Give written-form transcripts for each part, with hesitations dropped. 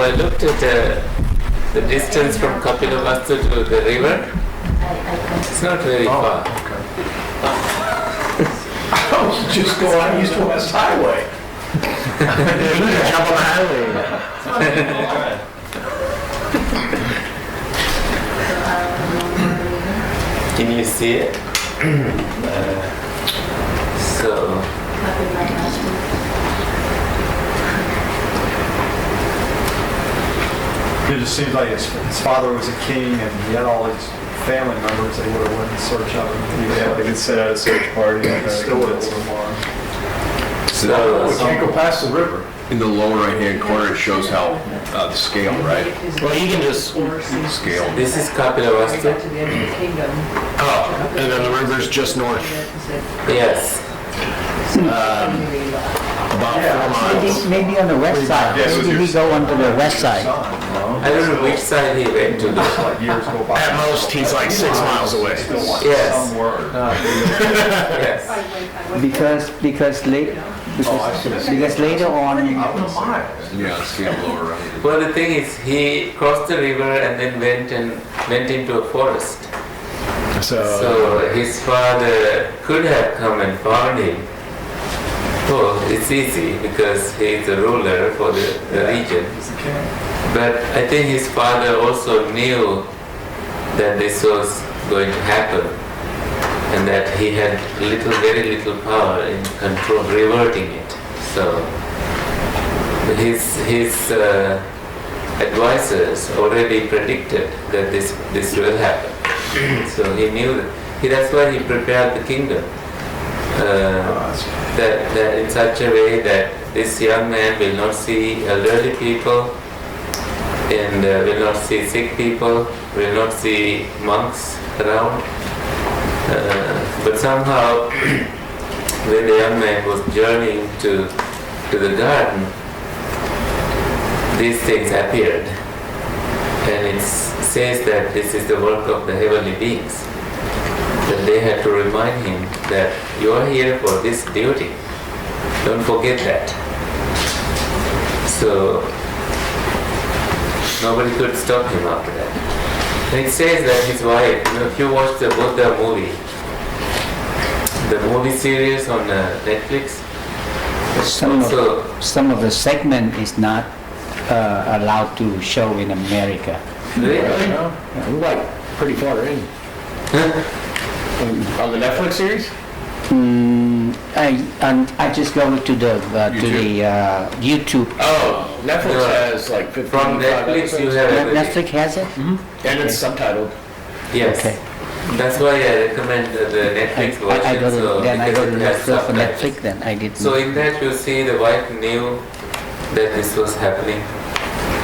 So I looked at the distance from Kapilavastu to the river. It's not very far. Oh, just go on East West Highway. Jump on the highway. Can you see it? So It just seems like his father was a king and he had all his family members. They would have went in search of him. Yeah, they could set out a search party. Still would have little more. So We can't go past the river. In the lower right-hand corner, it shows how the scale, right? Well, you can just, Scale. this is Kapilavastu. oh, and then the river's just north, Yes. about 4 miles. Maybe on the west side. Yeah, so Maybe you're- we go onto the west side. I don't know which side he went to. Like years go by. At most, he's like 6 miles away. Yes. Some word. Yes. Because later on, Yeah, scale lower right. Well, the thing is, he crossed the river and then went into a forest. So his father could have come and found him. Oh, it's easy because he is the ruler for the region. But I think his father also knew that this was going to happen and that he had very little power in control, reverting it. So his advisors already predicted that this will happen. So he knew that. That's why he prepared the kingdom. That in such a way that this young man will not see elderly people and will not see sick people, will not see monks around. But somehow, when the young man was journeying to the garden, these things appeared. And it says that this is the work of the heavenly beings. That they had to remind him that you are here for this duty. Don't forget that. So nobody could stop him after that. And it says that his wife, if you watch the Buddha movie, the movie series on Netflix, some of the segment is not allowed to show in America. really? We're like pretty far in. On the Netflix series? I just go to the YouTube. Oh, Netflix No. has like 15 From Netflix you have everything. Netflix has it. and it's subtitled. Yes. Okay. That's why I recommend the Netflix version. I go to because it has Netflix for subtitles. Netflix. Then I didn't. So in that you see the wife knew that this was happening.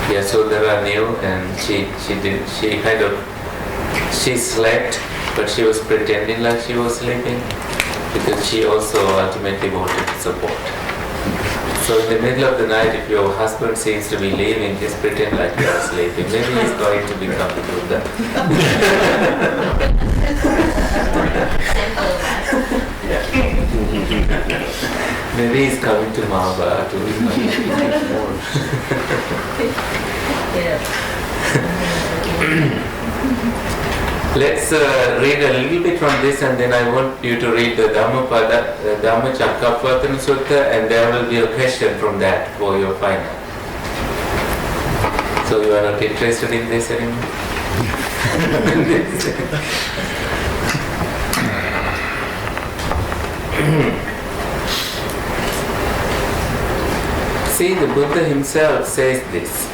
Yasodhara knew, and she slept, but she was pretending like she was sleeping because she also ultimately wanted support. So in the middle of the night, if your husband seems to be leaving, just pretend like you are sleeping. Maybe he's going to become a Buddha. Maybe he's coming to Mahabharata too. Let's read a little bit from this, and then I want you to read the Dhammacakkappavattana Sutta, and there will be a question from that for your final. So you are not interested in this anymore? See, the Buddha himself says this.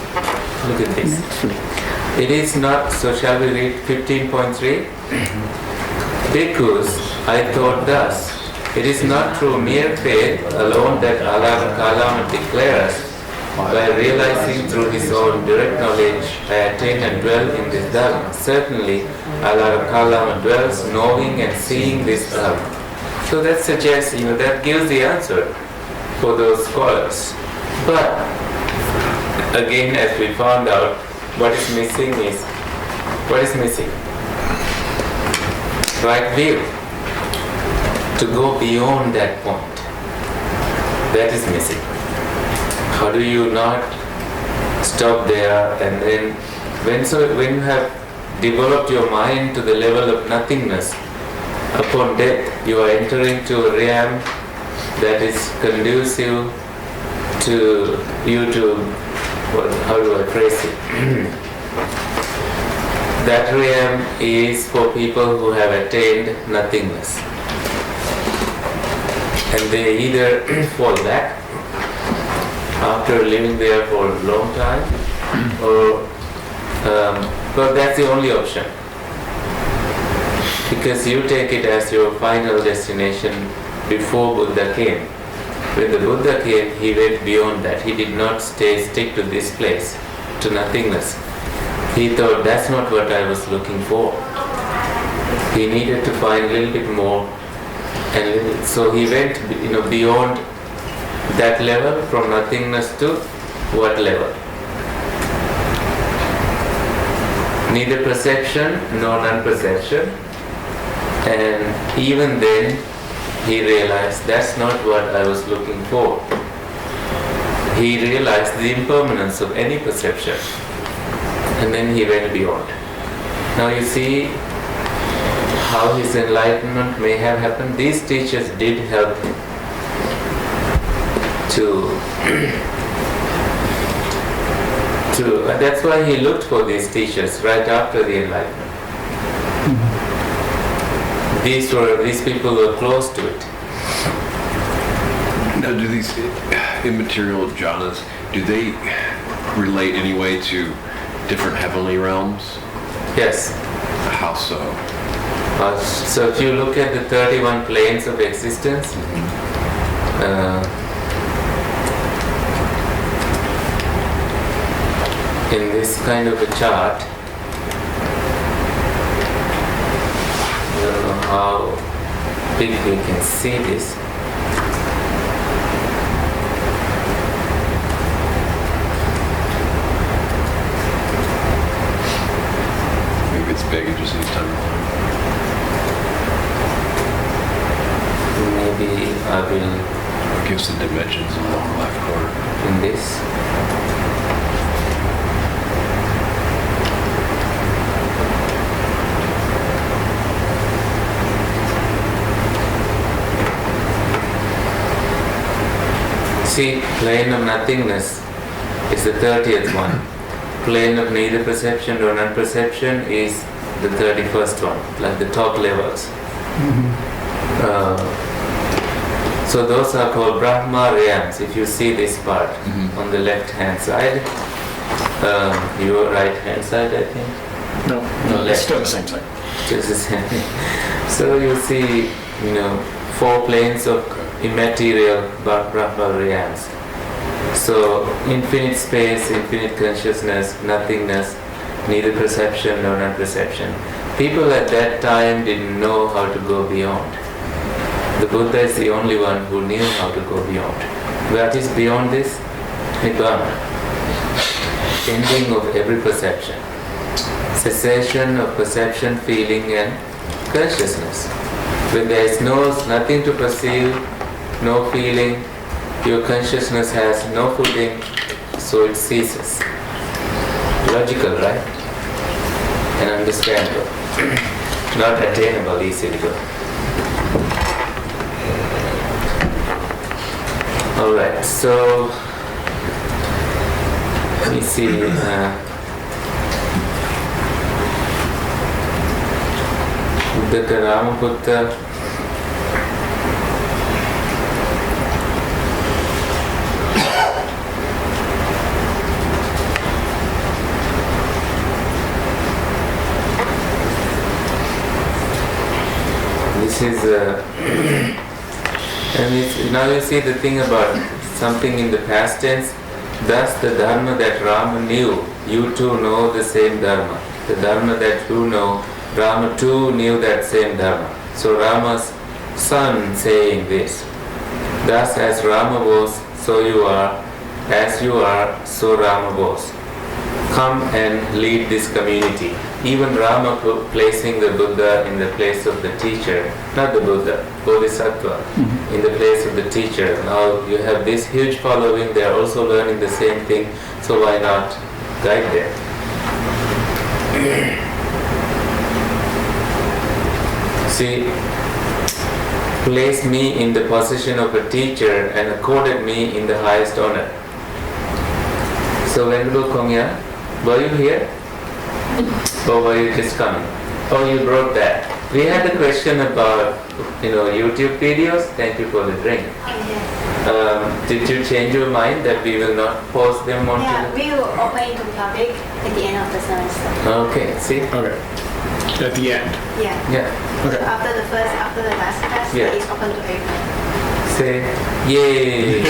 Look at this. It is not, so shall we read 15.3? Bhikkhus, I thought thus, it is not through mere faith alone that Alarakalam declares, by realizing through his own direct knowledge, I attain and dwell in this Dharma. Certainly, Alarakalam dwells knowing and seeing this Dharma. So that suggests, that gives the answer for those scholars. But, again, as we found out, what is missing? Right view. To go beyond that point. That is missing. How do you not stop there, and then when you have developed your mind to the level of nothingness, upon death you are entering to a realm that is conducive to you to, how do I phrase it? That realm is for people who have attained nothingness. And they either fall back after living there for a long time, or but that's the only option. Because you take it as your final destination before Buddha came. When the Buddha came, he went beyond that. He did not stick to this place, to nothingness. He thought that's not what I was looking for. He needed to find a little bit more, and so he went, beyond that level, from nothingness to what level? Neither perception nor non-perception. And even then, he realized that's not what I was looking for. He realized the impermanence of any perception. And then he went beyond. Now you see how his enlightenment may have happened. These teachers did help him that's why he looked for these teachers right after the enlightenment. These people were close to it. Now, do these immaterial jhanas, do they relate any way to different heavenly realms? Yes. How so? So if you look at the 31 planes of existence, in this kind of a chart, I don't know how big we can see this. Maybe it's big, it just needs time to learn. Maybe I will... It gives the dimensions in the lower left corner. In this. See, plane of nothingness is the 30th one. Plane of neither perception nor non-perception is the 31st one, like the top levels. So those are called Brahma realms. If you see this part on the left hand side, your right hand side, I think. No, it's still the same side. Just the same. So you see, 4 planes of immaterial Brahma realms. So infinite space, infinite consciousness, nothingness, neither perception nor non-perception. People at that time didn't know how to go beyond. The Buddha is the only one who knew how to go beyond. What is beyond this? Nibbana. Ending of every perception. Cessation of perception, feeling and consciousness. When there is nothing to perceive, no feeling, your consciousness has no footing, so it ceases. Logical, right? And understandable. Not attainable easily though. Alright, so let me see. Buddha Ramabuddha. This is now you see the thing about something in the past tense. Thus the Dharma that Rama knew, you too know the same Dharma. The Dharma that you know, Rama too knew that same Dharma. So Rama's son saying this. Thus as Rama was, so you are. As you are, so Rama was. Come and lead this community. Even Rama placing the Buddha in the place of the teacher, not the Buddha, Bodhisattva, in the place of the teacher. Now you have this huge following, they are also learning the same thing. so why not guide them? See, placed me in the position of a teacher and accorded me in the highest honor. So Venerable Kongya, were you here? Or were you just coming? Oh, you brought that. We had a question about, YouTube videos. Thank you for the drink. Did you change your mind that we will not post them onto We will open to public at the end of the semester. Okay, see? Okay. At the end. Yeah. Okay. So after the last class, Yeah. it's open to everyone. Say, yay!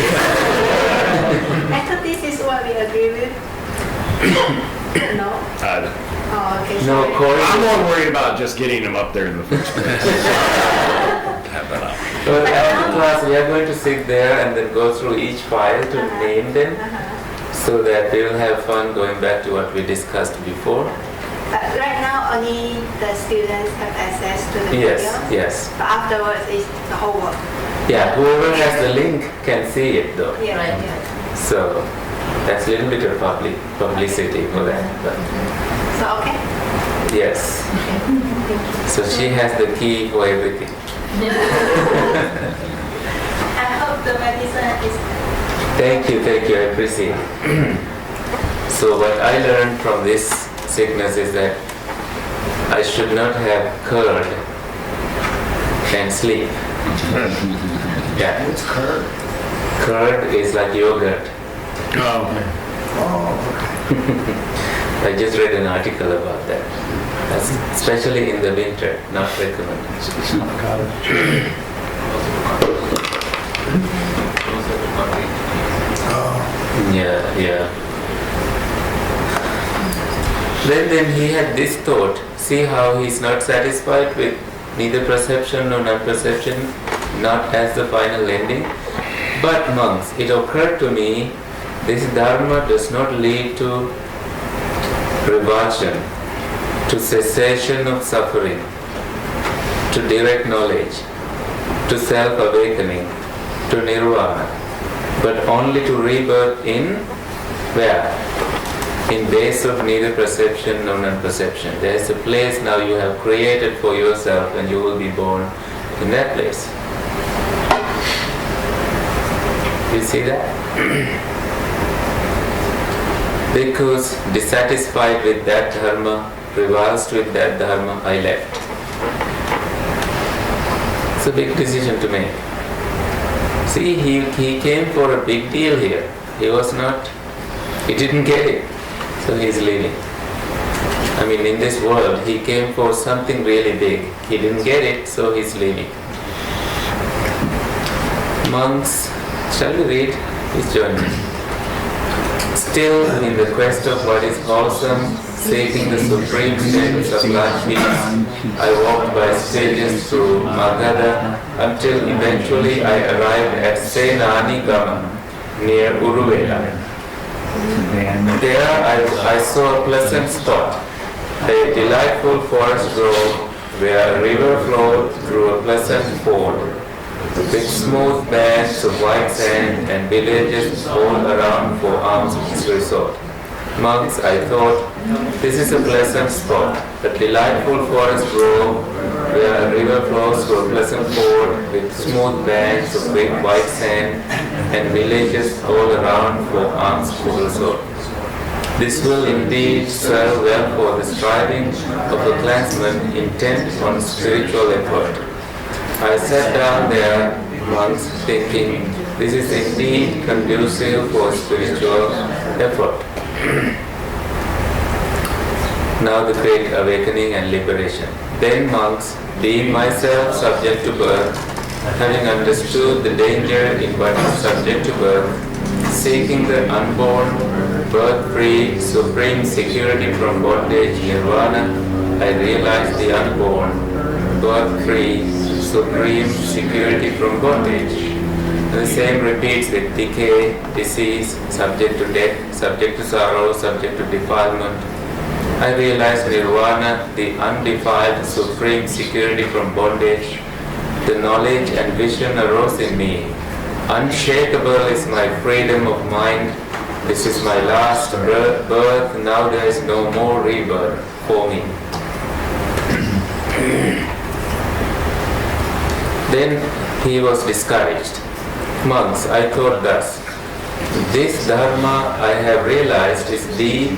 I thought this is what we agree with. No? Oh, okay. No, sorry. Corey. I'm more worried about just getting them up there in the first place. Have that up. Well, after class, we are going to sit there and then go through each file to name them so that we will have fun going back to what we discussed before. But right now, only the students have access to the Yes, video. yes. But afterwards, it's the whole work. Yeah, whoever has the link can see it though. Yeah. Right. So that's a little bit of publicity for that. But So, okay. yes. So she has the key for everything. I hope the medicine is... Thank you, I appreciate it. So what I learned from this sickness is that I should not have curd and sleep. Yeah. What's curd? Curd is like yogurt. Oh, I just read an article about that. That's especially in the winter, not recommended. Yeah. Then he had this thought. See how he's not satisfied with neither perception nor non-perception, not as the final ending. But monks, it occurred to me, this dharma does not lead to revulsion, to cessation of suffering, to direct knowledge, to self-awakening, to nirvana, but only to rebirth in where? In base of neither perception nor non-perception. There is a place now you have created for yourself and you will be born in that place. You see that? Because dissatisfied with that dharma, revulsed with that dharma, I left. It's a big decision to make. See, he came for a big deal here. He didn't get it, so he's leaving. I mean, in this world, he came for something really big. He didn't get it, so he's leaving. Monks, shall we read? Please join me. Still in the quest of what is wholesome, seeking the supreme status of life peace, I walked by stages through Magadha until eventually I arrived at Senani Gama near Uruvela. There I saw a pleasant spot, a delightful forest grove where a river flowed through a pleasant ford, with smooth bands of white sand and villages all around for alms resort. Monks, I thought, this is a pleasant spot, a delightful forest grove where a river flows through a pleasant ford with smooth bands of white sand and villages all around for alms resort. This will indeed serve well for the striving of a clansman intent on spiritual effort. I sat down there once thinking, this is indeed conducive for spiritual effort. Now the great awakening and liberation. Then monks, being myself subject to birth, having understood the danger in what is subject to birth, seeking the unborn, birth-free, supreme security from bondage, nirvana, I realized the unborn, birth-free, supreme security from bondage. The same repeats with decay, disease, subject to death, subject to sorrow, subject to defilement. I realized nirvana, the undefiled supreme security from bondage. The knowledge and vision arose in me. Unshakable is my freedom of mind, This is my last birth, now there is no more rebirth for me. Then he was discouraged. Monks, I thought thus, this dharma I have realized is deep,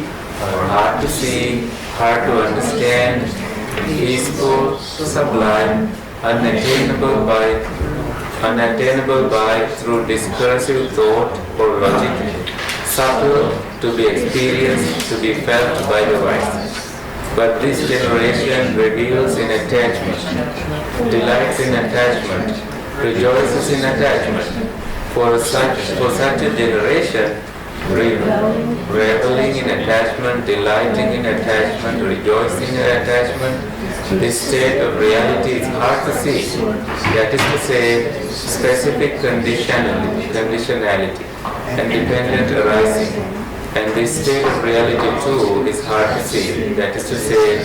hard to see, hard to understand, peaceful, sublime, unattainable by through discursive thought or logic, subtle to be experienced, to be felt by the wise. But this generation reveals in attachment, delights in attachment, rejoices in attachment. For such a generation, reveling in attachment, delighting in attachment, rejoicing in attachment, this state of reality is hard to see. That is to say, specific conditionality and dependent arising. And this state of reality too is hard to see. That is to say,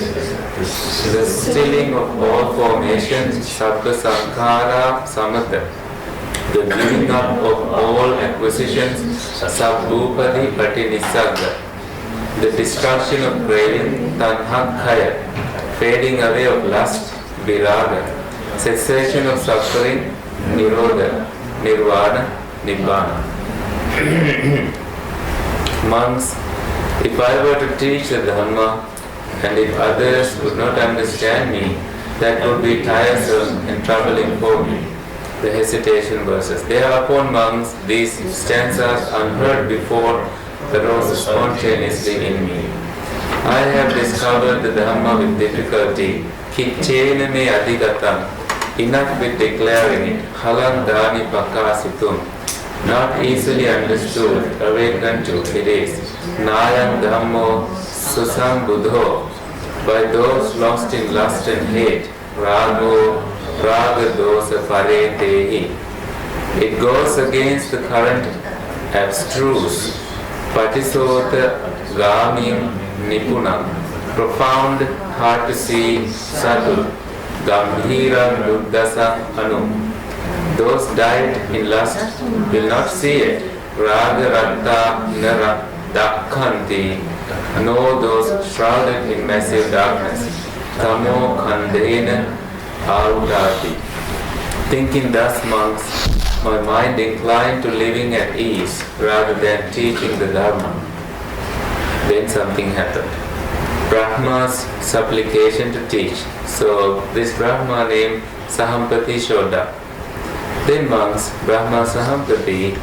the stilling of all formations, sabbha sankhara samatha, the giving up of all acquisitions, sabbhupadi patinissagga, the destruction of craving, tanhakkaya, fading away of lust, viraga, cessation of suffering, nirodha, nirvana, nibbana. Monks, if I were to teach the Dhamma and if others would not understand me, that would be tiresome and troubling for me. The hesitation verses. Thereupon, monks, these stanzas unheard before arose spontaneously in me. I have discovered the Dhamma with difficulty. Kichena me adigatam. Enough with declaring it. Halang dani pakasitum. Not easily understood, awakened to, it is. Nayam Dhammo Susam Buddho, by those lost in lust and hate, Rago, Raga Dosa Pare Tehi. It goes against the current abstruse, Patisota Gamim Nipunam, profound, hard to see, subtle, Gambhira Luddasa Anu. Those died in lust will not see it. Raga Ratta Nara Dakkanti. Know those shrouded in massive darkness. Tamo Khandena Arudati. Thinking thus, monks, my mind inclined to living at ease rather than teaching the Dharma. Then something happened. Brahma's supplication to teach. So this Brahma named Sahampati showed up. Then monks, Brahma Sahampati,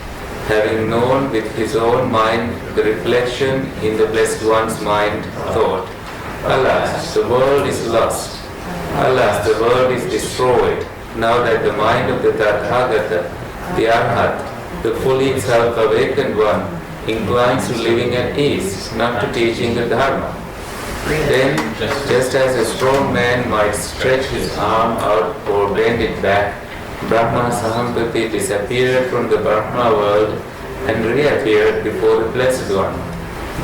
having known with his own mind the reflection in the Blessed One's mind, thought, alas, the world is lost. Alas, the world is destroyed, now that the mind of the Tathagata, the Arhat, the fully self-awakened one, inclines to living at ease, not to teaching the Dharma. Then, just as a strong man might stretch his arm out or bend it back, Brahma Sahampati disappeared from the Brahma world and reappeared before the Blessed One.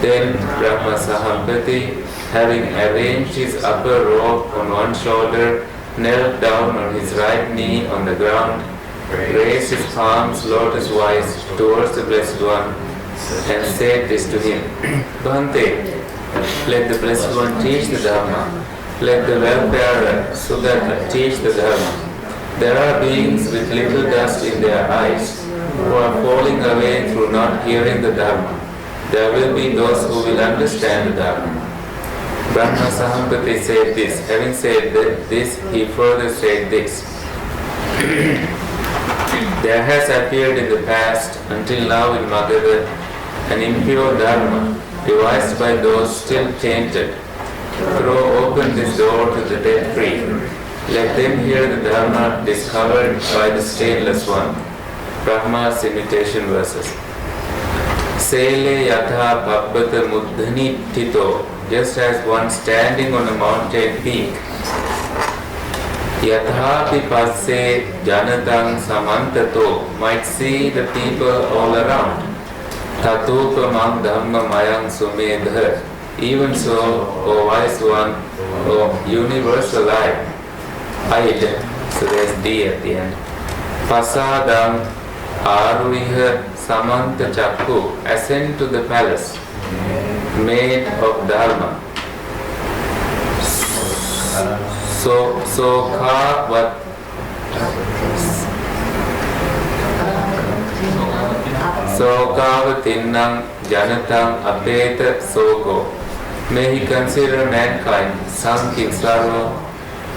Then Brahma Sahampati, having arranged his upper robe on one shoulder, knelt down on his right knee on the ground, raised his palms lotus-wise towards the Blessed One, and said this to him, Bhante, let the Blessed One teach the Dharma. Let the well-bearer Sugata teach the Dharma. There are beings with little dust in their eyes who are falling away through not hearing the Dharma. There will be those who will understand the Dharma. Brahma Sahampati said this. Having said this, he further said this. There has appeared in the past, until now in Magadha, an impure Dharma, devised by those still tainted. Throw open this door to the dead free. Let them hear the Dharma discovered by the stainless one. Brahma's imitation verses. Sele yatha pabbata muddhani tito, just as one standing on a mountain peak. Yathapi passe janatang samantato, might see the people all around. Tatupamam dhamma mayang sumedha, even so, O wise one, O universal life. So there's D at the end. Pasadam Aruiha Samanta Chakku, ascend to the palace made of dharma. Sokavatinnam Janatam Apeta Soko. May he consider mankind Sankisaro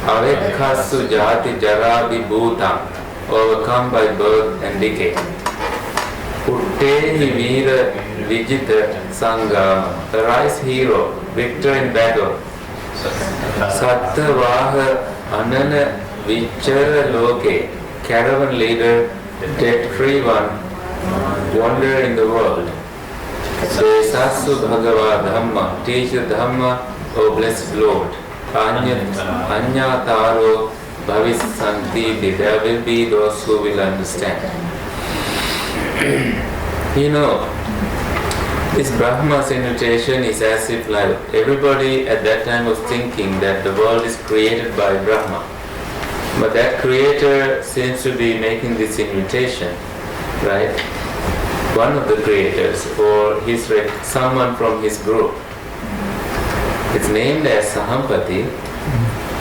Avekhasu Jati Jarabi Bhutam, overcome by birth and decay. Uttehi Veera Vijita Sangama, arise hero, victor in battle. Sattavaha Anana Vichara Loke, caravan leader, debt-free one, wander in the world. Desasu Bhagava Dhamma, teach the Dhamma, O blessed Lord. Anyataro Bhavisanti, there will be those who will understand. You know, this Brahma's invitation is as if like everybody at that time was thinking that the world is created by Brahma. But that creator seems to be making this invitation, right? One of the creators, or someone from his group. It's named as Sahampati.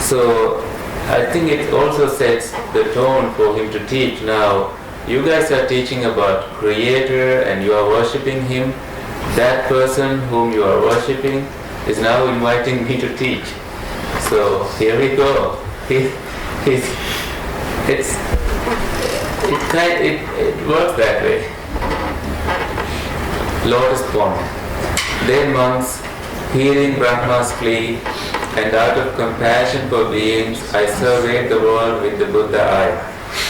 So I think it also sets the tone for him to teach. Now, you guys are teaching about creator and you are worshipping him. That person whom you are worshipping is now inviting me to teach. So here we go. It works that way. Lotus pond. Then monks, hearing Brahma's plea, and out of compassion for beings, I surveyed the world with the Buddha eye.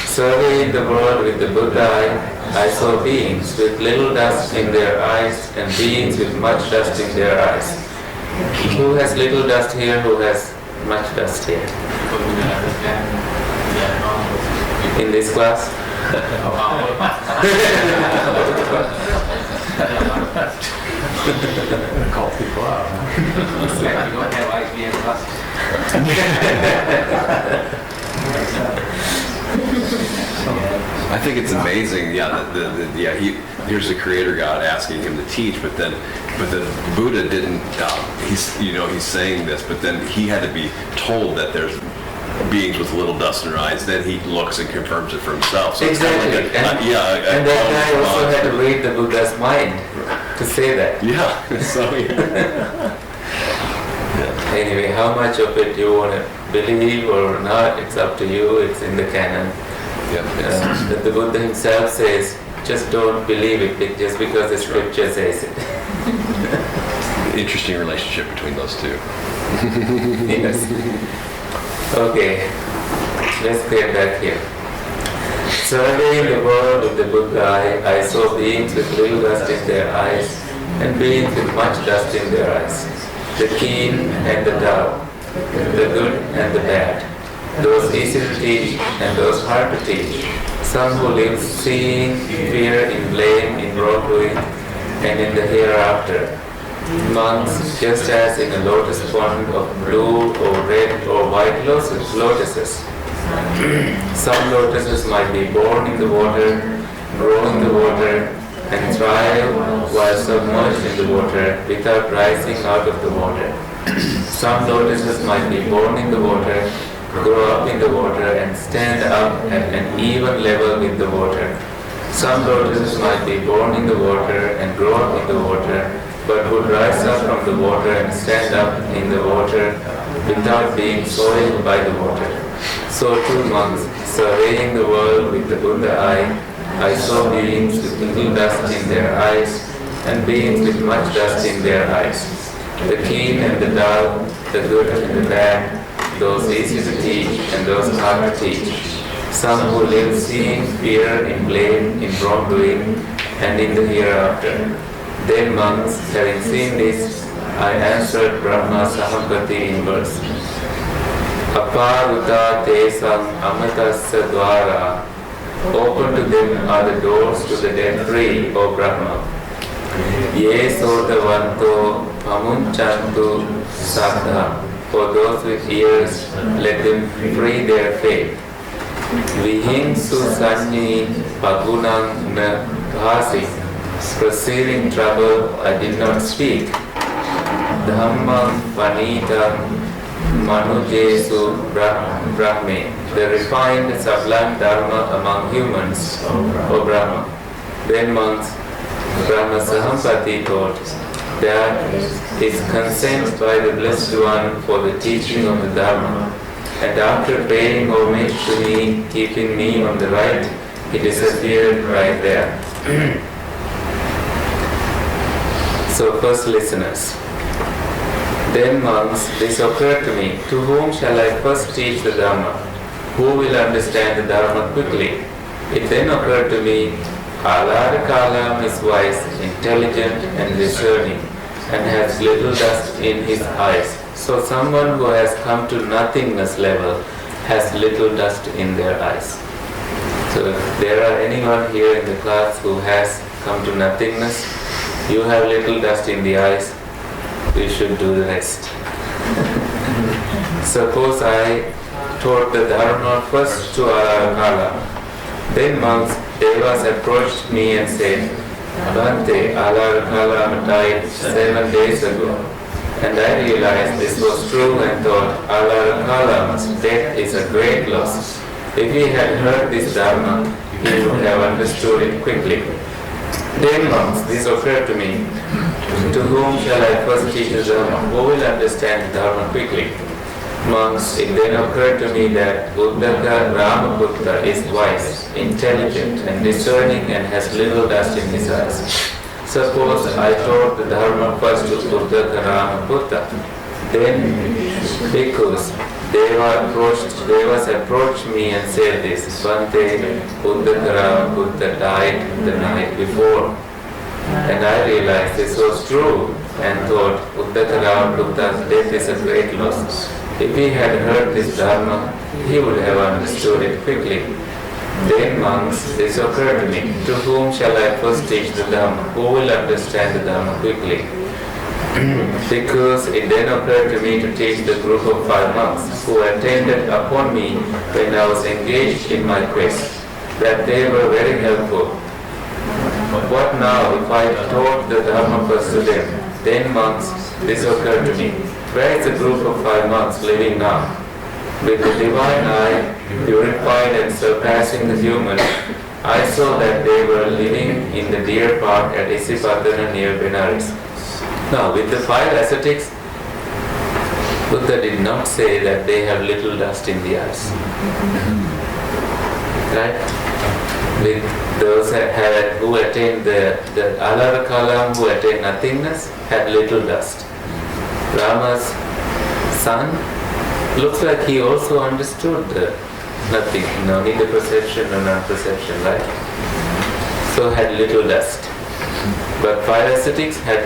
Surveying the world with the Buddha eye, I saw beings with little dust in their eyes and beings with much dust in their eyes. Who has little dust here? Who has much dust here? In this class? Call people out. I think it's amazing. Yeah, here's the Creator God asking him to teach, but then Buddha didn't. He's saying this, but then he had to be told that there's beings with little dust in their eyes. Then he looks and confirms it for himself. So exactly. It's kind of like and that guy also had to read the Buddha's mind to say that. Yeah. So yeah. Anyway, how much of it you want to believe or not, it's up to you. It's in the canon. That the Buddha himself says, just don't believe it just because the scripture says it. Interesting relationship between those two. Yes. Okay, let's get back here. Surveying the world with the Buddha eye, I saw beings with little dust in their eyes and beings with much dust in their eyes. The keen and the dull, the good and the bad, those easy to teach and those hard to teach, some who live seeing, fear, in blame, in wrongdoing, and in the hereafter. Monks, just as in a lotus pond of blue or red or white lotuses. Some lotuses might be born in the water, grow in the water, and thrive while submerged in the water without rising out of the water. Some lotuses might be born in the water, grow up in the water, and stand up at an even level with the water. Some lotuses might be born in the water and grow up in the water, but would rise up from the water and stand up in the water without being soiled by the water. So too monks, surveying the world with the Buddha eye, I saw beings with little dust in their eyes and beings with much dust in their eyes. The keen and the dull, the good and the bad, those easy to teach and those hard to teach. Some who live seeing, fear, in blame, in wrongdoing, and in the hereafter. Then monks, having seen this, I answered Brahma Sahampati in verse. Aparuta tesam amatasya dwara. Open to them are the doors to the debt-free, O Brahma. Ye sotavanto pamunchantu saddha. For those with ears, let them free their faith. Vihing Susanni Pagunang na Bhasi. Perceiving trouble, I did not speak. Dhammam Vanitam Manujesu Brahme. The refined sublime Dharma among humans, O Brahma. Then monks Brahma Sahampati told, that is consent by the Blessed One for the teaching of the Dharma. And after paying homage to me, keeping me on the right, he disappeared right there. So first listeners. Then monks, this occurred to me, to whom shall I first teach the Dharma? Who will understand the Dharma quickly? It then occurred to me, Alarakalam is wise, intelligent and discerning, and has little dust in his eyes. So someone who has come to nothingness level has little dust in their eyes. So if there are anyone here in the class who has come to nothingness, you have little dust in the eyes, you should do the rest. Suppose I taught the Dharma first to Alarakalam. Then monks, Devas approached me and said, Bhante, Alarakalam died 7 days ago. And I realized this was true and thought, Alarakalam's death is a great loss. If he had heard this Dharma, he would have understood it quickly. Then monks, this occurred to me, to whom shall I first teach the Dharma? Who will understand the Dharma quickly? Monks, it then occurred to me that Uddaka Ramaputta is wise, intelligent and discerning and has little dust in his eyes. Suppose I taught the Dharma first to Uddaka Ramaputta. Then bhikkhus, Devas approached me and said this, Bhante, Uddaka Ramaputta died the night before. And I realized this was true and thought, Uddaka Ramaputta's death is a great loss. If he had heard this Dharma, he would have understood it quickly. Then monks, this occurred to me, to whom shall I first teach the Dharma? Who will understand the Dharma quickly? Because it then occurred to me to teach the group of 5 monks who attended upon me when I was engaged in my quest, that they were very helpful. What now if I taught the Dharma first to them? Then monks, this occurred to me. Where is the group of 5 monks living now? With the divine eye, purified and surpassing the human, I saw that they were living in the deer park at Isipadana near Benares. Now, with the 5 ascetics, Buddha did not say that they have little dust in the eyes. Right? With those who attained the Alarakalam, who attained nothingness, had little dust. Rama's son looks like he also understood nothing, neither perception nor non-perception, right? So had little dust. But 5 ascetics had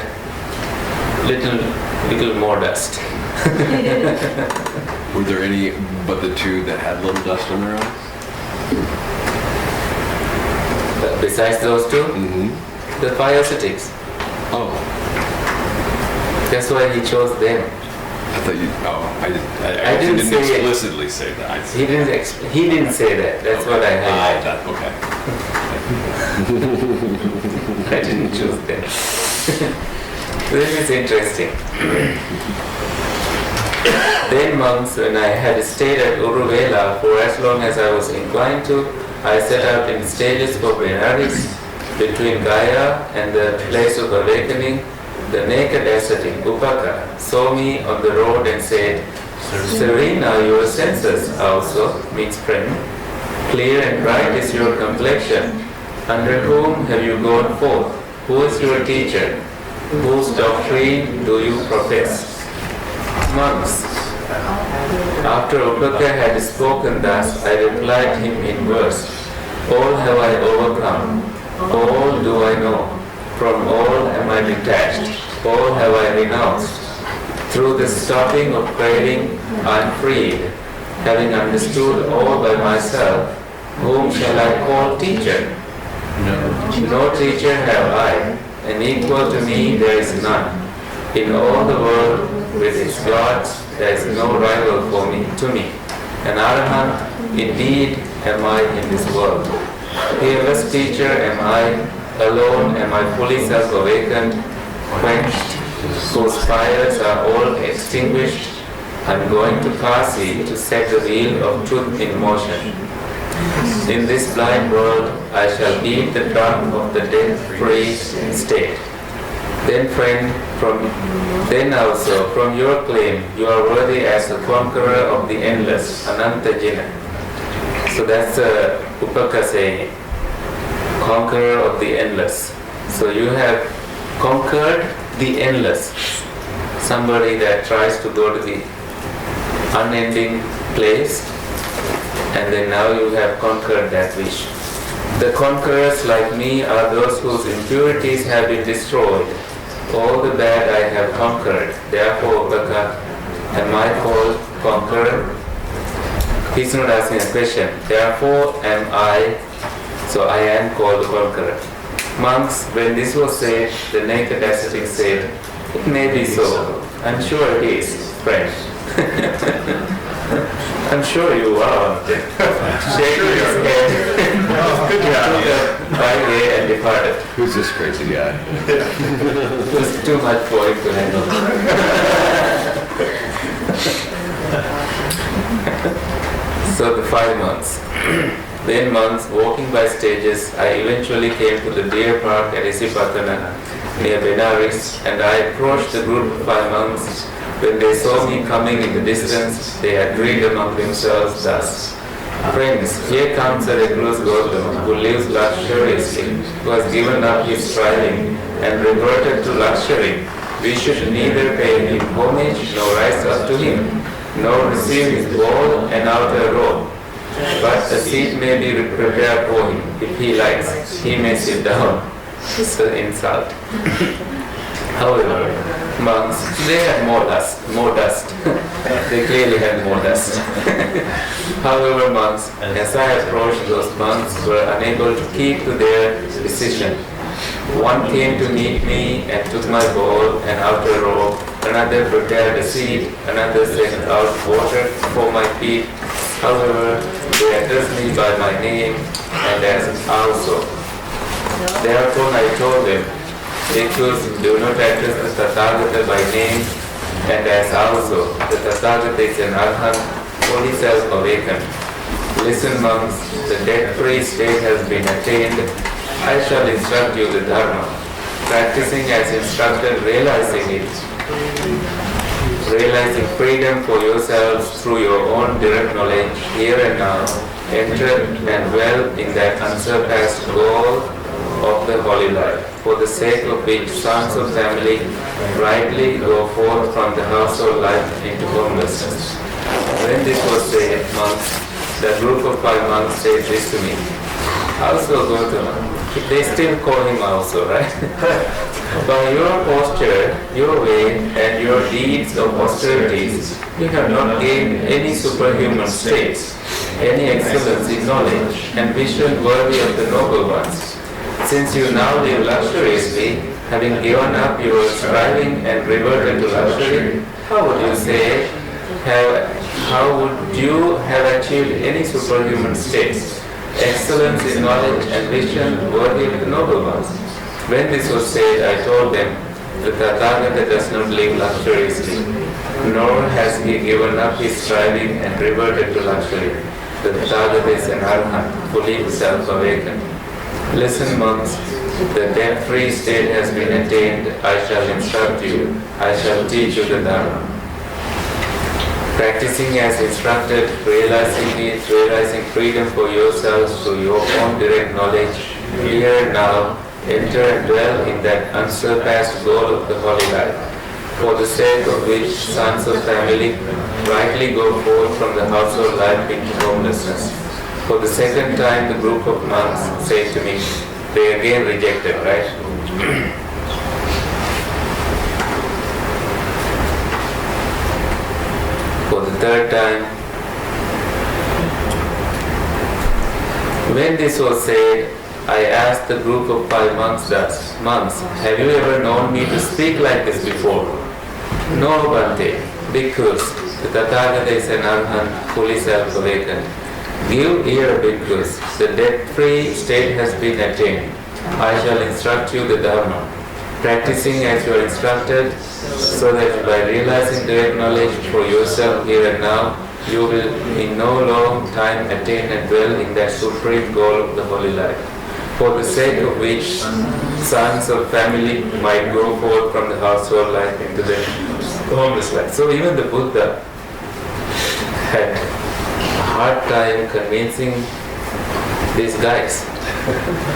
little more dust. Were there any but the 2 that had little dust in their eyes? Besides those 2? Mm-hmm. The 5 ascetics. Oh. That's why he chose them. I thought you. Oh, I didn't didn't say explicitly say that. He didn't say that. That's what I had. Okay. I didn't choose them. This is interesting. Then monks, when I had stayed at Uruvela for as long as I was inclined to, I set out in stages for Benares, between Gaya and the place of awakening. The naked ascetic, Upaka, saw me on the road and said, Serena, your senses also, means friend. Clear and bright is your complexion. Under whom have you gone forth? Who is your teacher? Whose doctrine do you profess? Monks, after Upaka had spoken thus, I replied him in verse, all have I overcome, all do I know. From all am I detached, all have I renounced. Through the stopping of craving, I am freed. Having understood all by myself, whom shall I call teacher? No teacher have I, and equal to me there is none. In all the world, with its gods, there is no rival for me, to me. An Arahant, indeed, am I in this world? Fearless teacher, am I alone? Am I fully self-awakened, quenched, whose fires are all extinguished? I'm going to Kasi to set the wheel of truth in motion. In this blind world, I shall eat the drug of the death-free state. Then also, from your claim, you are worthy as a conqueror of the endless, Ananta Jina. So that's a Upaka saying, conqueror of the endless. So you have conquered the endless. Somebody that tries to go to the unending place, and then now you have conquered that wish. The conquerors like me are those whose impurities have been destroyed. All the bad I have conquered. Therefore, Upaka, am I called conqueror? He's not asking a question. Therefore am I, so I am called conqueror. Monks, when this was said, the naked ascetic said, it may be so. I'm sure it is, friend. I'm sure you are. Shaking his head, took a byway and departed. Who's this crazy guy? It was too much for him to handle. So the 5 months. Then months, walking by stages, I eventually came to the deer park at Isipatana near Benares, and I approached the group of 5 monks. When they saw me coming in the distance, they agreed among themselves thus: Friends, here comes a recluse Gautama who lives luxuriously, who has given up his striving and reverted to luxury. We should neither pay him homage nor rise up to him, nor receive his ball and outer robe. But a seat may be prepared for him if he likes. He may sit down. It's an insult. However, monks, they had more dust. They clearly had more dust. However, monks, as I approached, those monks were unable to keep to their decision. One came to meet me and took my bowl and outer robe. Another prepared a seat. Another sent out water for my feet. However, they addressed me by my name and as also. Therefore, I told them, Bhikkhus, do not address the Tathagata by name and as also. The Tathagata is an Arhat, fully self-awakened. Listen, monks, the death-free state has been attained. I shall instruct you the Dharma. Practicing as instructed, realizing it. Realizing freedom for yourselves through your own direct knowledge here and now. Enter and dwell in that unsurpassed goal of the holy life, for the sake of which sons of family rightly go forth from the household life into homelessness. When this was said, monks, the group of 5 monks said this to me. Also Gautama, they still call him also, right? By your posture, your way, and your deeds of austerities, you have not gained any superhuman states, any excellence in knowledge, and vision worthy of the noble ones. Since you now live luxuriously, having given up your striving and reverted to luxury, how would you have achieved any superhuman states, excellence in knowledge and vision worthy of the noble ones? When this was said, I told them, the Tathagata does not live luxuriously, nor has he given up his striving and reverted to luxury. The Tathagata is an Arhat, fully self-awakened. Listen, monks, the death-free state has been attained. I shall instruct you. I shall teach you the Dharma. Practicing as instructed, realizing freedom for yourselves through your own direct knowledge, here now, enter and dwell in that unsurpassed goal of the holy life, for the sake of which sons of family rightly go forth from the household life into homelessness. For the second time, the group of monks said to me, they again rejected, right? For the third time, when this was said, I asked the group of 5 monks thus, Monks, have you ever known me to speak like this before? No, Bhante, because the Tathagata is an Arhat, fully self-awakened. Give ear because the death-free state has been attained. I shall instruct you the Dharma, practicing as you are instructed, so that by realizing direct knowledge for yourself here and now, you will in no long time attain and dwell in that supreme goal of the holy life, for the sake of which sons of family might go forth from the household life into the homeless life. So even the Buddha had a hard time convincing these guys,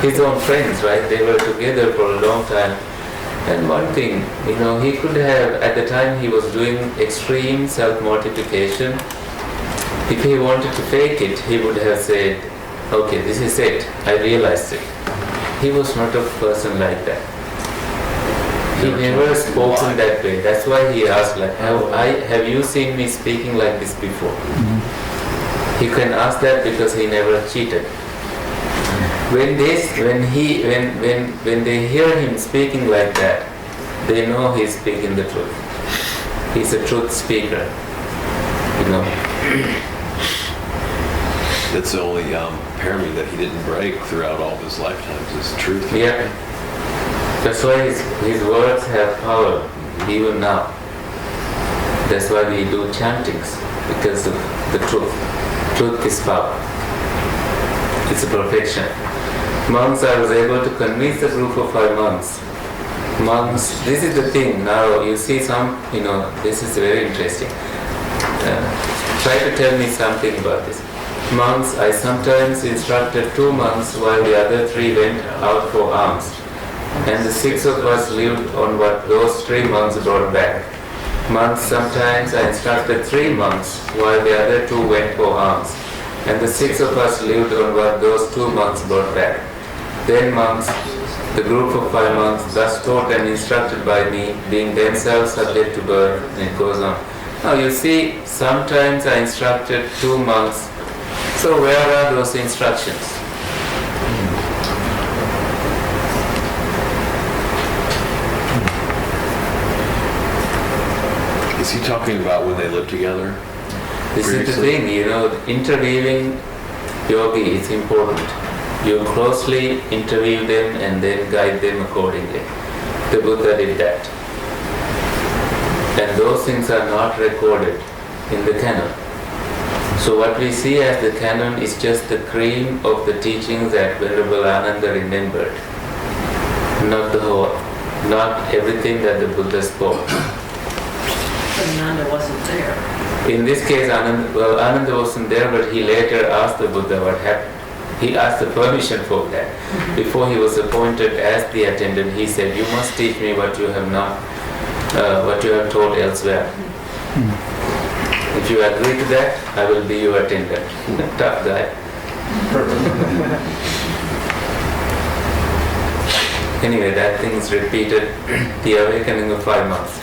his own friends, right? They were together for a long time. And one thing, he could have, at the time he was doing extreme self-mortification, if he wanted to fake it, he would have said, okay, this is it, I realized it. He was not a person like that. He never spoke in that way. That's why he asked, have you seen me speaking like this before? He can ask that because he never cheated. When they hear him speaking like that, they know he's speaking the truth. He's a truth speaker. That's the only parami that he didn't break throughout all of his lifetimes is truth. Yeah. That's why his words have power, even now. That's why we do chantings, because of the truth. Truth is power. It's a perfection. Monks, I was able to convince a group of 5 monks. Monks, this is the thing. Now you see this is very interesting. Try to tell me something about this. Monks, I sometimes instructed 2 monks while the other 3 went out for alms. And the 6 of us lived on what those 3 monks brought back. Monks, sometimes I instructed 3 monks while the other 2 went for alms. And the 6 of us lived on what those 2 monks brought back. Then monks, the group of 5 monks, thus taught and instructed by me, being themselves subject to birth, and it goes on. Now you see, sometimes I instructed 2 monks. So where are those instructions? Is he talking about when they lived together? This is the thing, interviewing yogi is important. You closely interview them and then guide them accordingly. The Buddha did that. And those things are not recorded in the canon. So what we see as the canon is just the cream of the teachings that Venerable Ananda remembered. Not the whole, not everything that the Buddha spoke. But Ananda wasn't there. In this case, Ananda wasn't there, but he later asked the Buddha what happened. He asked the permission for that. Before he was appointed as the attendant, he said, "You must teach me what you have not, what you have told elsewhere. If you agree to that, I will be your attendant." Tough guy. Anyway, that thing is repeated. The awakening of 5 months.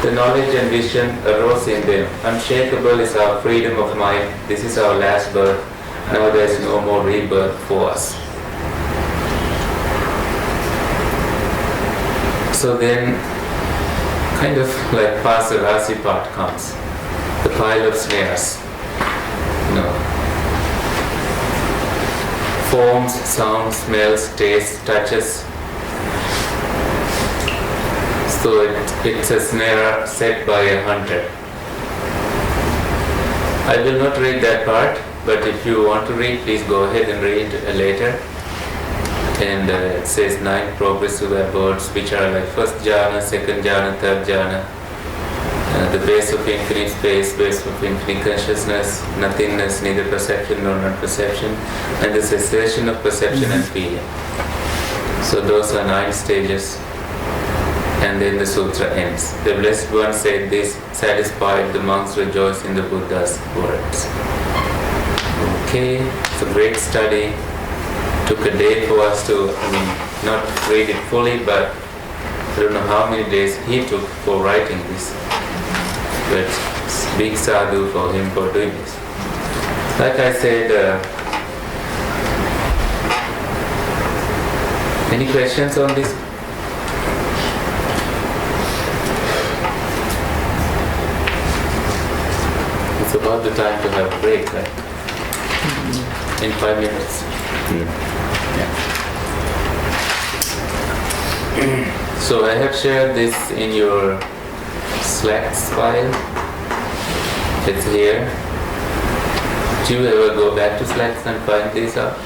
The knowledge and vision arose in them. Unshakable is our freedom of mind. This is our last birth. Now there is no more rebirth for us. So then, kind of like Pasarasi part comes. The pile of snares. Forms, sounds, smells, tastes, touches. So it's a snare set by a hunter. I will not read that part, but if you want to read, please go ahead and read later. And it says 9 progressive abodes, which are like first jhana, second jhana, third jhana. The base of infinite space, base of infinite consciousness, nothingness, neither perception nor non-perception, and the cessation of perception and feeling. So those are 9 stages. And then the sutra ends. The Blessed One said this, satisfied, the monks rejoice in the Buddha's words. Okay, it's a great study. Took a day for us to, not read it fully, but I don't know how many days he took for writing this. But big sadhu for him for doing this. Like I said, any questions on this? It's about the time to have a break, right? in 5 minutes. So I have shared this in your Slacks file. It's here. Do you ever go back to Slacks and find these out?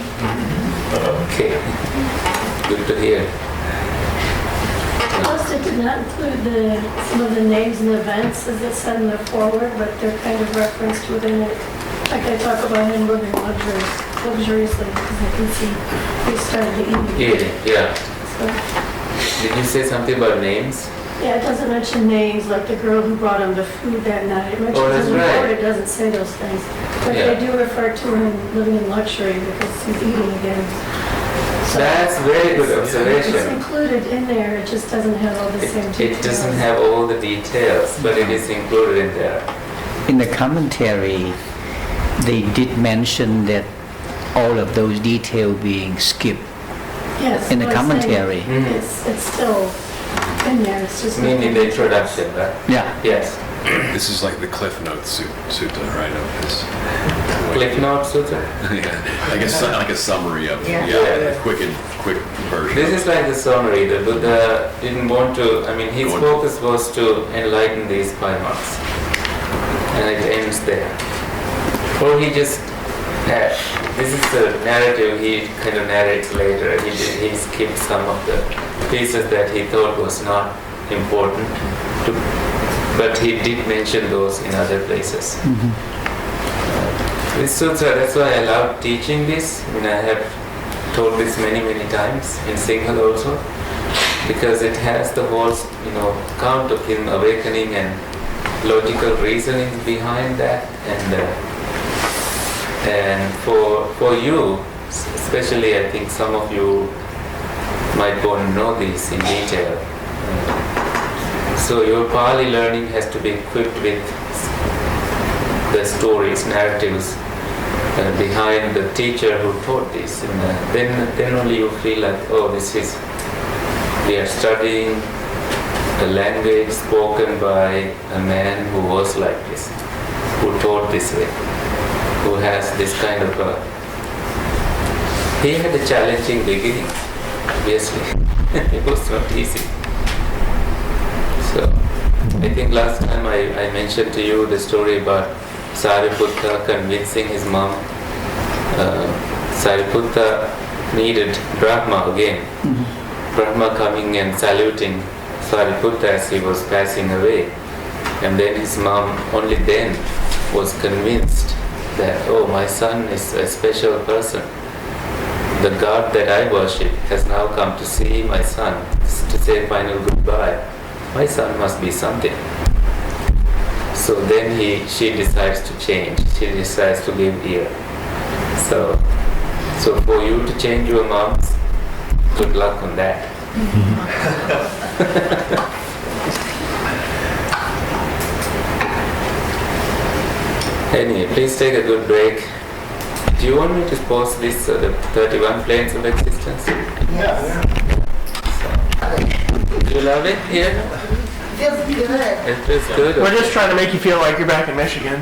Okay. Good to hear. Plus, it did not include some of the names and events as it said in the forward, but they're kind of referenced within it. Like I talk about him living luxuriously, because I can see he started to eat. Yeah. So, Did you say something about names? yeah, it doesn't mention names, like the girl who brought him the food that night. It mentions Oh, that's in the right. forward, it doesn't say those things. But Yeah. they do refer to him living in luxury because he's eating again. So That's very good it's observation. included in there, it just doesn't have all the same details. It doesn't have all the details, but it is included in there. In the commentary, they did mention that all of those details being skipped. Yes, in the what I'm saying, commentary. It's still in there, it's just. I mean, in the introduction, right? Yeah. Yes. This is like the Cliff Notes sutta, right? Of his. Cliff Notes Sutta. Yeah, like a summary of Yeah. a quick version. This is like the summary. The Buddha didn't want to, I mean, his Go on. focus was to enlighten these 5 months. And it ends there. Or he just, this is the narrative he kind of narrates later. He skipped some of the pieces that he thought was not important, but he did mention those in other places. This sutra, that's why I love teaching this. I mean, I have told this many times in Sinhala also, because it has the whole, account of him awakening and logical reasoning behind that, and for you, especially, I think some of you might want to know this in detail. So your Pali learning has to be equipped with the stories, narratives behind the teacher who taught this, and then only you feel like, oh, we are studying a language spoken by a man who was like this, who taught this way, who has this kind of he had a challenging beginning, obviously. It was not easy. So I think last time I mentioned to you the story about Sariputta convincing his mom. Sariputta needed Brahma again. Brahma coming and saluting Sariputta as he was passing away. And then his mom only then was convinced that, oh, my son is a special person. The God that I worship has now come to see my son, to say final goodbye. My son must be something. So then she decides to change. She decides to give ear. So for you to change your moms, good luck on that. Anyway, please take a good break. Do you want me to post this, the 31 planes of existence? Yeah. Do you love it here? Feels good. It feels good. We're just trying to make you feel like you're back in Michigan.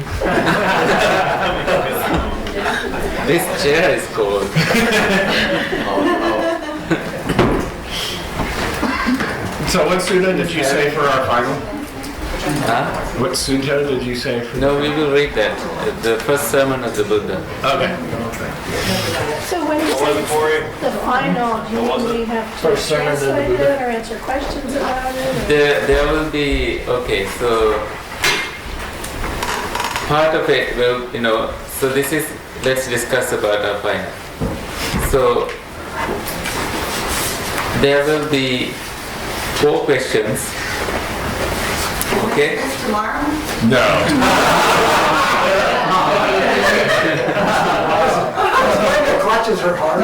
This chair is cold. So what sutta did you say for our final? Huh? What sutta did you say for? No, we will read that. The first sermon of the Buddha. Okay. So when you say the final, do you mean we have to First sermon of the translate Buddha. it or answer questions about it? or- There will be, okay, so part of it will, so this is, let's discuss about our final. So there will be 4 questions. Okay? Tomorrow? No. Clutches her heart.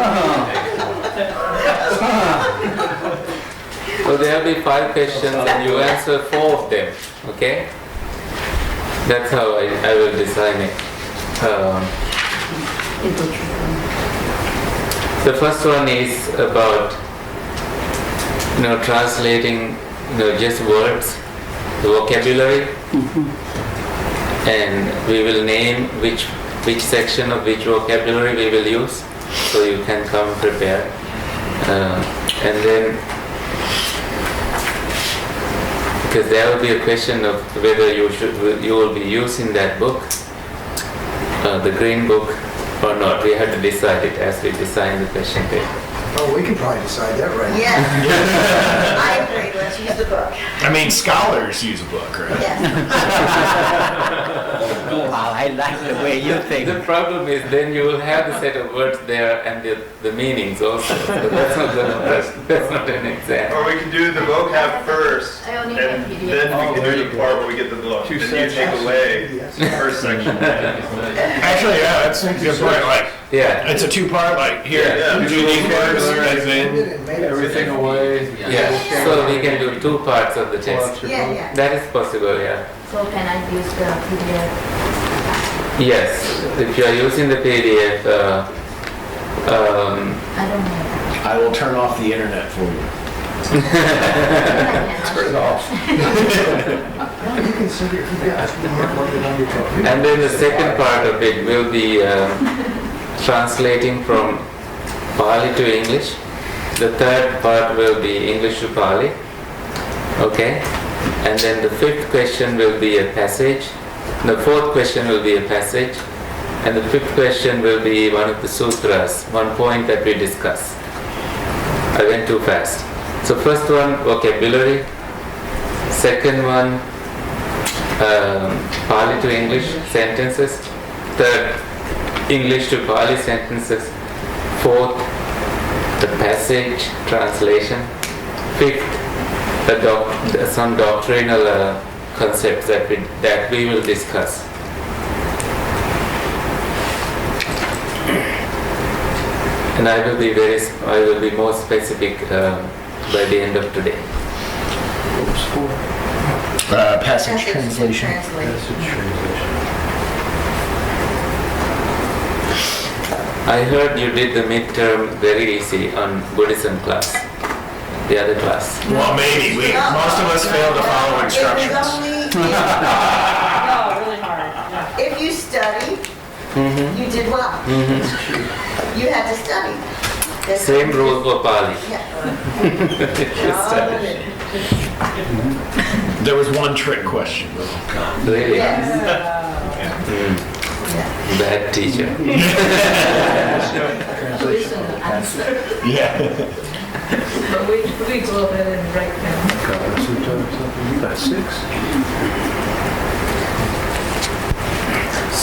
So there will be 5 questions and you answer 4 of them. Okay? That's how I will design it. The first one is about translating just words, the vocabulary, and we will name which which section of which vocabulary we will use, so you can come prepared. And then, because there will be a question of whether you will be using that book, the green book, or not. We have to decide it as we design the question paper. Oh, we can probably decide that right now. Yeah. I agree, let's use the book. I mean, scholars use a book, right? Yes. Wow, I like the way you think. The problem is then you will have the set of words there and the meanings also. So that's not an exam. Or we can do the vocab first, I only and have PDF. then we can do the part where we get the book. Then you take away the first section. Actually, yeah, that's a good point. Like, Yeah. it's a two-part, like, here, Yeah. you do these words, and then, Everything away. Yeah. So we can do 2 parts of the test. Yeah, yeah. That is possible, yeah. So can I use the PDF? Yes. If you are using the PDF, I don't know. I will turn off the internet for you. Turn it off. You can send it, yeah, you can mark it on your computer. and then the second part of it will be translating from Pali to English. The third part will be English to Pali. Okay? And then the 5th question will be a passage. The 4th question will be a passage. And the 5th question will be one of the sutras, one point that we discuss. I went too fast. So first one, vocabulary. Second one, Pali to English sentences. Third, English to Pali sentences. Fourth, the passage translation. Fifth, some doctrinal concepts that we will discuss. And I will be more specific by the end of today. Passage translation. I heard you did the midterm very easy on Buddhism class, the other class. Well, maybe. Most of us fail to follow instructions. It was only No, really hard. Yeah. if you study, you did well. You had to study. That's Same what- rule for Pali. Yeah. You study. There was one trick question, though. Really? Yes. Mm. Yeah. Bad teacher. Listen and answer. Yeah. But we go ahead and write down. You got 6?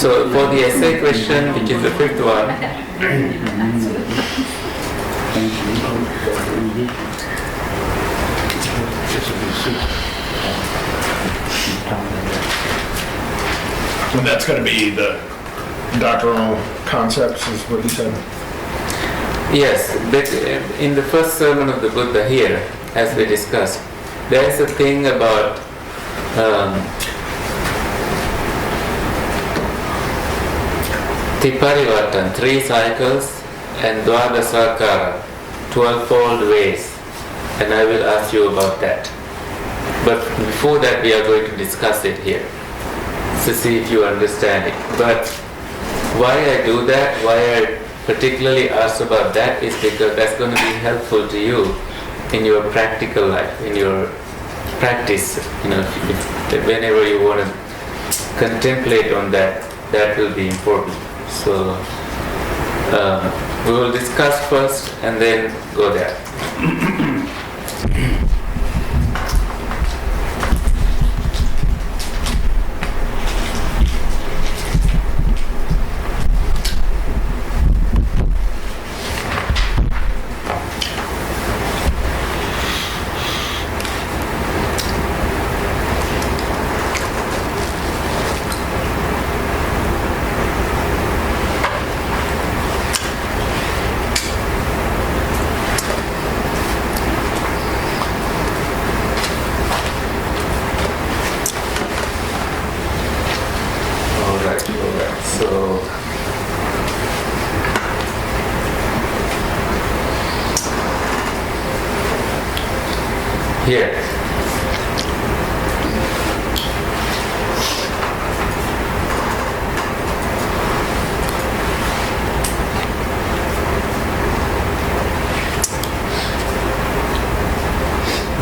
So for the essay question, which is the 5th one, And that's going to be the doctrinal concepts, is what you said? yes, but in the first sermon of the Buddha here, as we discussed, there is a thing about Tiparivartan, 3 cycles, and Dwadasakara, 12-fold ways, and I will ask you about that. But before that, we are going to discuss it here, to see if you understand it. But why I do that, why I particularly ask about that, is because that's going to be helpful to you in your practical life, in your practice. You know, whenever you want to contemplate on that, that will be important. So we will discuss first and then go there. Here.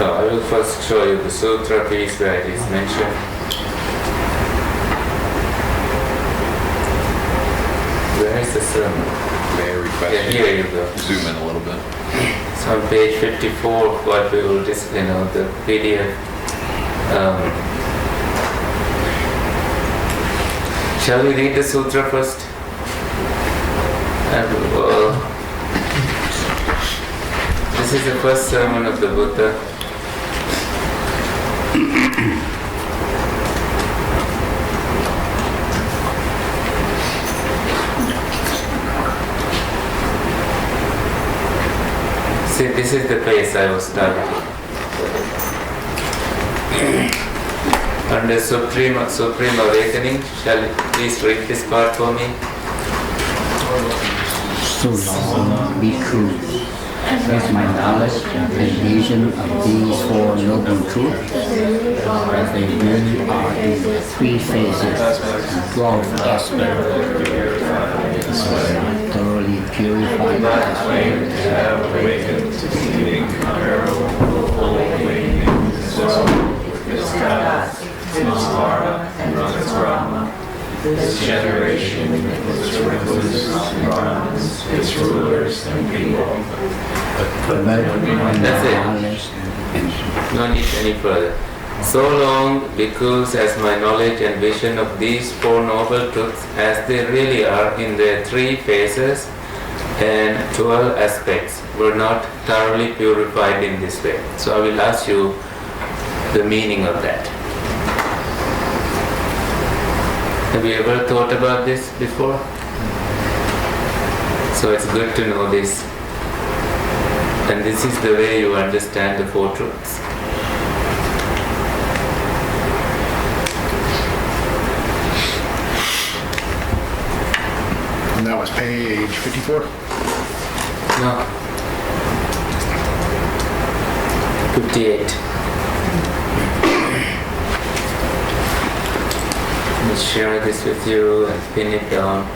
So I will first show you the sutra piece where it is mentioned. Where is the sermon? May I request Yeah, here you go. zoom in a little bit? It's on page 54 of what we will just, the PDF. Shall we read the sutra first? This is the first sermon of the Buddha. See, this is the place I was targeting. Under Supreme Awakening, shall you please read this part for me? So long, bhikkhu, with my knowledge and vision of these four noble truths, as they really are in the three phases and 12 aspects, so I am thoroughly purified This generation, its rulers, Brahmins, its rulers and people. That's it. No need any further. So long, bhikkhus, as my knowledge and vision of these four noble truths as they really are in their three phases and 12 aspects were not thoroughly purified in this way. So I will ask you the meaning of that. Have you ever thought about this before? So it's good to know this. And this is the way you understand the four truths. And that was page 54? No. 58. Let me share this with you and pin it down.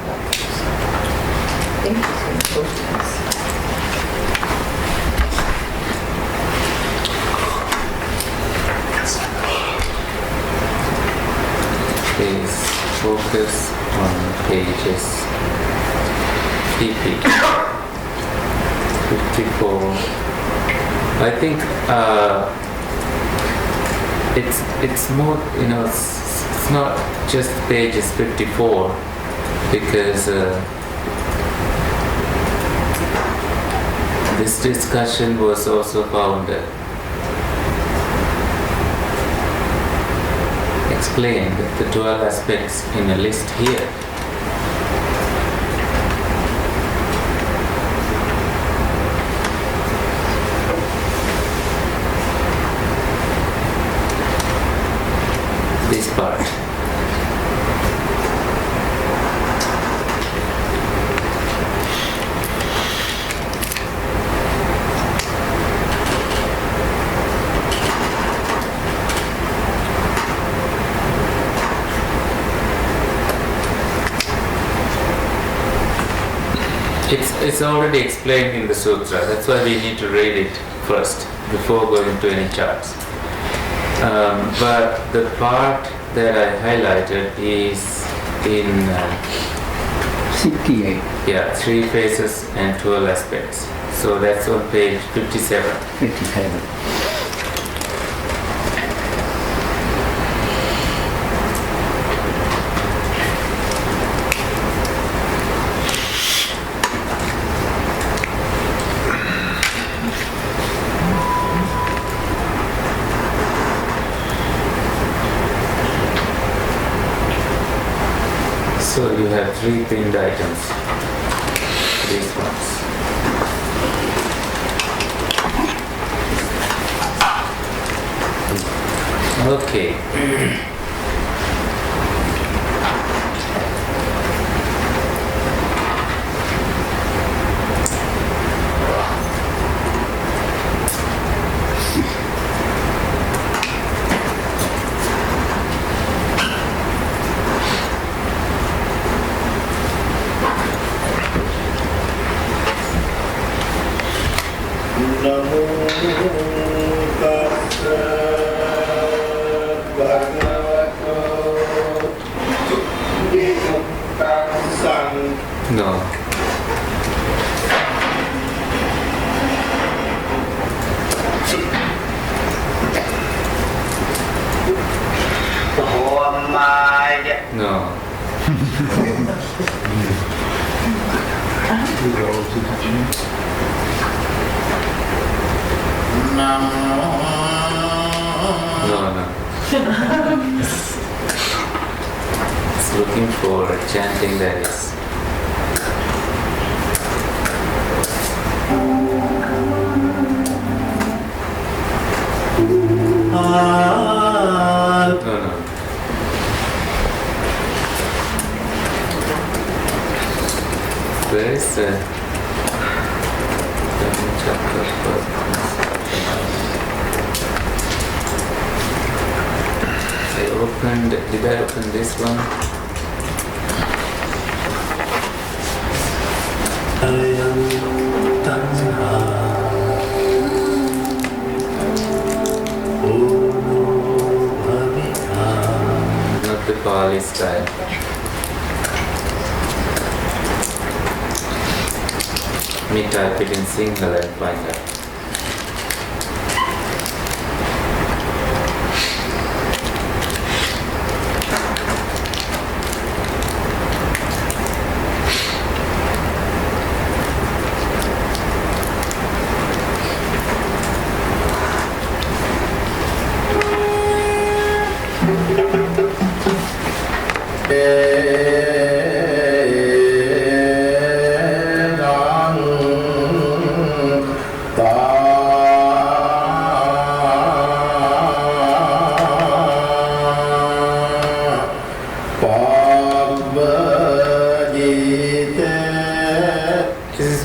Please focus on pages 54. I think it's more, it's not just pages 54 because this discussion was also found explained the 12 aspects in a list here. This part. It's already explained in the sutra. That's why we need to read it first before going to any charts. But the part that I highlighted is in 58. Yeah, 3 phases and 12 aspects. So that's on page 57. 57. So you have 3 pinned items. These ones. Okay. Namo No. No. No. It's looking for a chanting that is. No. Where is the chapter first? Did I open this one? Not the Pali style. Let me type it in single and find out.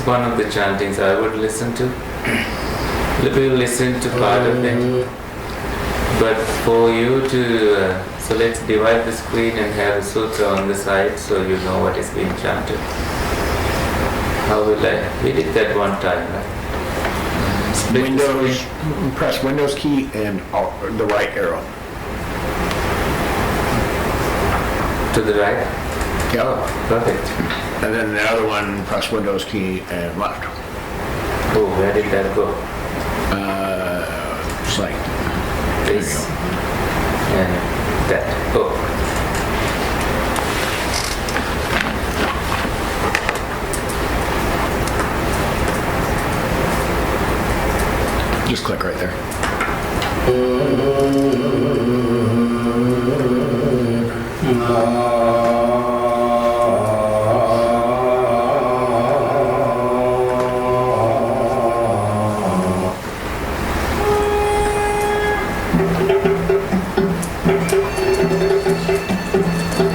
One of the chantings I would listen to. We'll listen to part of it. But for you to, so let's divide the screen and have a sutra on the side so you know what is being chanted. How will I? We did that one time, right? Split Windows, press Windows key and the right arrow. To the right? Yep. Oh, perfect. And then the other one, press Windows key and left. Oh, where did that go? It's like This and that. Oh. Just click right there.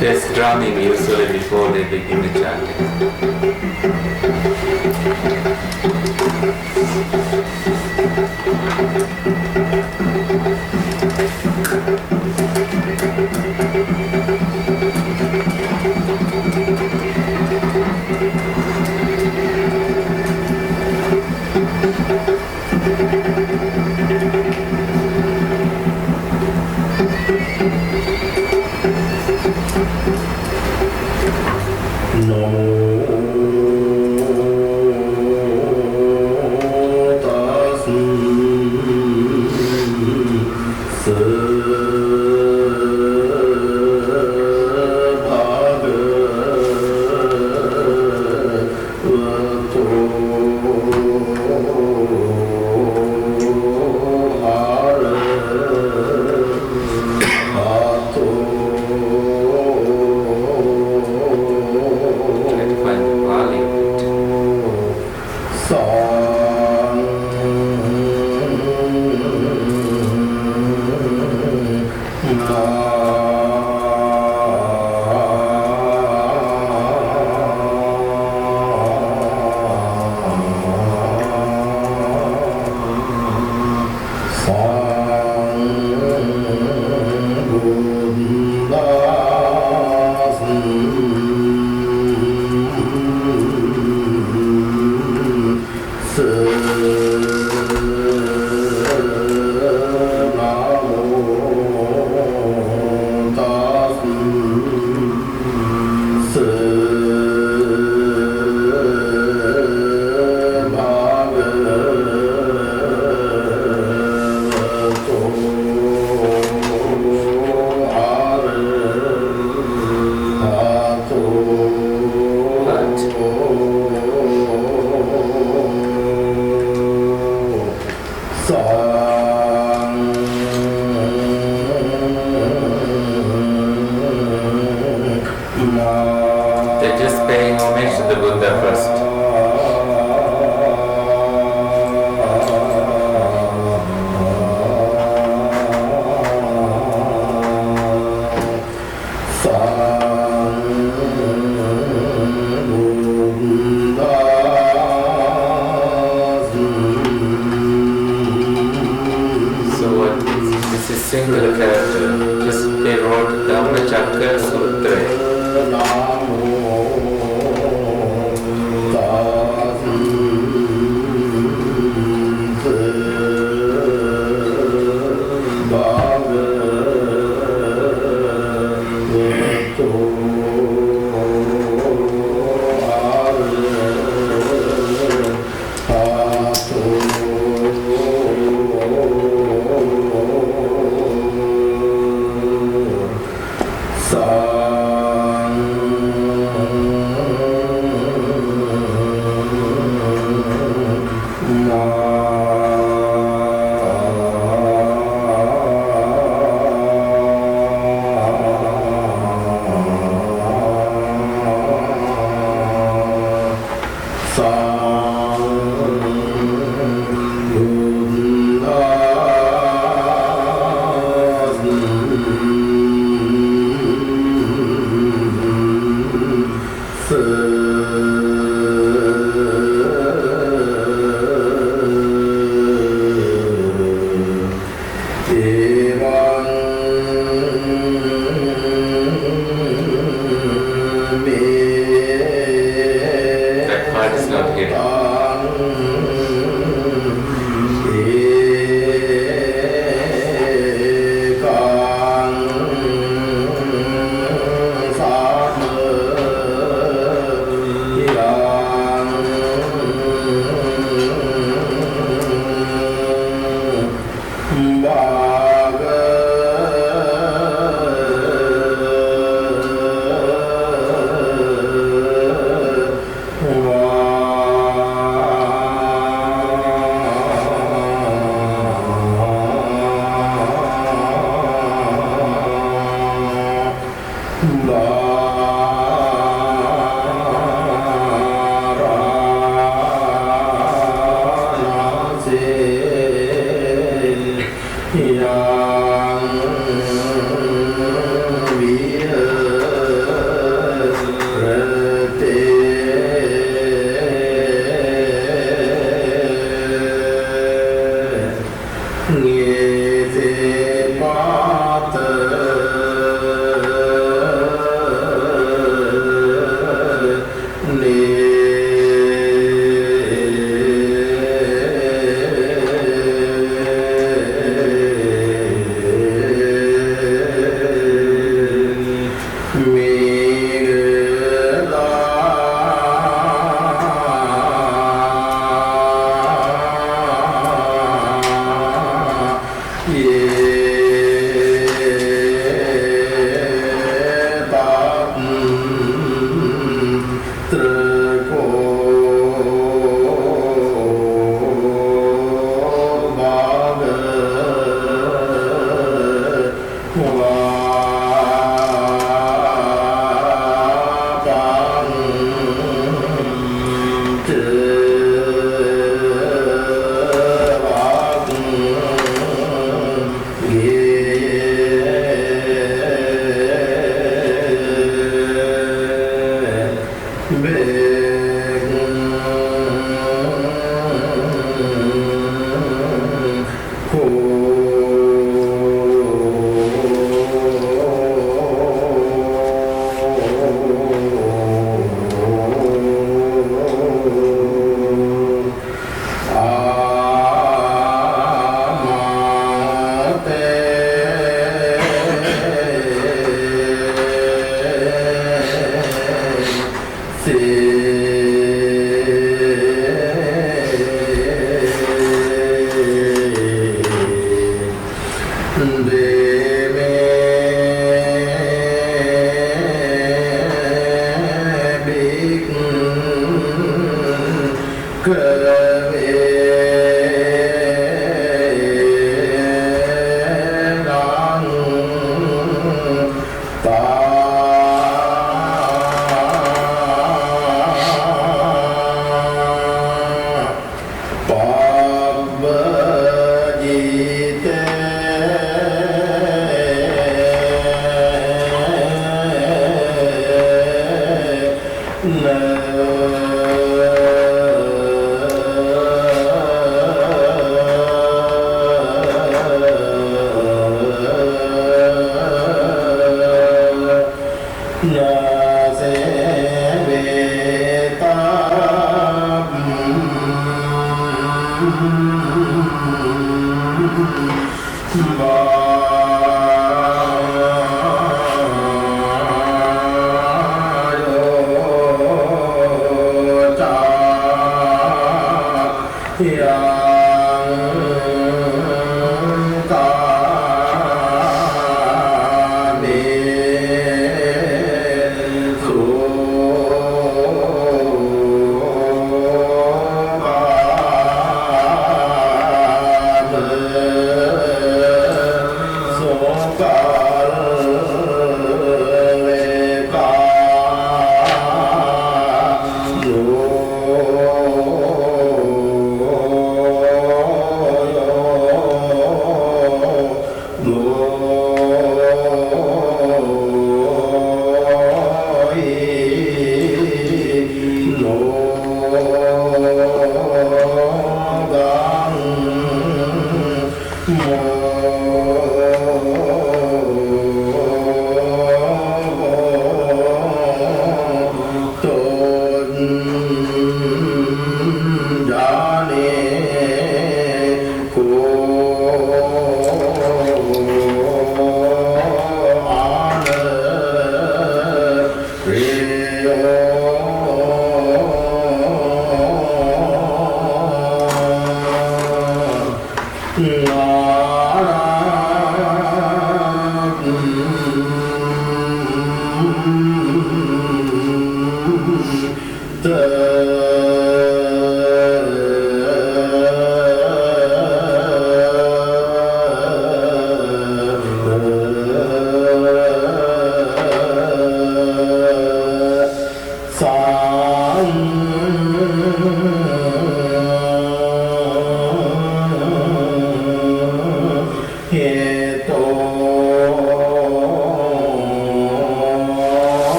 There's drumming usually before they begin the chanting. They're just paying homage to the Buddha first. This is single character. Just they wrote Dhamma Chakra Sutra.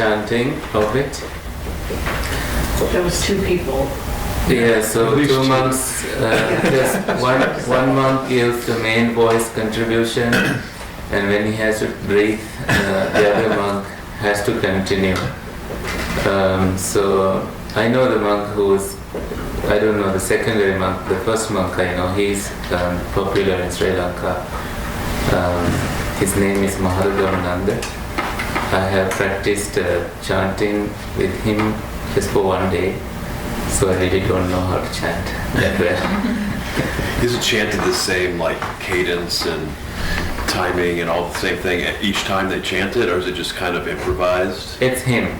Chanting of it. There was 2 people. Yeah, so 2 monks, just one monk gives the main voice contribution, and when he has to breathe, the other monk has to continue. So I know the monk who is, I don't know the secondary monk, the first monk I know, he's popular in Sri Lanka. His name is Maharajamananda. I have practiced chanting with him just for one day, so I really don't know how to chant that well. Is it chanted the same like cadence and timing and all the same thing each time they chant it, or is it just kind of improvised? It's him.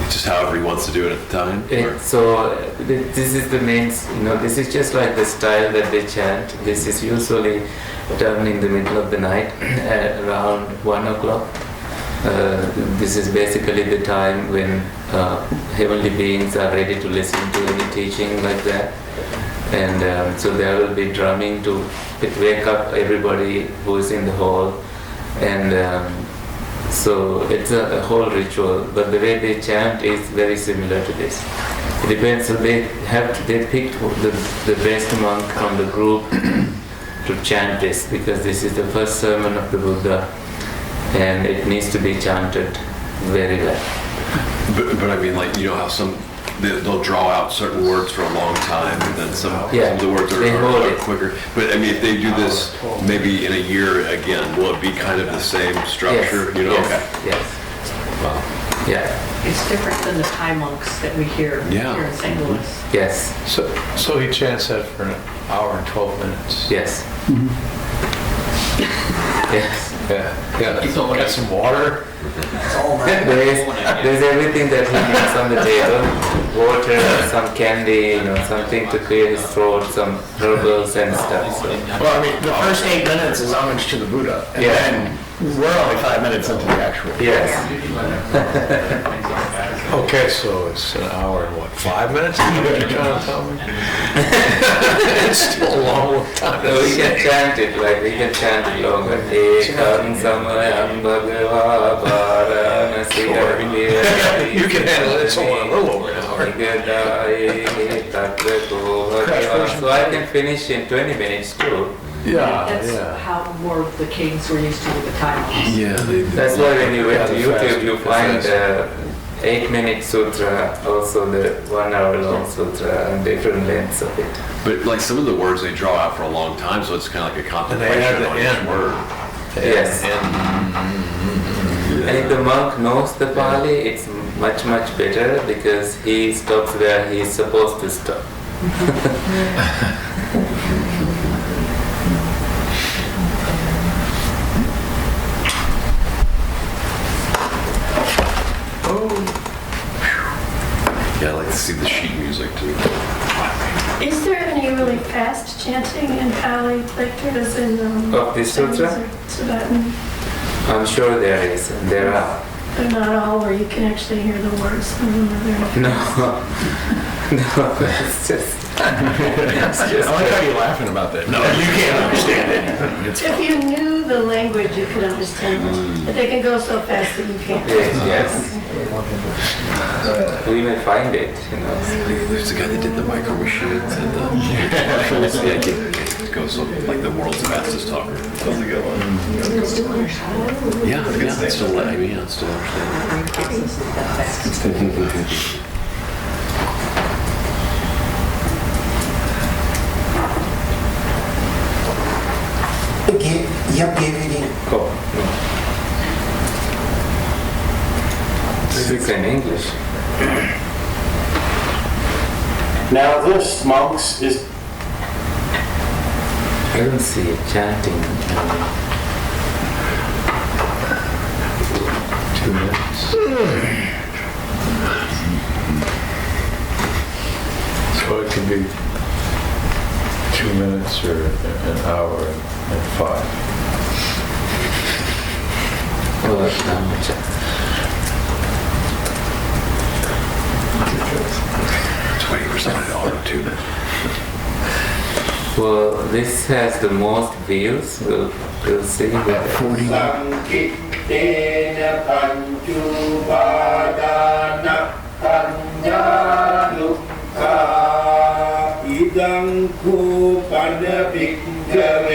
It's just however he wants to do it at the time? This is the main, this is just like the style that they chant. This is usually done in the middle of the night at around 1 o'clock. This is basically the time when heavenly beings are ready to listen to any teaching like that. And so there will be drumming to wake up everybody who is in the hall. And so it's a whole ritual, but the way they chant is very similar to this. It depends, so they picked the best monk from the group to chant this, because this is the first sermon of the Buddha, and it needs to be chanted very well. But I mean, like, how they'll draw out certain words for a long time, and then some of the words are quicker. But I mean, if they do this maybe in a year again, will it be kind of the same structure? Yes. Okay. Yes. Wow. Yeah. It's different than the Thai monks that we hear here in St. Louis. Yes. So he chants that for an hour and 12 minutes. Yes. Yes. Yeah. Got some water. There's everything that he needs on the table. Water, some candy, something to clear his throat, some herbals and stuff. So. Well, I mean, the first 8 minutes is homage to the Buddha. And then we're only 5 minutes into the actual. Yes. Okay, so it's an hour and 5 minutes? Is what you're trying to tell me? It's still a long time. So we can chant it longer. You can handle it, so a little over an hour. So I can finish in 20 minutes too. That's how more of the cadence we're used to with the Thai monks. Yeah. That's why when you went to YouTube, you find 8-minute sutra, also the 1 hour long sutra, and different lengths of it. But like some of the words they draw out for a long time, so it's kind of like a contemplation on each word. Yes. And if the monk knows the Pali, it's much, much better, because he stops where he is supposed to stop. Yeah, I like to see the sheet music too. Is there any really fast chanting in Pali, like there is in Of this sutra? Tibetan? I'm sure there is, and there are. But not all where you can actually hear the words. No, it's just. I like how you're laughing about that. No, you can't understand it. If you knew the language, you could understand it. But they can go so fast that you can't. Yes. We may find it, There's a guy that did the micro machines and the commercials. It goes like the world's fastest talker. That's a good one. Yeah, it's still understanding. This is in English. Now this, monks, is... I don't see it chanting. 2 minutes. So it can be 2 minutes or an hour and 5. Oh, that's not much. 20% of the auto-tune. Well, this has the most views. We'll see. 40. ปัญญาลุกขาอิดังคูปัญญปิกเกเว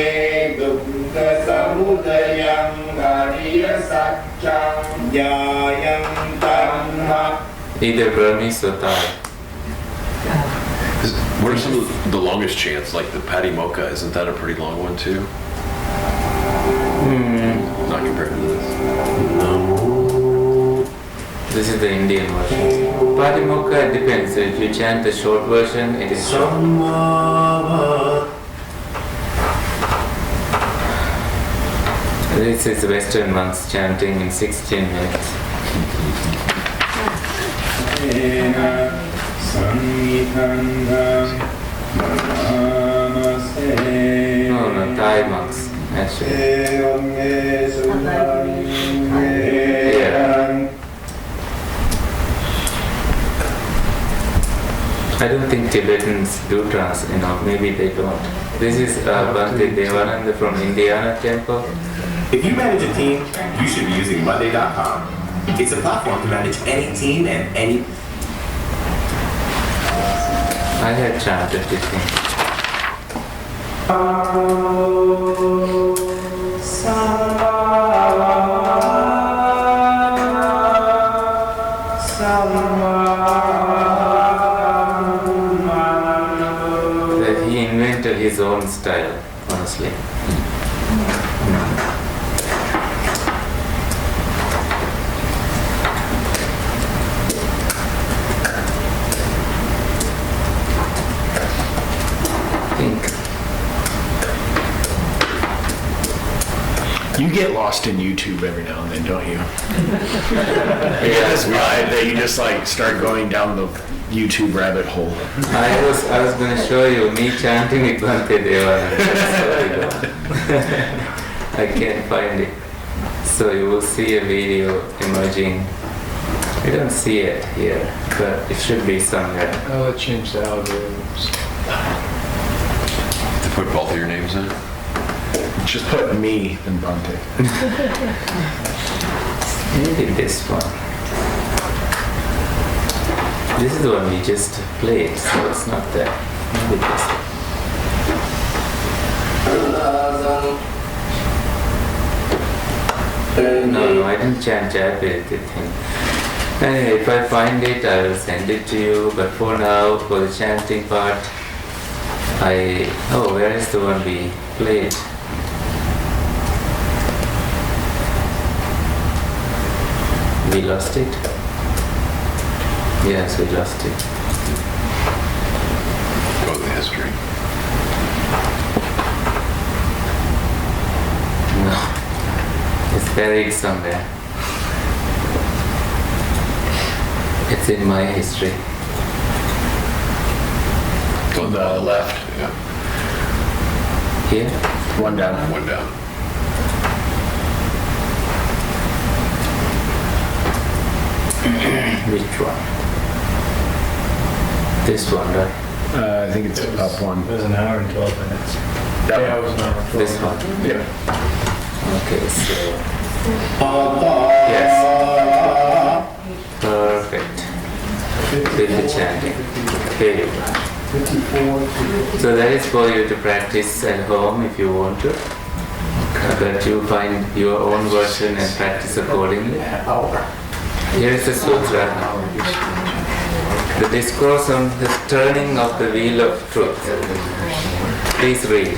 ดุกสมุทัยังอริยสัจจังญายังตัณหะ Either Burmese or Thai. What are some of the longest chants, like the Pali Mocha? Isn't that a pretty long one too? Not compared to this. This is the Indian version. Pali Mocha depends. If you chant the short version, it is short. This is Western monks chanting in 16 minutes. No, Thai monks, actually. Yeah. I don't think Tibetans do trance, maybe they don't. This is Bhante Devananda from Indiana temple. If you manage a team, you should be using Monday.com. It's a platform to manage any team and any... I had chanted with him. That he invented his own style, honestly. You get lost in YouTube every now and then, don't you? You get this vibe that you just like start going down the YouTube rabbit hole. I was going to show you me chanting with Bhante Devananda. I can't find it. So you will see a video emerging. You don't see it here, but it should be somewhere. Oh, it changed the algorithms. To put both of your names in? Just put me and Bhante. Maybe this one. This is the one we just played, so it's not that. Maybe this one. No, I didn't chant Japanese thing. Anyway, if I find it, I will send it to you. But for now, for the chanting part, where is the one we played? We lost it? Yes, we lost it. Go to the history. No. It's buried somewhere. It's in my history. On the left. Yeah. Here? One down. One down. Which one? This one, right? I think it's up one. It was an hour and 12 minutes. Yeah, it was an hour and 12 This one? Yeah. Okay, so... Yes. Perfect. With the chanting. Very good. So that is for you to practice at home if you want to. But you find your own version and practice accordingly. Here is the sutra. The discourse on the turning of the wheel of truth. Please read.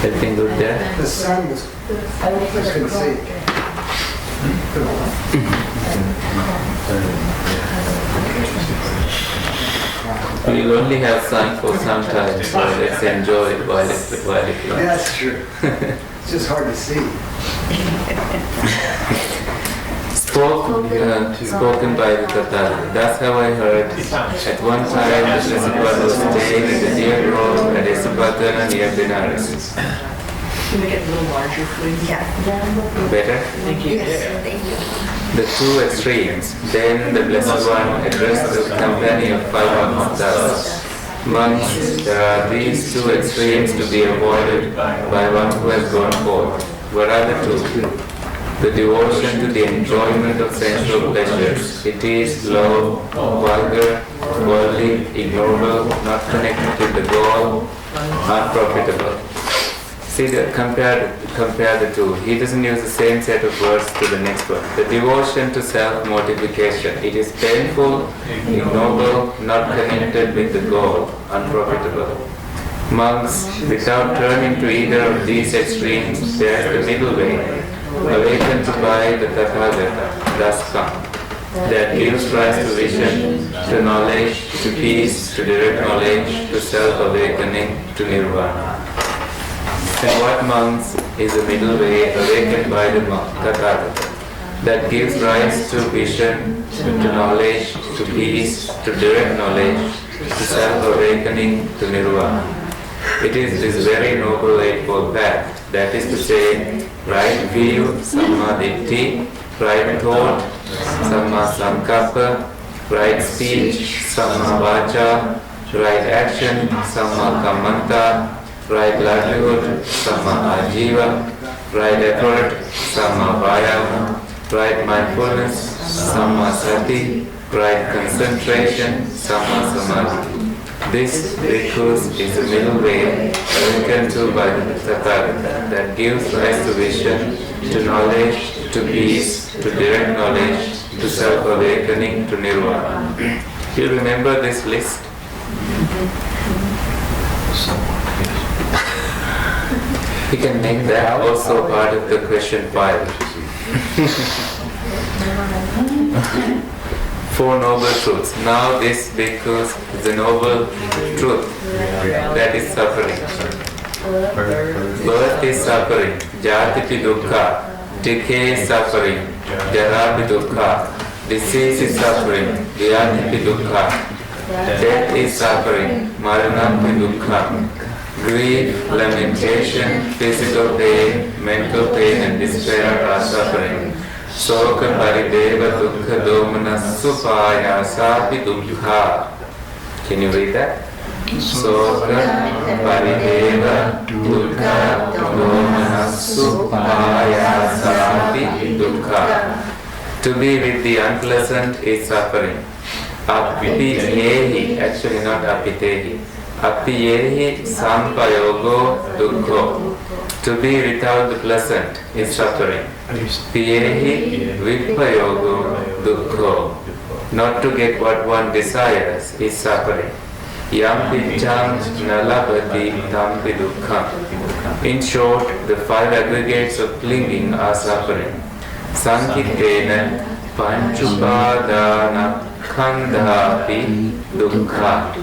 Everything good there? The sun was going to see. We'll only have sun for some time, so let's enjoy it while it lasts. That's true. It's just hard to see. Spoken by the Tathagata. That's how I heard. At one time, the Prabhupada was staying in the deer grove at Esapatana near Benares. Can we get a little larger, please? Yeah. Better? Thank you. Yes, thank you. The two extremes. Then the Blessed One addressed the company of 5 thus. Monks, there are these two extremes to be avoided by one who has gone forth. What are the two? the devotion to the enjoyment of sensual pleasures. It is low, vulgar, worldly, ignoble, not connected with the goal, unprofitable. See, compare the two. He doesn't use the same set of words to the next one. The devotion to self-mortification. It is painful, ignoble, not connected with the goal, unprofitable. Monks, without turning to either of these extremes, there is the middle way, awakened by the Tathagata, thus come, that gives rise to vision, to knowledge, to peace, to direct knowledge, to self-awakening, to nirvana. And what monks is the middle way, awakened by the Tathagata, that gives rise to vision, to knowledge, to peace, to direct knowledge, to self-awakening, to nirvana. It is this very noble eightfold path, that is to say, right view, samma ditti, right thought, samma sankappa, right speech, samma vacha, right action, samma kammanta, right livelihood, samma ajiva, right effort, samma vayama, right mindfulness, samma sati, right concentration, samma samadhi. This bhikkhus is the middle way, awakened to by the Tathagata, that gives rise to vision, to knowledge, to peace, to direct knowledge, to self-awakening, to nirvana. You remember this list? You can make that also part of the question 5. 4 noble truths. Now this bhikkhus is the noble truth, that is suffering. Birth is suffering, jati dukkha, decay is suffering, jara dukkha, disease is suffering, vyadhi dukkha, death is suffering, marana dukkha, grief, lamentation, physical pain, mental pain and despair are suffering. Soka parideva dukkha domana supayasapi dukkha. Can you read that? Soka parideva dukkha domana supayasapi dukkha. To be with the unpleasant is suffering. Apiyehi, actually not apitehi. Apiyehi sampayogo dukkho. To be without the pleasant is suffering. Piyehi vipayogo dukkho. Not to get what one desires is suffering. Yam picham nalabati tampi dukkham. In short, the 5 aggregates of clinging are suffering. Sankitena panchupadana khandhapi dukkha.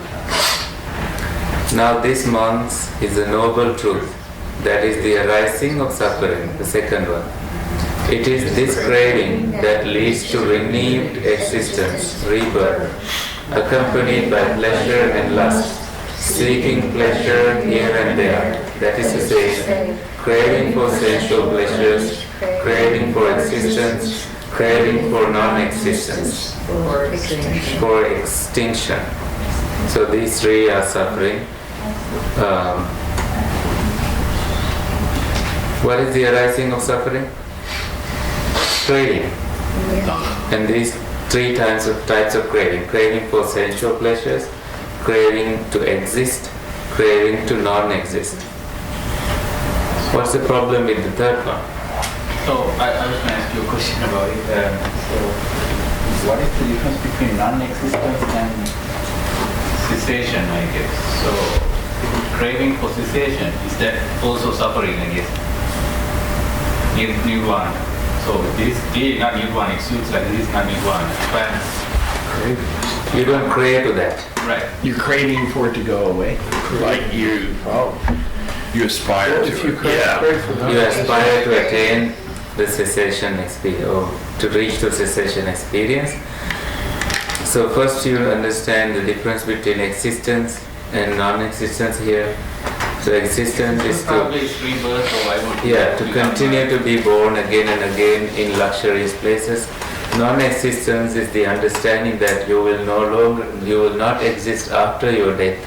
Now this, monks, is the noble truth, that is the arising of suffering, the second one. It is this craving that leads to renewed existence, rebirth, accompanied by pleasure and lust, seeking pleasure here and there. That is to say, craving for sensual pleasures, craving for existence, craving for non-existence, for extinction. So these 3 are suffering. What is the arising of suffering? Craving. And these 3 types of craving. Craving for sensual pleasures, craving to exist, craving to non-exist. What's the problem with the third one? So I was going to ask you a question about it. So what is the difference between non-existence and cessation, I guess? So craving for cessation, is that also suffering, I guess? Nirvana. So this is not nirvana, it suits like this is not nirvana. You don't crave to that. Right. You're craving for it to go away. Like you aspire to it. You aspire to attain the cessation experience, or to reach the cessation experience. So first you understand the difference between existence and non-existence here. So existence is to continue to be born again and again in luxurious places. Non-existence is the understanding that you will not exist after your death.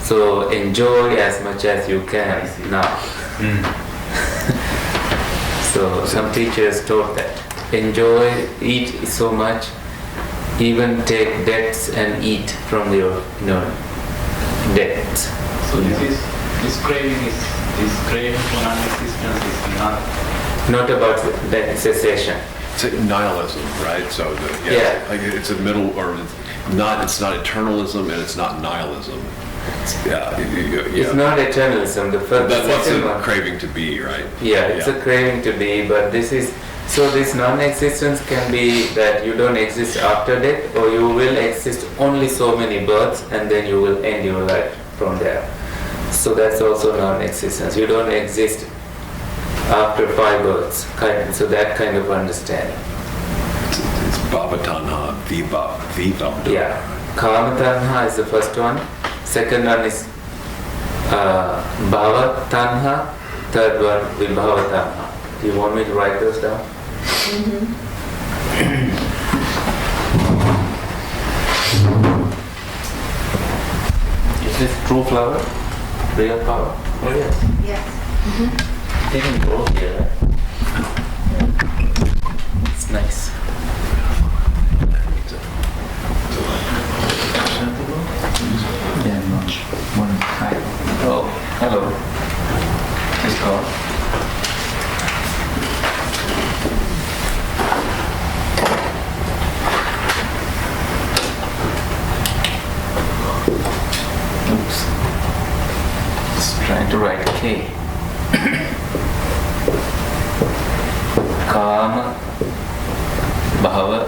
So enjoy as much as you can now. So some teachers taught that. Enjoy, eat so much, even take debts and eat from your debts. So this craving for non-existence is not about that cessation. It's like nihilism, right? So Yeah. like it's a middle, or not. It's not eternalism and it's not nihilism. It's not eternalism. The first, That's what's second a one. craving to be, right? Yeah, it's a craving to be, but this non-existence can be that you don't exist after death, or you will exist only so many births and then you will end your life from there. So that's also non-existence. You don't exist after 5 births, so that kind of understanding. It's bhava tanha, vibhava. Yeah, kama tanha is the first one. Second one is bhava tanha. Third one vibhava tanha. Do you want me to write those down? Is this true flower? Real flower? Oh yes. Yes. They can grow here, right? It's nice. Oh, hello. Please call. Oops. Just trying to write K. Kama, Bhava,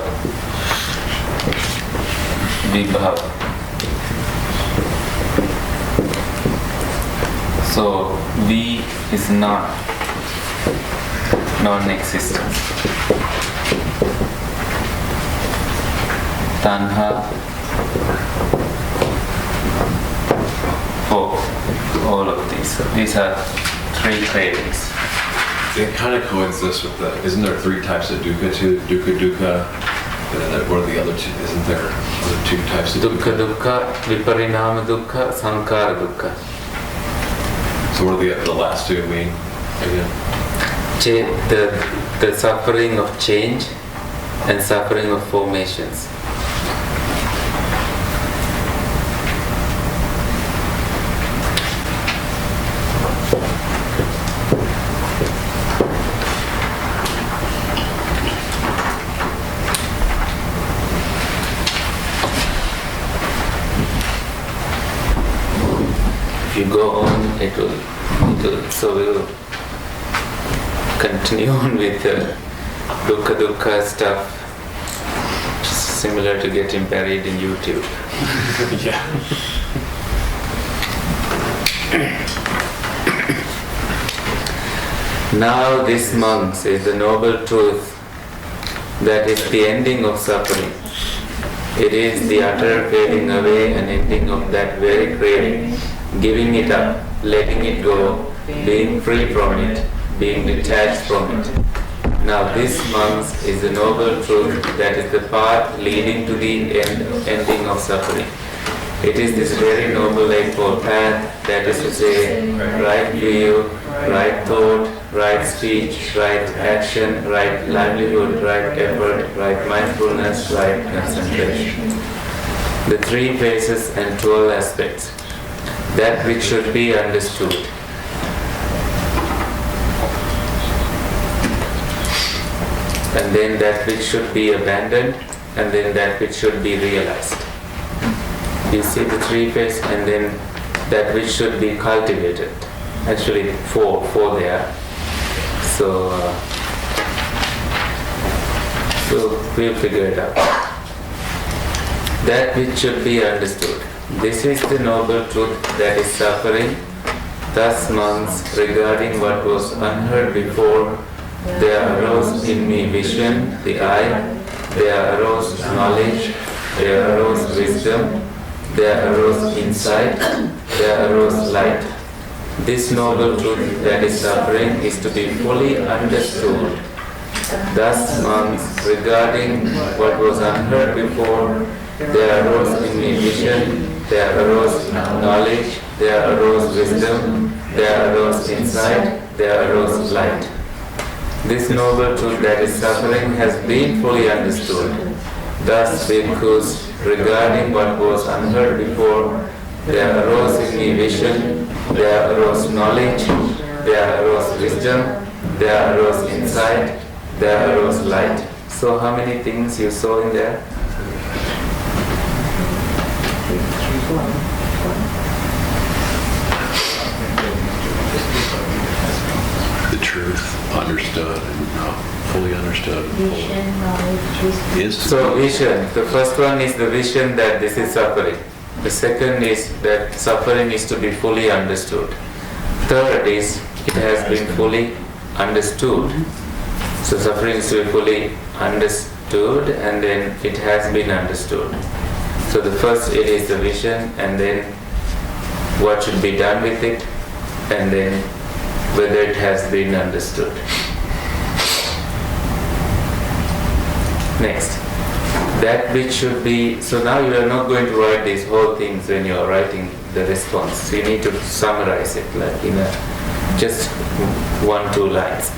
Vibhava. So V is not non-existence. Tanha, all of these. So these are 3 cravings. It kind of coexists with isn't there 3 types of dukkha too? Dukkha. And then what are the other 2? Isn't there other 2 types of dukkha? Dukkha, viparinama dukkha, sankhara dukkha. So what are the last 2 mean again? The suffering of change and suffering of formations. If you go on, so we'll continue on with the dukkha stuff, similar to getting buried in YouTube. Yeah. Now this, monks, is the noble truth that is the ending of suffering. It is the utter fading away and ending of that very craving, giving it up, letting it go, being free from it, being detached from it. Now this, monks, is the noble truth that is the path leading to the ending of suffering. It is this very noble eightfold path, that is to say, right view, right thought, right speech, right action, right livelihood, right effort, right mindfulness, right concentration. The 3 phases and 12 aspects. That which should be understood. And then that which should be abandoned, and then that which should be realized. You see the 3 phases, and then that which should be cultivated. Actually, four there. So we'll figure it out. That which should be understood. This is the noble truth that is suffering. Thus, monks, regarding what was unheard before, there arose in me vision, the eye, there arose knowledge, there arose wisdom, there arose insight, there arose light. This noble truth that is suffering is to be fully understood. Thus, monks, regarding what was unheard before, there arose in me vision, there arose knowledge, there arose wisdom, there arose insight, there arose light. This noble truth that is suffering has been fully understood. Thus, bhikkhus, regarding what was unheard before, there arose in me vision, there arose knowledge, there arose wisdom, there arose insight, there arose light. So how many things you saw in there? The truth, understood, and fully understood. Vision, knowledge, wisdom. So vision, the first one is the vision that this is suffering. The second is that suffering is to be fully understood. Third is it has been fully understood. So suffering is to be fully understood, and then it has been understood. So the first it is the vision, and then what should be done with it, and then whether it has been understood. Next, that which should be, so now you are not going to write these whole things when you are writing the response. You need to summarize it like in just 1-2 lines.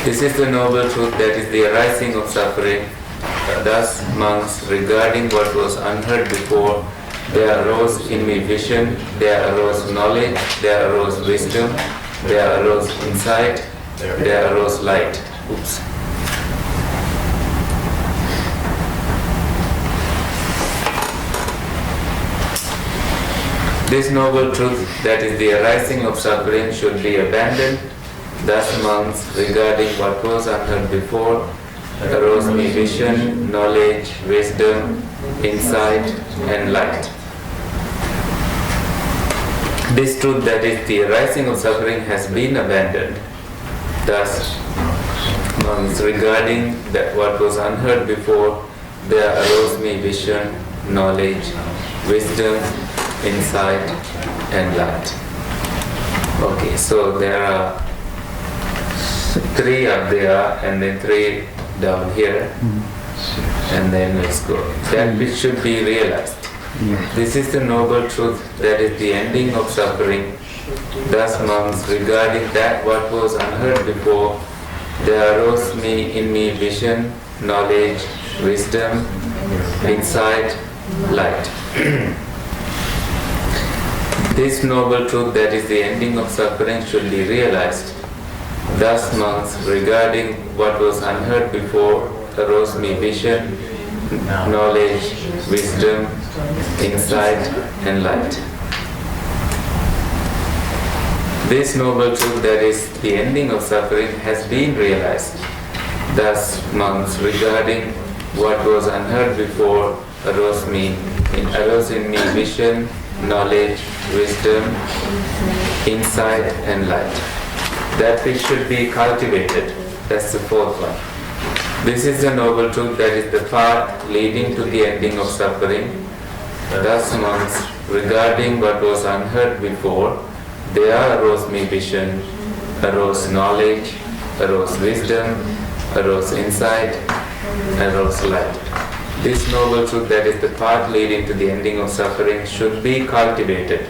This is the noble truth that is the arising of suffering. Thus, monks, regarding what was unheard before, there arose in me vision, there arose knowledge, there arose wisdom, there arose insight, there arose light. Oops. This noble truth that is the arising of suffering should be abandoned. Thus, monks, regarding what was unheard before, arose me vision, knowledge, wisdom, insight, and light. This truth that is the arising of suffering has been abandoned. Thus, monks, regarding that what was unheard before, there arose me vision, knowledge, wisdom, insight, and light. Okay, so there are 3 up there and then 3 down here, and then let's go. That which should be realized. This is the noble truth that is the ending of suffering. Thus, monks, regarding that what was unheard before, there arose in me vision, knowledge, wisdom, insight, light. This noble truth that is the ending of suffering should be realized. Thus, monks, regarding what was unheard before, arose me vision, knowledge, wisdom, insight, and light. This noble truth that is the ending of suffering has been realized. Thus, monks, regarding what was unheard before, arose in me vision, knowledge, wisdom, insight, and light. That which should be cultivated. That's the 4th one. This is the noble truth that is the path leading to the ending of suffering. Thus, monks, regarding what was unheard before, there arose me vision, arose knowledge, arose wisdom, arose insight, arose light. This noble truth that is the path leading to the ending of suffering should be cultivated.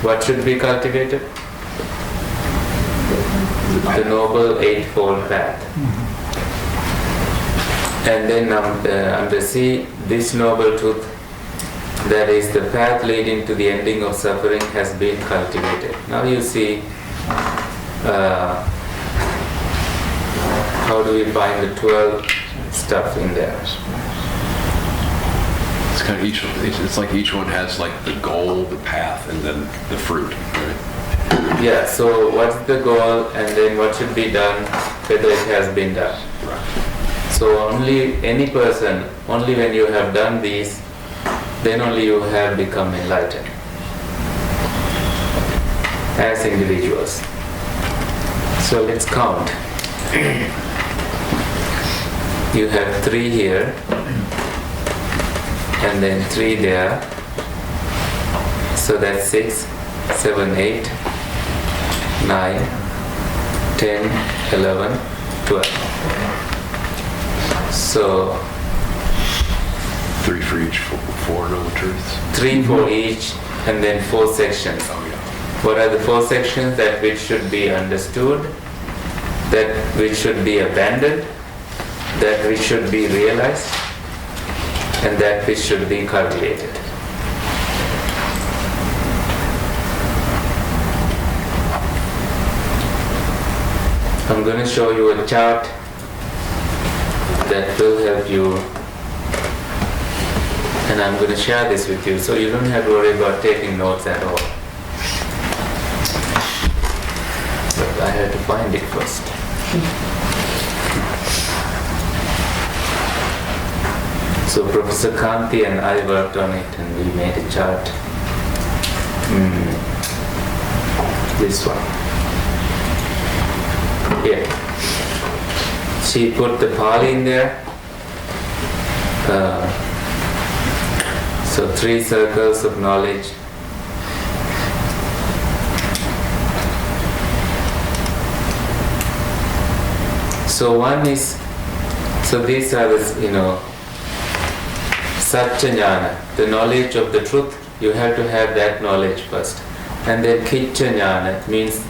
What should be cultivated? The noble eightfold path. And then under C, this noble truth that is the path leading to the ending of suffering has been cultivated. Now you see how do we find the 12 stuff in there. It's kind of it's like each one has like the goal, the path, and then the fruit, right? Yeah, so what's the goal and then what should be done, whether it has been done. Right. So only any person, only when you have done these, then only you have become enlightened as individuals. So let's count. You have 3 here and then 3 there. So that's 6, 7, 8, 9, 10, 11, 12. So 3 for each, 4 noble truths. 3 for each, and then 4 sections. Oh, yeah. What are the 4 sections that which should be understood? that which should be abandoned, that which should be realized, and that which should be cultivated. I'm going to show you a chart that will help you, and I'm going to share this with you so you don't have to worry about taking notes at all. But I had to find it first. So Professor Kanti and I worked on it and we made a chart. This one. Here. She put the Pali in there. So 3 circles of knowledge. So one is, so these are the, Satya Jnana, the knowledge of the truth. You have to have that knowledge first. And then Kicha Jnana means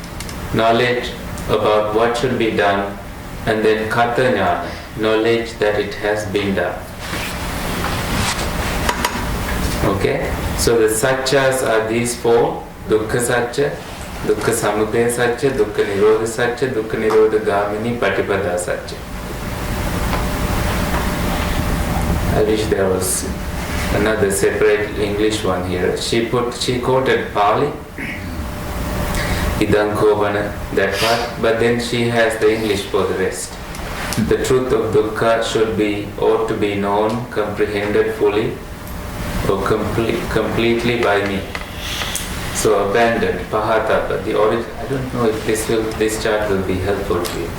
knowledge about what should be done, and then Kata Jnana, knowledge that it has been done. Okay? So the Satyas are these 4: Dukkha Satya, Dukkha Samudaya Satya, Dukkha Nirodha Satya, Dukkha Nirodha Gamini, Patipada Satya. I wish there was another separate English one here. She quoted Pali, Idam Kovana, that part, but then she has the English for the rest. The truth of dukkha ought to be known, comprehended fully, or completely by me. So abandoned, pahatapa, the origin. I don't know if this chart will be helpful to you.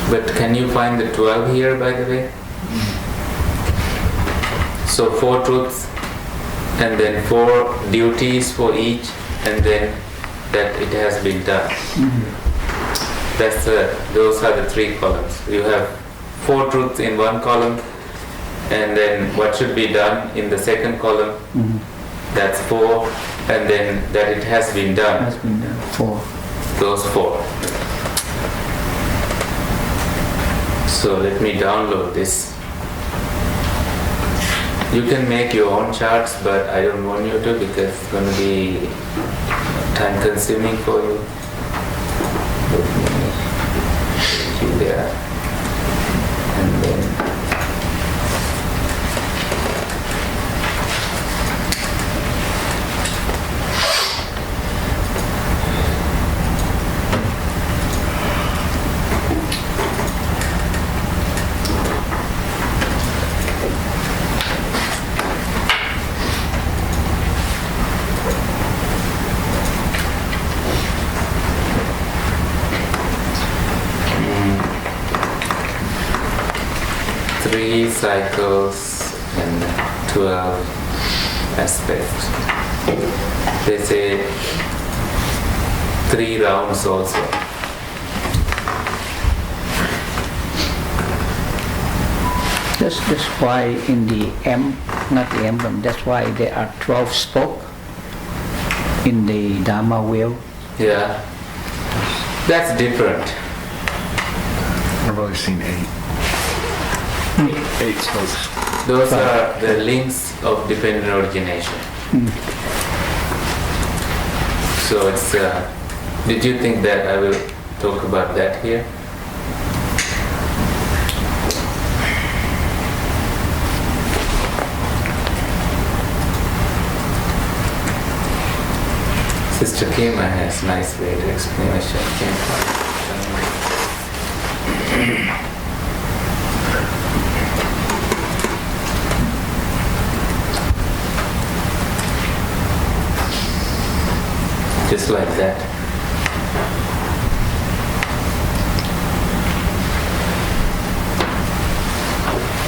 But can you find the 12 here, by the way? So 4 truths, and then 4 duties for each, and then that it has been done. Those are the 3 columns. You have 4 truths in one column, and then what should be done in the second column. That's 4, and then that it has been done. Has been done. 4. Those 4. So let me download this. You can make your own charts, but I don't want you to because it's going to be time consuming for you. Let me put you there. And then cycles and 12 aspects. They say 3 rounds also. That's why in the not the emblem, that's why there are 12 spokes in the Dharma wheel. Yeah. That's different. I've only seen 8. 8 spokes. Those are the links of dependent origination. So it's, did you think that I will talk about that here? Sister Kema has a nice way to explain it. Just like that.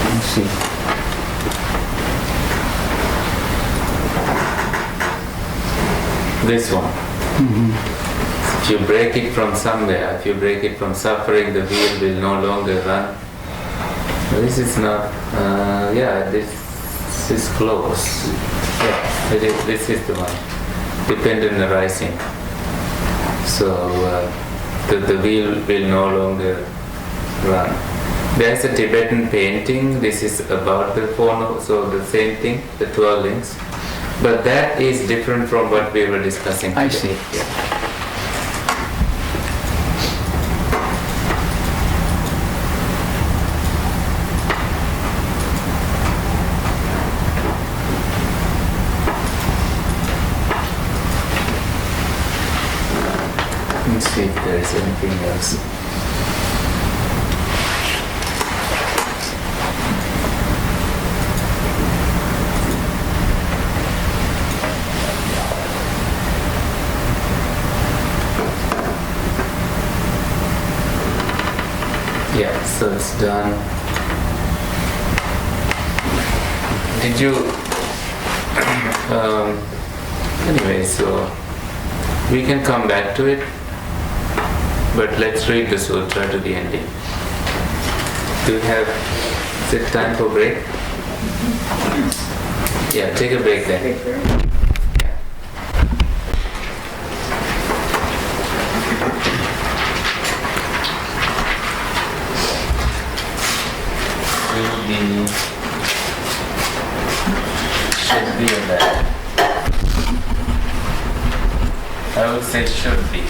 Let's see. This one. If you break it from somewhere, if you break it from suffering, the wheel will no longer run. This is not, this This is close. Yeah, this is the one. Dependent arising. So the wheel will no longer run. There's a Tibetan painting. This is about the phone, so the same thing, the 12 links. But that is different from what we were discussing today. I see. Yeah. Let's see if there is anything else. Yeah, so it's done. Did you anyway, so we can come back to it. But let's read the sutra to the ending. Do you have, is it time for break? Yeah, take a break then. Should be in that. I would say should be.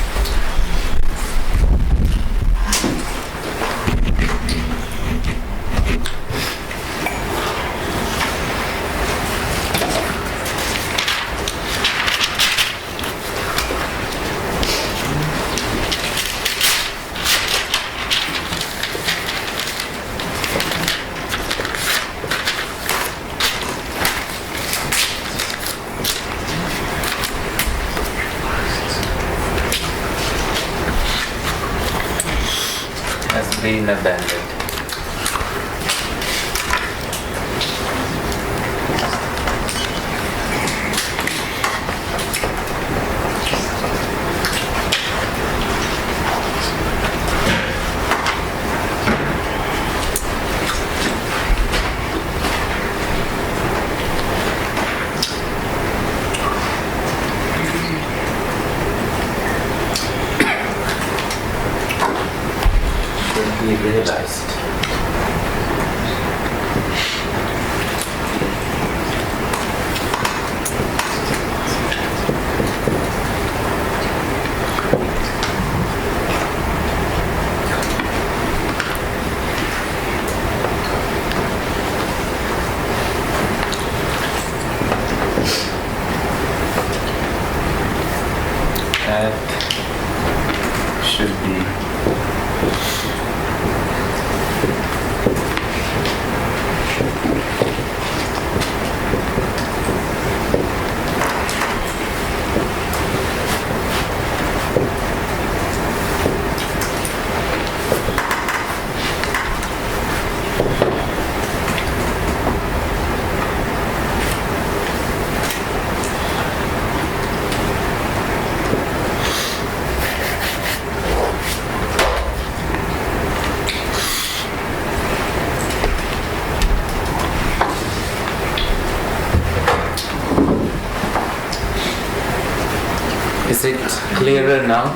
Been abandoned. Be realized. That should be Is it clearer now?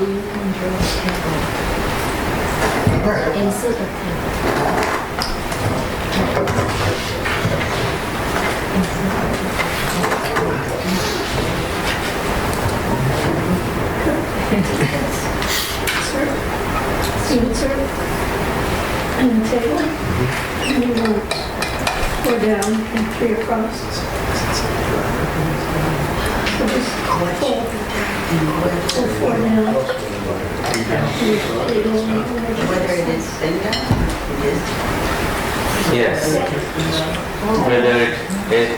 And the table. And you want 4 down and 3 across. So just 4 down. Whether it is been done, it is. Yes. Whether it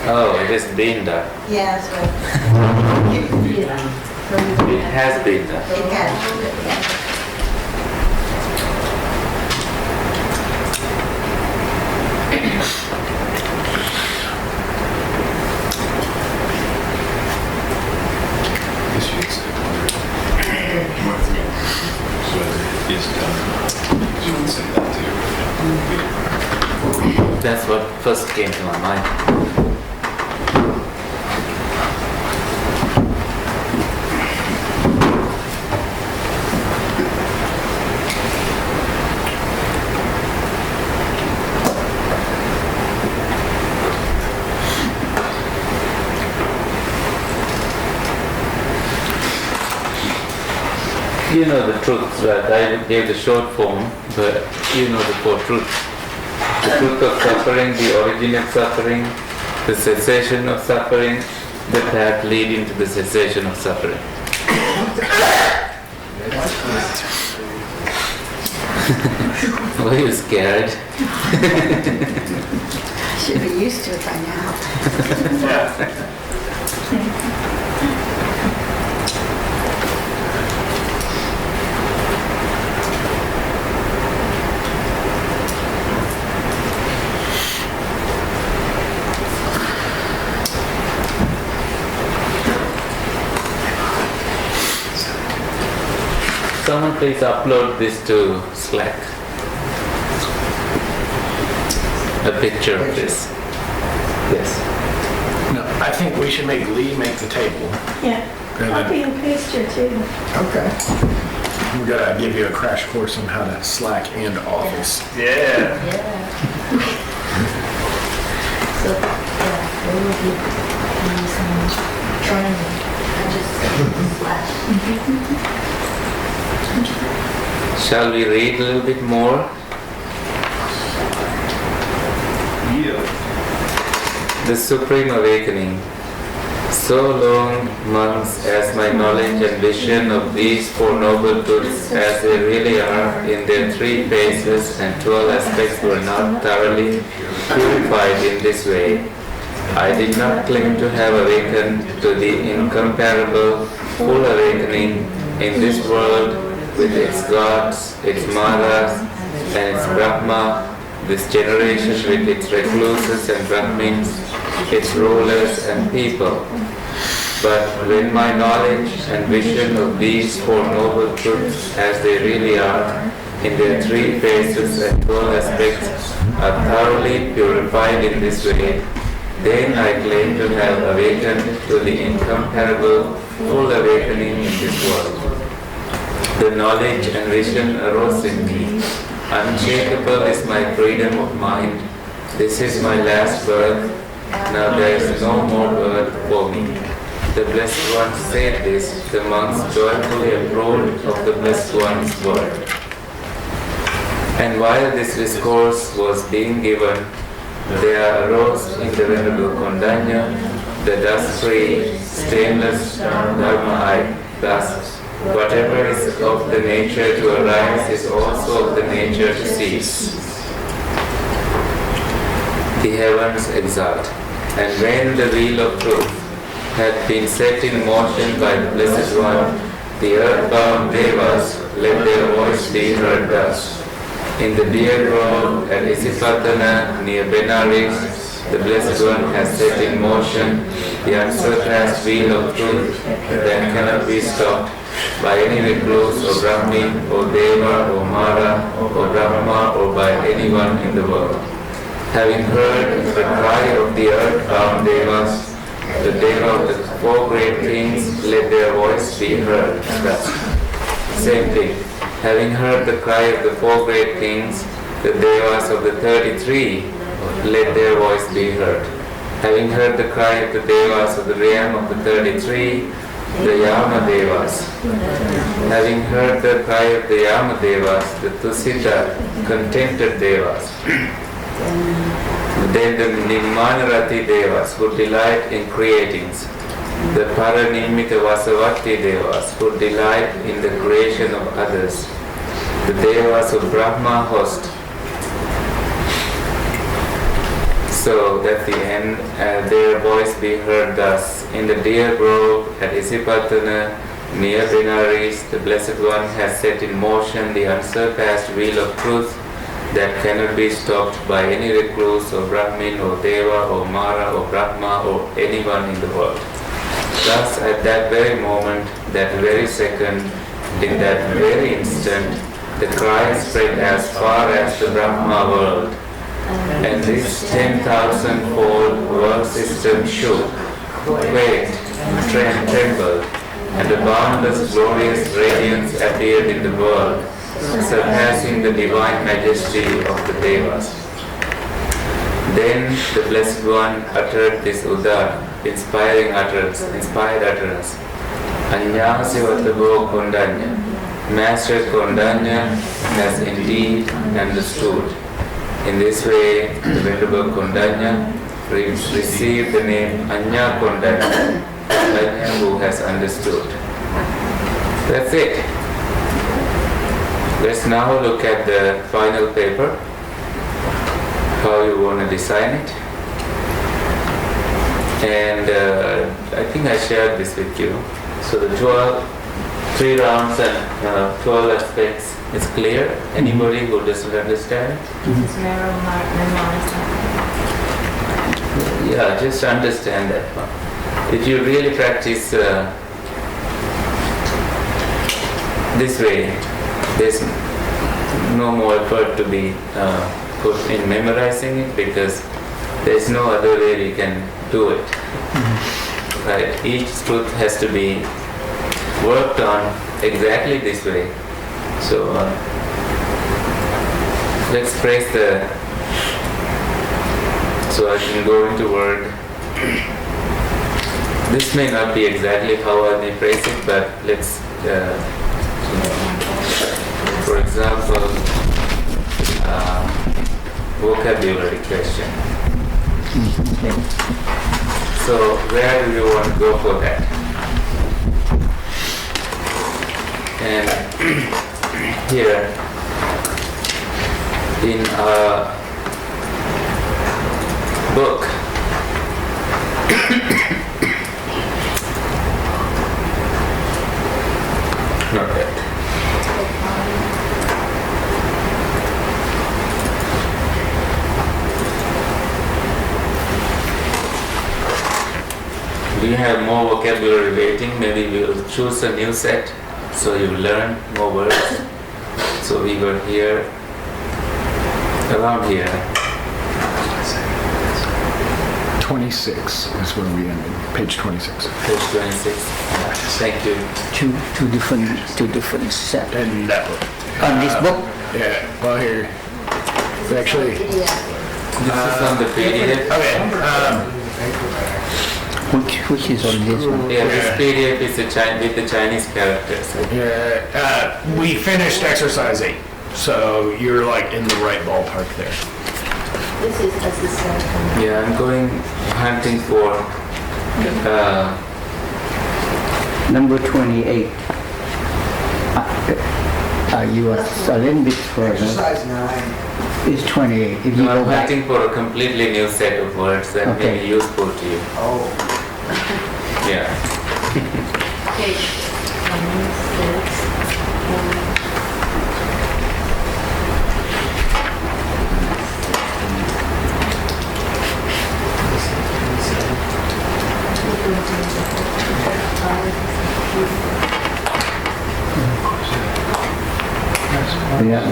oh, it has been done. Yes, It has been done. it has. That's what first came to my mind. You know the truths, right? I gave the short form, but you know the four truths. The truth of suffering, the origin of suffering, the cessation of suffering, the path leading to the cessation of suffering. Were you scared? Should be used to it by now. Someone please upload this to Slack. A picture of this. Yes. No, I think we should make Lee make the table. Yeah, copy and paste your table. Okay. We're gonna give you a crash course on how to Slack and Office. Yeah. So, there will be some training. I just slash. Shall we read a little bit more? Yeah. The Supreme Awakening. So long, monks, as my knowledge and vision of these Four Noble Truths as they really are in their three phases and 12 aspects were not thoroughly purified in this way, I did not claim to have awakened to the incomparable full awakening in this world with its gods, its maras, and its Brahma, this generation with its recluses and Brahmins, its rulers and people. But when my knowledge and vision of these Four Noble Truths as they really are, in their three phases and 12 aspects, are thoroughly purified in this way, then I claim to have awakened to the incomparable full awakening in this world. The knowledge and vision arose in me. Unshakable is my freedom of mind. This is my last birth. Now there is no more birth for me. The Blessed One said this. The monks joyfully approved of the Blessed One's word. And while this discourse was being given, there arose in the Venerable Kondanya the dust-free, stainless Dharma-eye. Thus, whatever is of the nature to arise is also of the nature to cease. The heavens exult, and when the wheel of truth had been set in motion by the Blessed One, the earth-bound Devas let their voice be heard thus. In the deer grove at Isipatana near Benares, the Blessed One has set in motion the unsurpassed wheel of truth that cannot be stopped by any recluse or Brahmin or Deva or Mara or Brahma or by anyone in the world. Having heard the cry of the earth-bound Devas, the Deva of the four great kings let their voice be heard. Thus, same thing. Having heard the cry of the four great kings, the Devas of the 33 let their voice be heard. Having heard the cry of the Devas of the realm of the 33, the Yama Devas. Having heard the cry of the Yama Devas, the Tusita, contented Devas. Then the Nimmanarati Devas, who delight in creatings. The Paranimita Vasavati Devas, who delight in the creation of others. The Devas of Brahma host. So that the end, their voice be heard thus. In the deer grove at Isipatana, near Benares, the Blessed One has set in motion the unsurpassed wheel of truth that cannot be stopped by any recluse or Brahmin or Deva or Mara or Brahma or anyone in the world. Thus, at that very moment, that very second, in that very instant, the cry spread as far as the Brahma world, And this 10,000-fold world system shook, quaked, trembled, and a boundless glorious radiance appeared in the world, surpassing the divine majesty of the Devas. Then the Blessed One uttered this inspired utterance. Anya Sivatabo Kondanya. Master Kondanya has indeed understood. In this way, the Venerable Kondanya received the name Anya Kondanya, Anya who has understood. That's it. Let's now look at the final paper, how you want to design it. And I think I shared this with you. So the 3 rounds and 12 aspects is clear. Anybody who doesn't understand? Yeah, just understand that one. If you really practice this way, there's no more effort to be put in memorizing it, because there's no other way we can do it. Right? Each truth has to be worked on exactly this way. So let's praise so I can go into word. This may not be exactly how I may praise it, but let's, for example, vocabulary question. So where do you want to go for that? And here in our book, not that. We have more vocabulary waiting. Maybe we will choose a new set so you learn more words. So we were here, around here. 26 is where we ended. Page 26. Page 26. Thank you. Two different sets. And that one. On this book? Yeah. Well, here. Actually. This is on the PDF. Okay. Which is on this one? Yeah, this PDF is with the Chinese characters. Yeah. We finished exercise 8, so you're like in the right ballpark there. This is assistant. Yeah, I'm going hunting for Number 28. You are a little bit further. Exercise 9. It's 28. If you no, I'm go back. hunting for a completely new set of words that may be useful to you. Oh. Yeah. Page 26.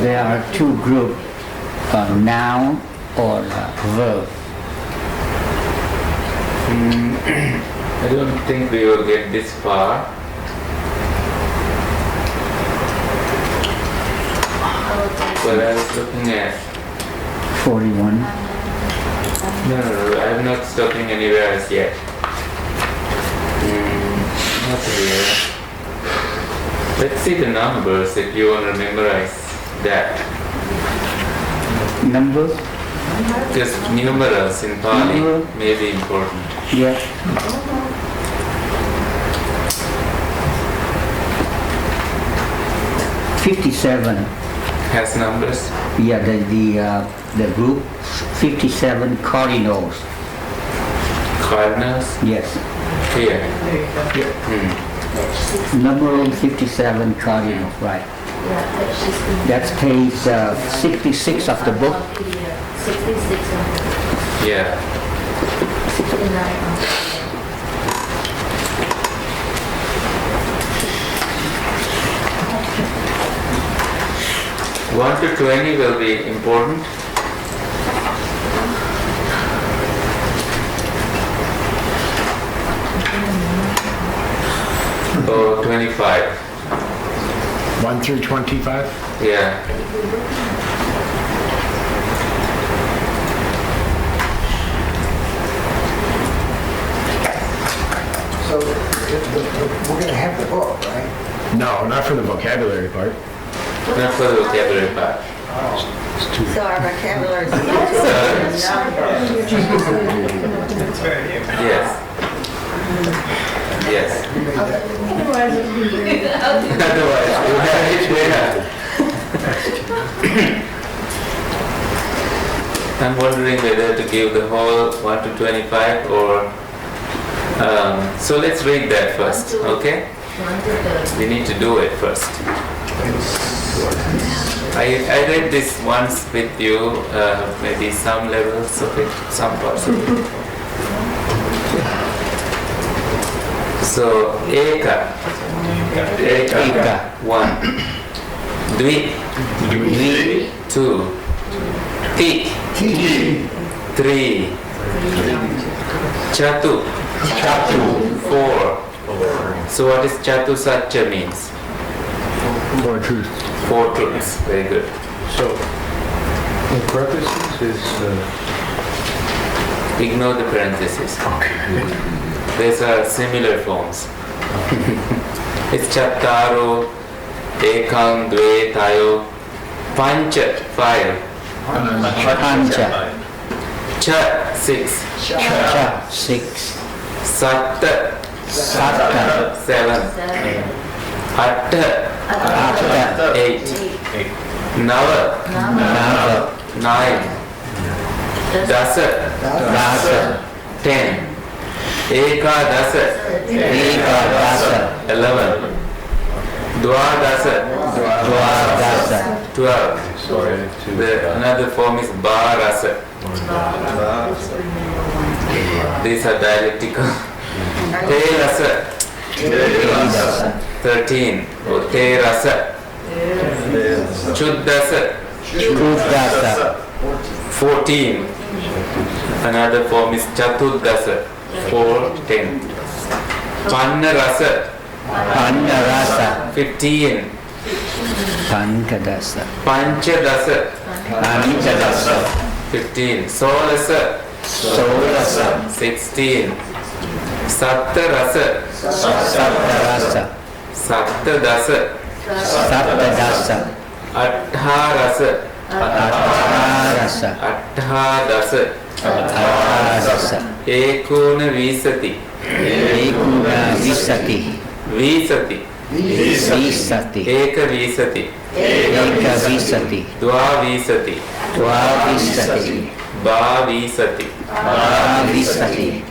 There are two groups, noun or verb. I don't think we will get this far. But I was looking at 41. No, I'm not looking anywhere else yet. Not here. Let's see the numbers if you want to memorize that. Numbers? Just numerals in Pali may be important. Yeah. $57 has numbers. Yeah, the group 57 cardinals. Cardinals? Yes. Here. Number 57 cardinals, right? That's page 66 of the book. 66. Yeah. 69. 1 to 20 will be important. or 25. 1 through 25? Yeah. So we're going to have the book, right? No, not for the vocabulary part. Not for the vocabulary part. So our vocabulary is Yes. Yes. Otherwise it would be weird. Otherwise, you have it there. I'm wondering whether to give the whole 1 to 25 or... so let's read that first, okay? We need to do it first. I read this once with you, maybe some levels of it, some parts of it. So, Eka. Eka. 1. Dvi. 2. Ti. 3. Chatu. 4. So what is Chatu Satya means? 4 truths. 4 truths. Very good. So, the parentheses is... Ignore the parentheses. These are similar forms. It's Chattaro, Ekam, Dve, Tayo, Pancha, 5. Pancha. Cha, 6. Cha, 6. Satta, 7. Atta, 8. Nava, 9. Dasa, 10. Ekadasa, 11. Dwadasa, 12. Another form is Barasa. These are dialectical. Terasa, 13. Or Terasa. Chuddasa, 14. Another form is Chatuddasa, 4, 10. Pannarasa, 15. Pankadasa. Panchadasa, 15. Solasa, 16. Sattarasa, Sattadasa, Attharasa, Ekuna Visati, Eka Visati, Dva Visati, Ba Visati,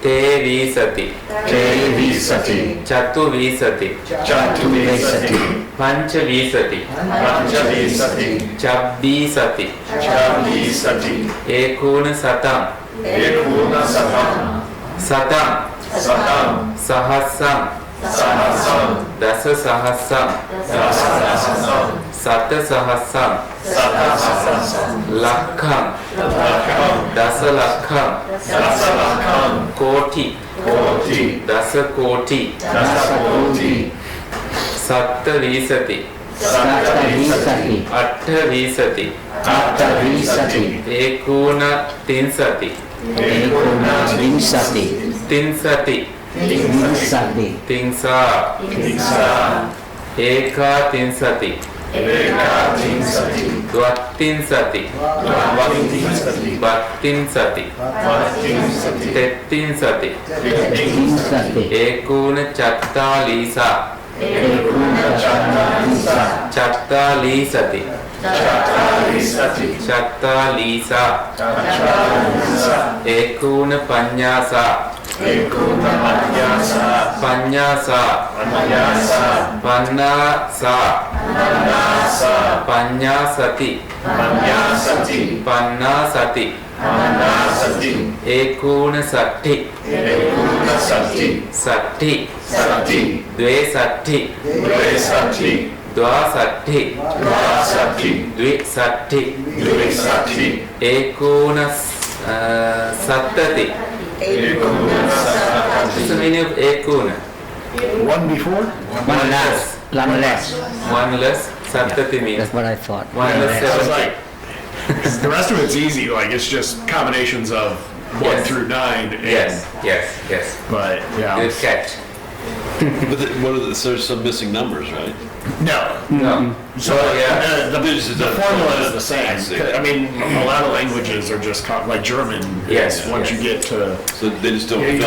Te Visati, Chatu Visati, Pancha Visati, Chabbi Sati, Ekuna Satam, Sahasam, Dasa Sahasam, Sata Sahasam, Lakham, Dasa Lakham, Koti, Dasa Koti, Satta Visati, Atta Visati, Ekuna Tinsati, Tinsa, Eka Tinsati, Dvattinsati, Battinsati, Tettinsati, Ekuna Chattalisa, Chattalisati, Chattalisa, Ekuna Panyasa, Panyasa, Pannasa, Panyasati, Pannasati, Ekuna Satti, Satti, Dve Satti, Dwa Satti, Dvi Satti, Ekuna Sattati. What's the meaning of Ekuna? One before? One less. One less. One less. Saptati means That's what I thought. one less I was 70. like, the rest of it's easy, like it's just combinations of 1 Yes. through 9. And, Yes. But yeah. Good catch. But so there's some missing numbers, right? No. No. So the formula is the same. I mean, a lot of languages are just like German. Yes, Once yes. you get to So they just don't. 20,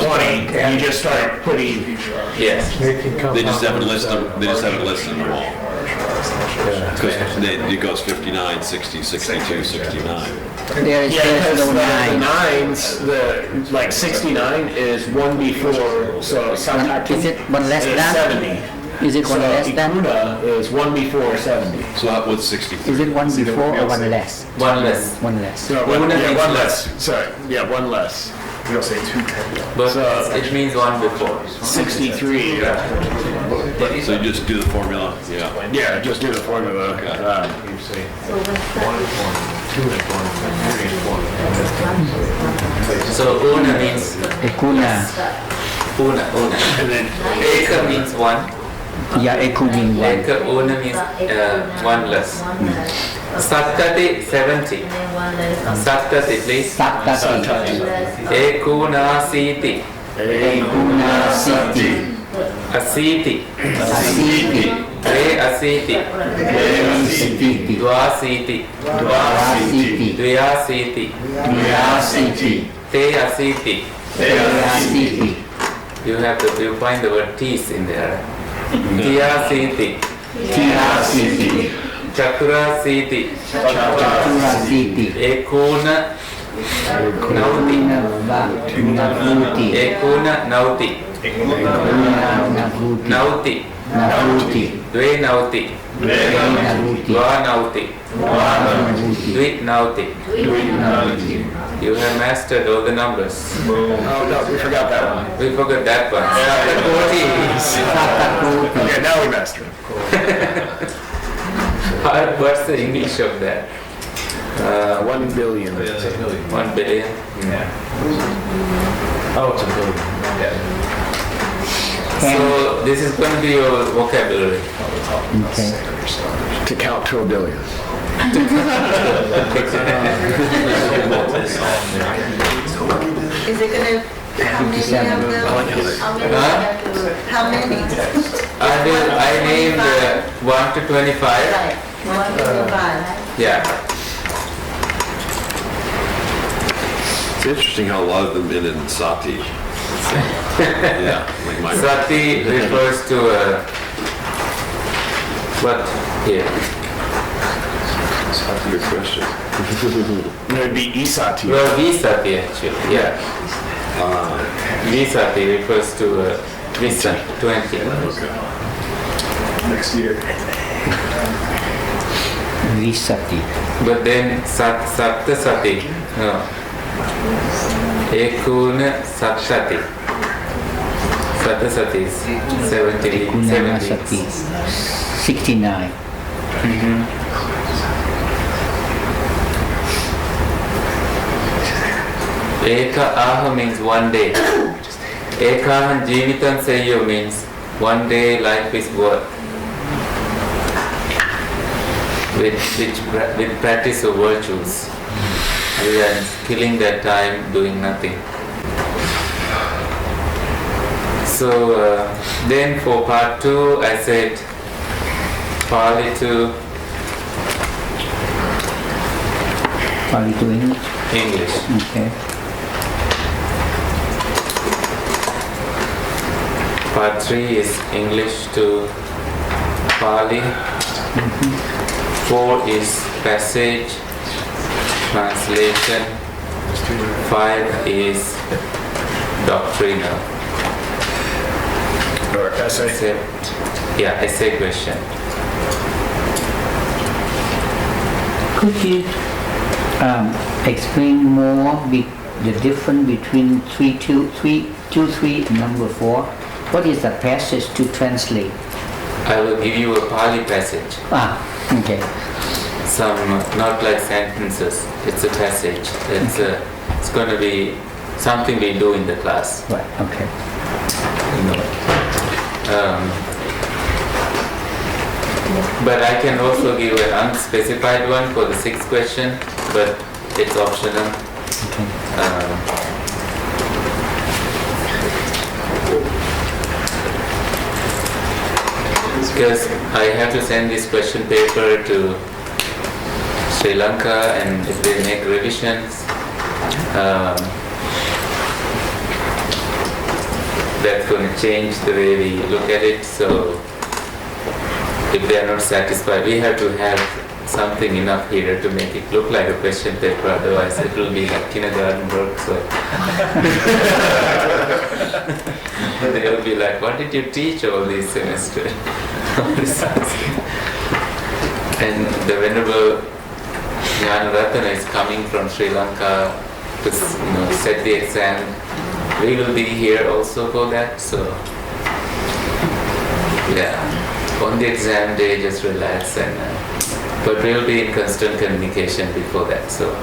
you just start putting. Yes. They just haven't listed them. They just haven't listed them all. Because it goes 59, 60, 62, 69. There is Yeah, because no the nine. nines, like 69 is 1 before, so Sataki Is it one less is than? 70. Is it So one less than? Ikuna is 1 before 70. So what's 63? Is it one before or one less? One less. One less. No, Ikuna yeah, means one less. less. Sorry, yeah, one less. We don't say 210. But So- it means one before. 63. So you just do the formula. Yeah. Yeah, just do the formula. So una means Ekuna. una. And then Eka means one. Yeah, Eku means one. Eka una means one less. Sattati 70. Sattati please. Sattati. Ekuna siti. Ekuna siti. Asiti. Asiti. Dve asiti. Siti. Dvasiti. Dvasiti. Dvyasiti. Dvyasiti. Te asiti. Dvyasiti. You find the word teas in there. Tiyasiti. Tirasiti. Chaturasiti. Chaturasiti. Ekuna nauti. Navuti. Ekuna nauti. Navuti. Nauti. Navuti. Dve nauti. Navuti. Dva nauti. Navuti. Dvi nauti. Navuti. You have mastered all the numbers. Oh no, we forgot that one. We forgot that one. Satakoti. Okay, now we mastered it. What's the English of that? 1 billion. 1 billion. Oh, it's a billion. So this is going to be your vocabulary. Okay. To count to a billion. Is it gonna, how many of those? How many? I named 1 to 25. Right, 125. Yeah. It's interesting how a lot of them end in sati. Yeah, like my. Sati refers to what here? Good question. It would be Isati. Well, Visati actually. Yeah. Visati refers to Visa 20. Next year. Visati. But then Saptasati. No. Ekuna Saptati. Saptasati is 70. Kunasati. 69. Eka aha means one day. Ekahan Jeevitan Seyo means one day life is worth. With practice of virtues. Other than killing that time doing nothing. So then for part 2 I said Pali to Pali to English. English. Okay. Part 3 is English to Pali. 4 is passage, translation. 5 is doctrinal. Or essay. Essay question. Could you explain more the difference between 3 and number 4? What is the passage to translate? I will give you a Pali passage. Okay. Some not like sentences. It's a passage. It's going to be something we do in the class. Right. Okay. But I can also give an unspecified one for the 6th question, but it's optional. Because I have to send this question paper to Sri Lanka, and if they make revisions, that's going to change the way we look at it. So if they are not satisfied, we have to have something enough here to make it look like a question paper, otherwise it will be like kindergarten work. So they will be like, what did you teach all this semester? And the Venerable Jnanaratana is coming from Sri Lanka to set the exam. We will be here also for that. So yeah, on the exam day, just relax, and but we will be in constant communication before that. So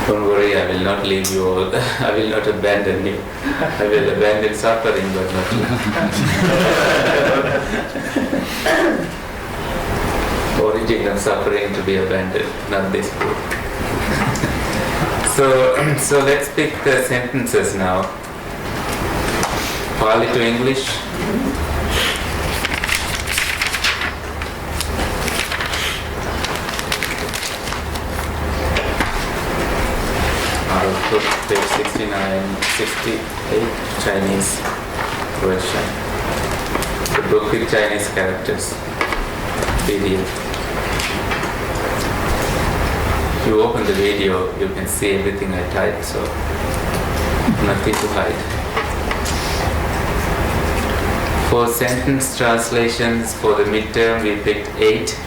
don't worry, I will not leave you all. I will not abandon you. I will abandon suffering, but not origin of suffering to be abandoned, not this book. So let's pick the sentences now. Pali to English. I'll put page 69, 68, Chinese version. The book with Chinese characters. Video. If you open the video, you can see everything I typed, so nothing to hide. For sentence translations for the midterm, we picked 8.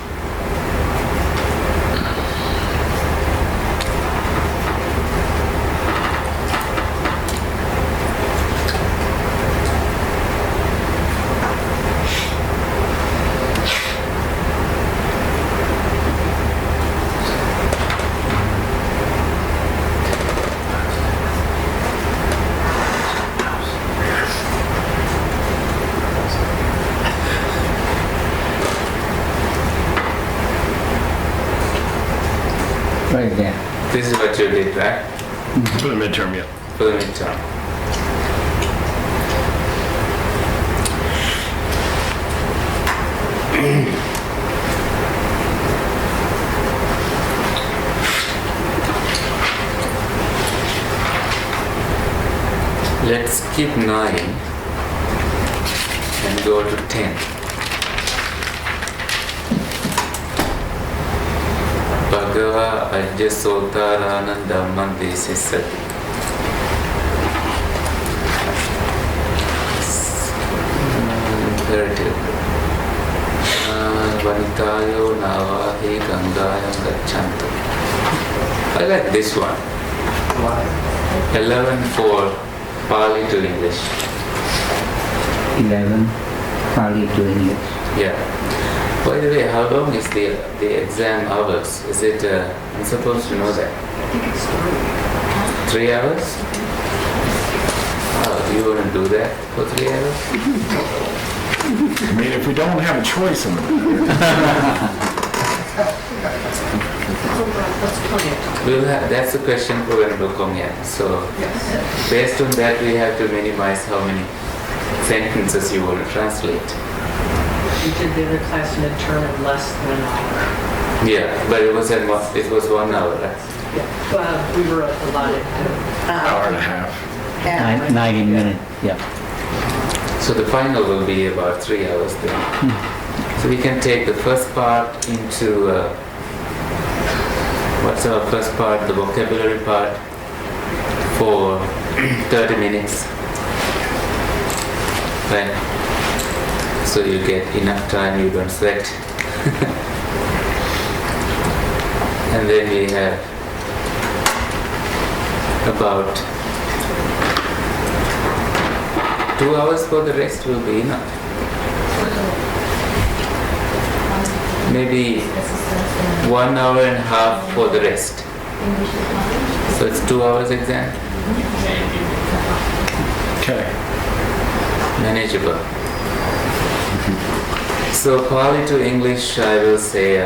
Right there. This is what you did, right? For the midterm, yeah. For the midterm. Let's skip 9 and go to 10. Bhagava Ajyasotaranam Dhammam Desisati. Imperative. Vanitayo Navahi Gangayam Gachantu. I like this one. 11 for Pali to English. 11, Pali to English. Yeah. By the way, how long is the exam hours? Is it, I'm supposed to know that? 3 hours? Oh, do you want to do that for 3 hours? I mean, if we don't have a choice in the We'll have, that's the question for Venerable Kongyan. So, based on that, we have to minimize how many sentences you want to translate. We did the other class midterm in less than an hour. Yeah, but it was 1 hour, right? Yeah. Well, we were allotted hour and a half. 90 minutes, yeah. So the final will be about 3 hours then. So we can take the first part into, what's our first part? The vocabulary part for 30 minutes. Right? So you get enough time, you don't sweat. And then we have about 2 hours for the rest will be enough. Maybe 1 hour and a half for the rest. So it's 2 hours exam. Okay. Manageable. So Pali to English, I will say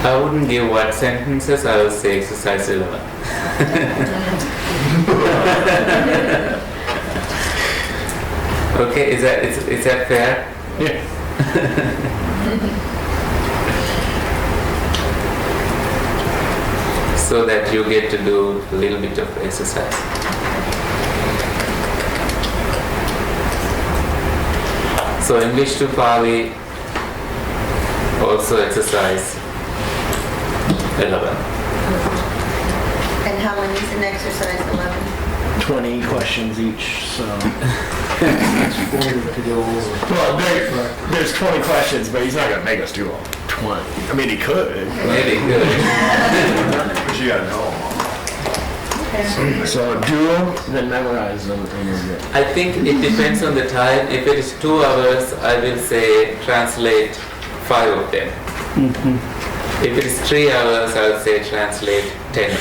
I wouldn't give what sentences, I will say exercise 11. Okay, is that fair? Yeah. So that you get to do a little bit of exercise. So English to Pali, also exercise 11. And how many is in exercise 11? 20 questions each, so. It's 40 to go over. Well, there's 20 questions, but he's not going to make us do all 20. I mean, he could. Maybe he could. But you gotta know them all. So do them, then memorize them, and you're good. I think it depends on the time. If it is 2 hours, I will say translate 5 of them. If it is 3 hours, I will say translate 10.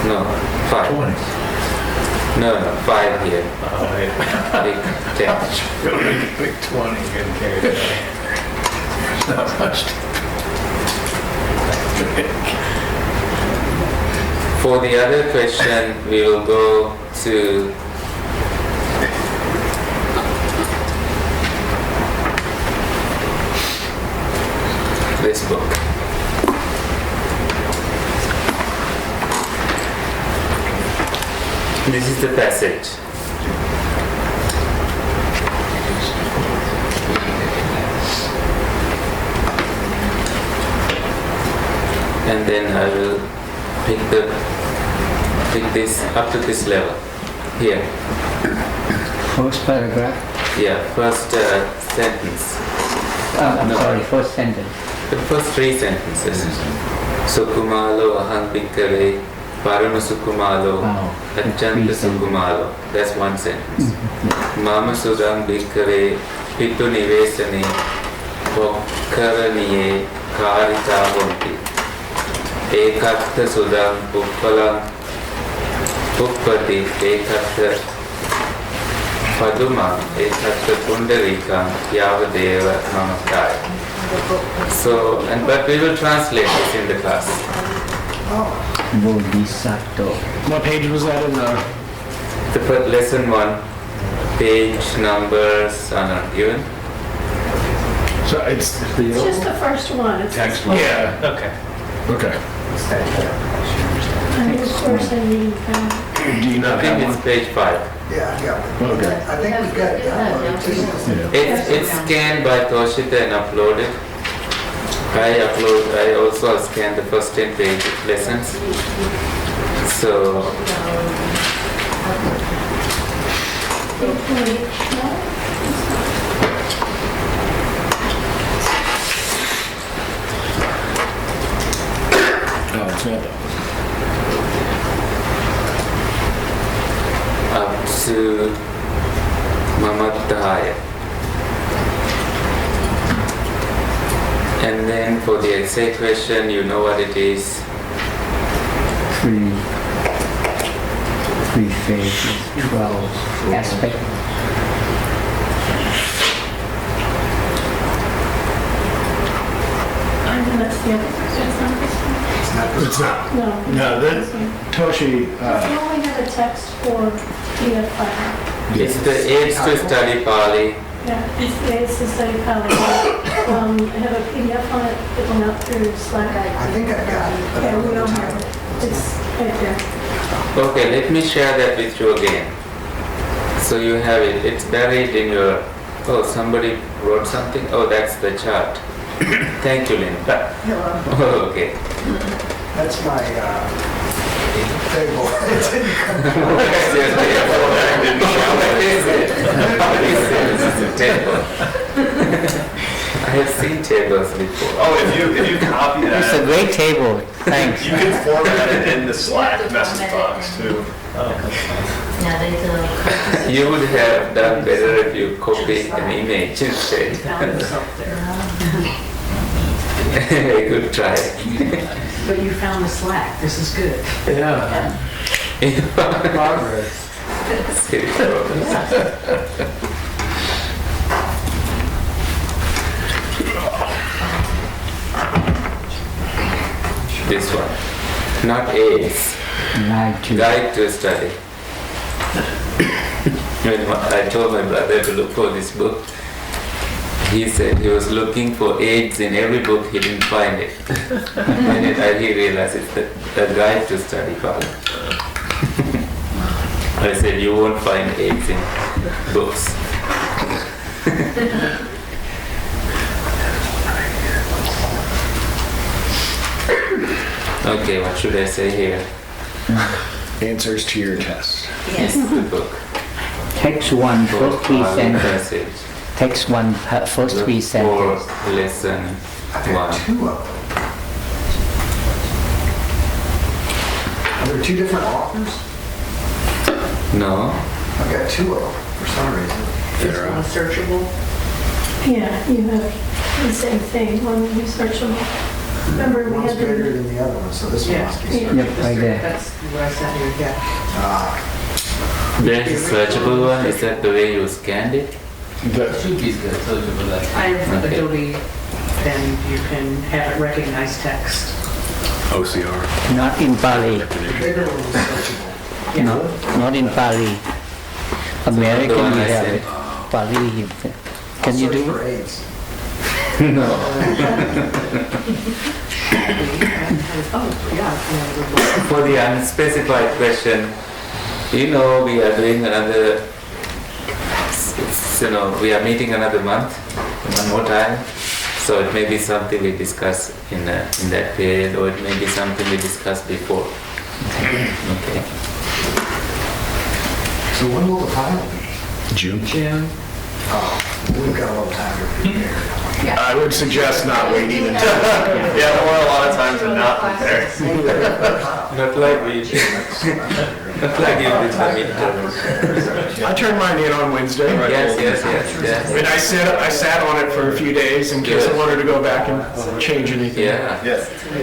No, 5. 20. No, 5 here. Big 10. Big 20, getting carried away. Not much. For the other question, we will go to this book. This is the passage. And then I will pick this up to this level here. First paragraph? Yeah, first sentence. First sentence. The first 3 sentences. Sukumalo aham bhikkave parama sukumalo achanta sukumalo. That's one sentence. Mama sudam bhikkave pitu nivesane pokkaraniye karita honti. Ekatta sudam uppalam uppati ekatta padumam ekatta pundarikam yavadeva namakaya. So, but we will translate this in the class. Bodhisattva. What page was that in the? Lesson 1, page numbers are not given. So it's just the first one. It's text one. Yeah. Okay. Okay. And of course, I need Do you I not think have it's one? page 5. Yeah, I got one. Okay. I think we've got it downloaded too. It's scanned by Toshita and uploaded. I also scanned the first 10 page lessons. So Oh, it's not that. up to Mamattahaya. And then for the essay question, you know what it is. 3 phases, 12 aspects. And that's the other question. It's not. No. No, then Toshi. You only have a text for PDF file. It's the Aids to Study Pali. Yeah, it's the Aids to Study Pali. I have a PDF on it that went out through Slack. I think I got it, but I Yeah, we don't don't have have it. it. It's right there. Okay, let me share that with you again. So you have it. It's buried in your. Oh, somebody wrote something. Oh, that's the chart. Thank you, Linda. Hello. Oh, okay. That's my Table. What's your table? What is it? What is it? It's a table. I have seen tables before. Oh, if you copy that. It's a great table, thanks. You can format it in the Slack message box too. You would have done better if you copied an image instead. Good try. But you found the Slack, this is good. Yeah. Progress. Silly progress. This one, not AIDS. Guide to study. When I told my brother to look for this book, he said he was looking for AIDS in every book, he didn't find it. And he realized it's the guide to study part. I said, you won't find AIDS in books. Okay, what should I say here? Answers to your test. Yes. The book. Text one, first three sentences. Passage. Text one, first three sentences. For lesson one. Two of them. Are there two different authors? No. I've got two of them for some reason. Is one searchable? Yeah, you have the same thing, one researchable. Remember we One's had bigger the... than the other one, so this one Yeah. must be Yeah. searchable. Yep, right there. That's what I sent you, yeah. Ah, There's a searchable one, is that the way you scanned it? Should be searchable. I have Okay. Adobe, then you can have it recognize text. OCR. Not in Pali. the bigger one was searchable. No, not in Pali. American The one we I have sent. it. Pali. Can I'll you search do for it? AIDS. No. Oh, yeah. For the unspecified question, you know, we are doing another, we are meeting another month, one more time. So it may be something we discuss in that period, or it may be something we discussed before. Okay. So when will the final be? June. June. Oh, we've got a little time to prepare. I would suggest not waiting until. Yeah, there were a lot of times I'm not prepared. Not like we not like you did the midterm. I turned mine in on Wednesday. Yes. And I sat on it for a few days in case I wanted to go back and change anything. Yeah.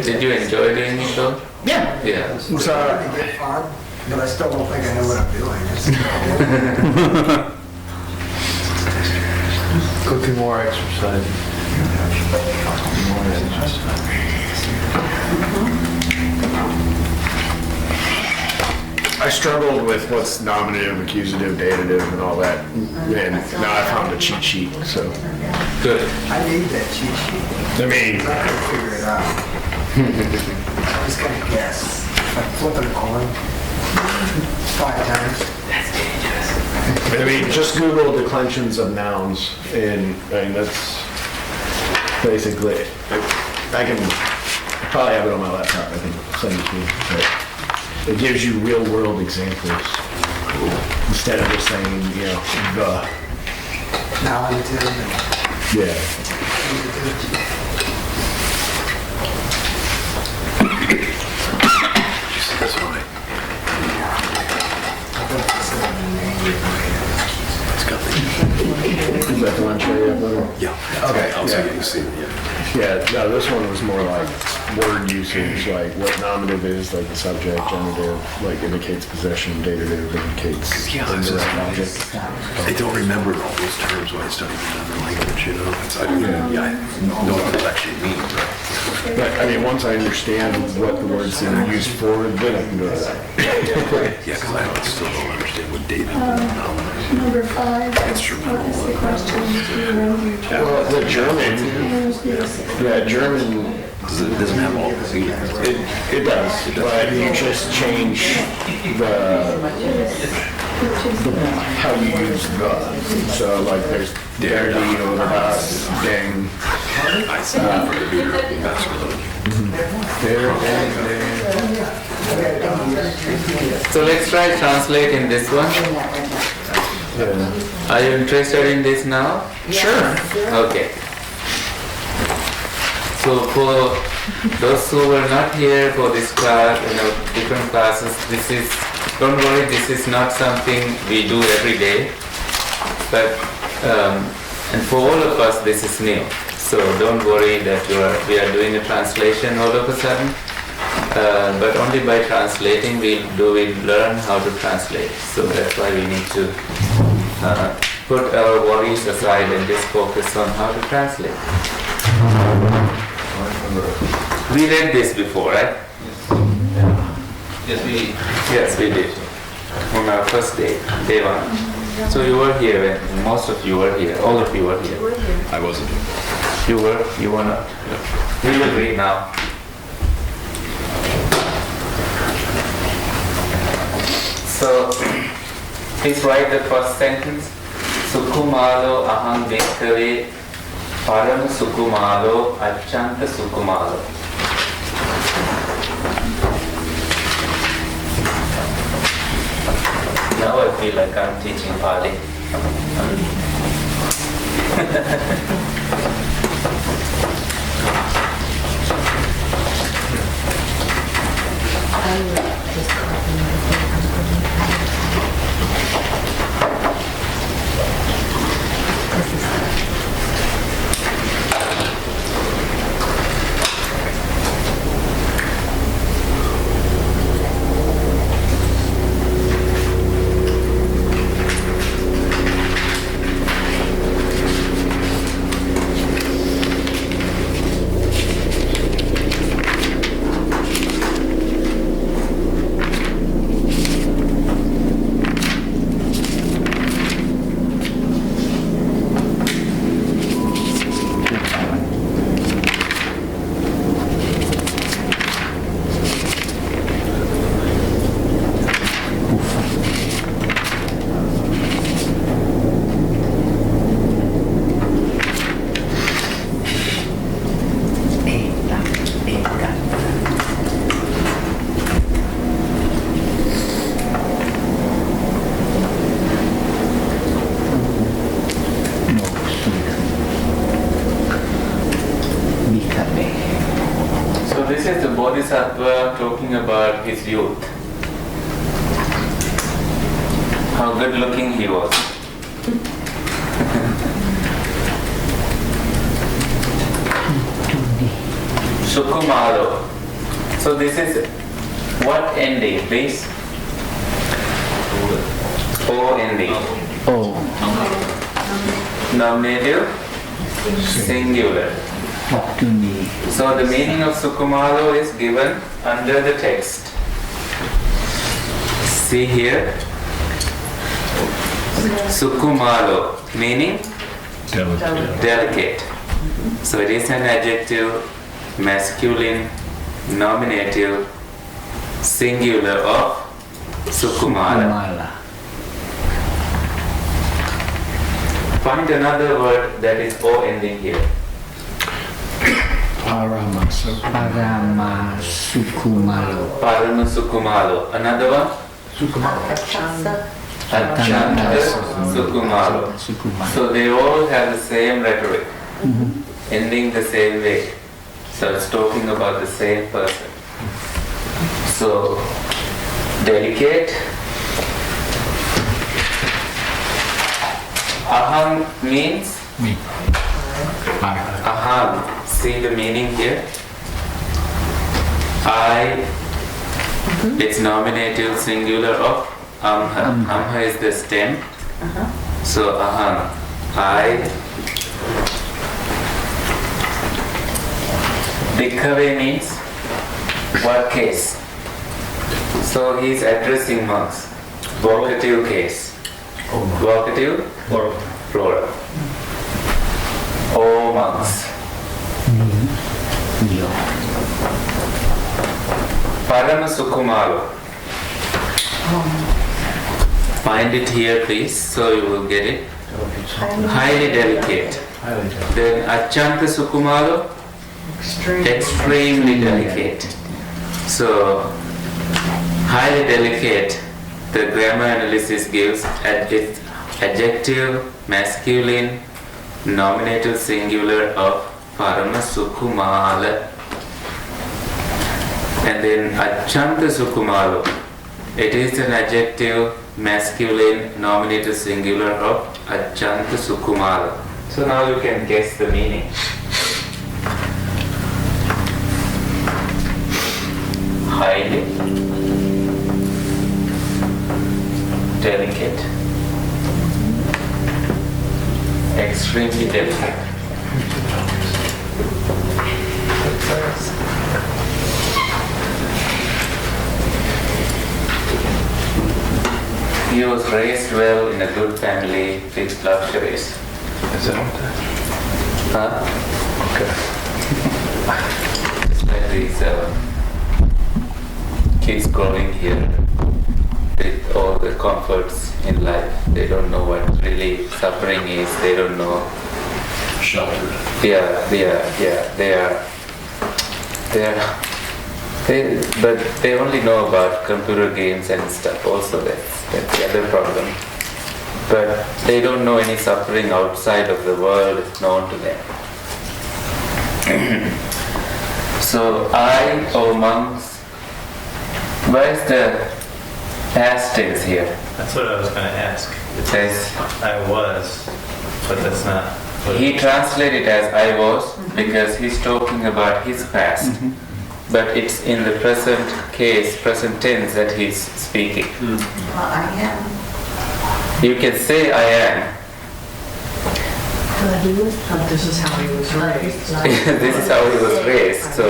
Did you enjoy doing it though? Yeah. Yeah. So, to get fun, but I still don't think I know what I'm doing. Could be more exercise. I struggled with what's nominative, accusative, datative, and all that, and now I found a cheat sheet, so. Good. I need that cheat sheet. I mean, I can figure it out. I just gotta guess. Like flipping a coin 5 times. I mean, just Google declensions of nouns, and I mean, that's basically, I can probably have it on my laptop, I think, send it to you, but it gives you real world examples instead of just saying, you know, the. Nominative and Yeah. That's fine. It's got the. Is that the one show you uploaded? Yeah. Okay, I'll see yeah. it. You see it, yeah. Yeah, no, this one was more like word usage, like what nominative is, like the subject, genitive, like indicates possession, datative indicates Yeah, the it's just, direct object. I don't remember all those terms when I studied another language, you know? I know what those actually mean, right? But, I mean, once I understand what the words are used for, then I can go to that. Yeah, because I still don't understand what David nominated. Number 5, what is the question? Do you remember? Well, the German, yeah, German, It doesn't have all the singers. it does, but you just change how you use the. So like there's der, die, or das, ding. I see that for the bigger masculine. Der, ding, ding. So let's try translating this one. Are you interested in this now? Sure. Okay. So for those who were not here for this class, different classes, don't worry, this is not something we do every day. But, and for all of us, this is new. So don't worry that we are doing a translation all of a sudden. But only by translating we learn how to translate. So that's why we need to put our worries aside and just focus on how to translate. We read this before, right? Yes, we did. On our first day, day 1. So you were here, and most of you were here. All of you were here. I wasn't. You were not. We will read now. So, please write the first sentence. Sukumalo aham bhikkhave param sukumalo achanta sukumalo. Now I feel like I'm teaching Pali. Bodhisattva talking about his youth. How good looking he was. Sukumalo. So this is what ending, please? O ending. O. Nominative? Singular. So the meaning of Sukumalo is given under the text. See here. Sukumalo, meaning delicate. So it is an adjective, masculine, nominative, singular of Sukumala. Find another word that is O ending here. Paramasukumalo. Paramasukumalo. Another one? Achanta Sukumalo. So they all have the same rhetoric, ending the same way. So it's talking about the same person. So delicate. Aham means? Me. Aham. See the meaning here? I, it's nominative singular of Amha. Amha is the stem. So aham, I. Bhikkhave means what case? So he is addressing monks. Vocative case. Vocative? Plural. O monks. Paramasukumalo. Find it here, please, so you will get it. Highly delicate. Then Achanta Sukumalo, extremely delicate. So highly delicate. The grammar analysis gives adjective masculine nominative singular of Parama Sukumala. And then Achanta Sukumalo. It is an adjective masculine nominative singular of Achanta Sukumala. So now you can guess the meaning. Highly delicate. Extremely delicate. He was raised well in a good family with luxuries. Is that what that? Huh? Okay. Despite these kids growing here with all the comforts in life, they don't know what really suffering is. They don't know. Sheltered. But they only know about computer games and stuff. Also, that's the other problem. But they don't know any suffering outside of the world known to them. So monks. Where is the past tense here? That's what I was going to ask. It says I was, but that's not. He translated as I was because he's talking about his past. But it's in the present case, present tense that he's speaking. Well, I am. You can say I am. This is how he was raised. This is how he was raised. So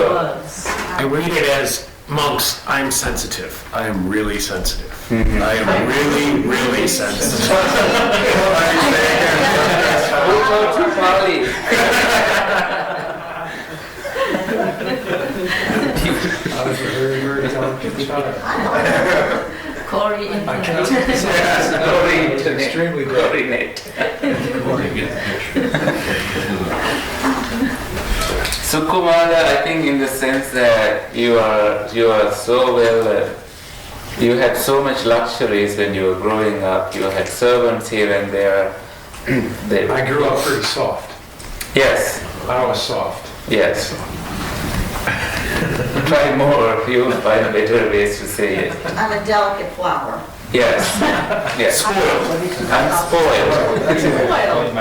I read it as monks, I'm sensitive. I am really sensitive. I am really, really sensitive. Who taught you Pali? I was a very, very delicate child. Corey and Extremely delicate. Sukumala, I think in the sense that you are so well, you had so much luxuries when you were growing up. You had servants here and there. I grew up pretty soft. Yes. I was soft. Yes. Try more, you'll find better ways to say it. I'm a delicate flower. Yes. Yes. Spoiled. I'm spoiled. Spoiled.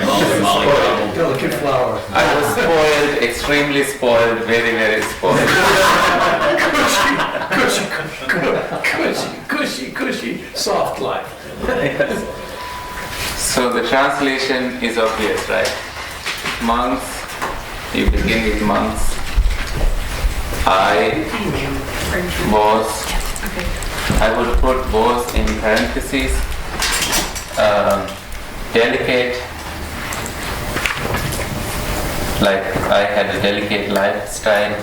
Delicate flower. I was spoiled, extremely spoiled, very, very spoiled. Cushy, soft life. Yes. So the translation is obvious, right? Monks, you begin with monks. I would put was in parentheses, delicate, like I had a delicate lifestyle,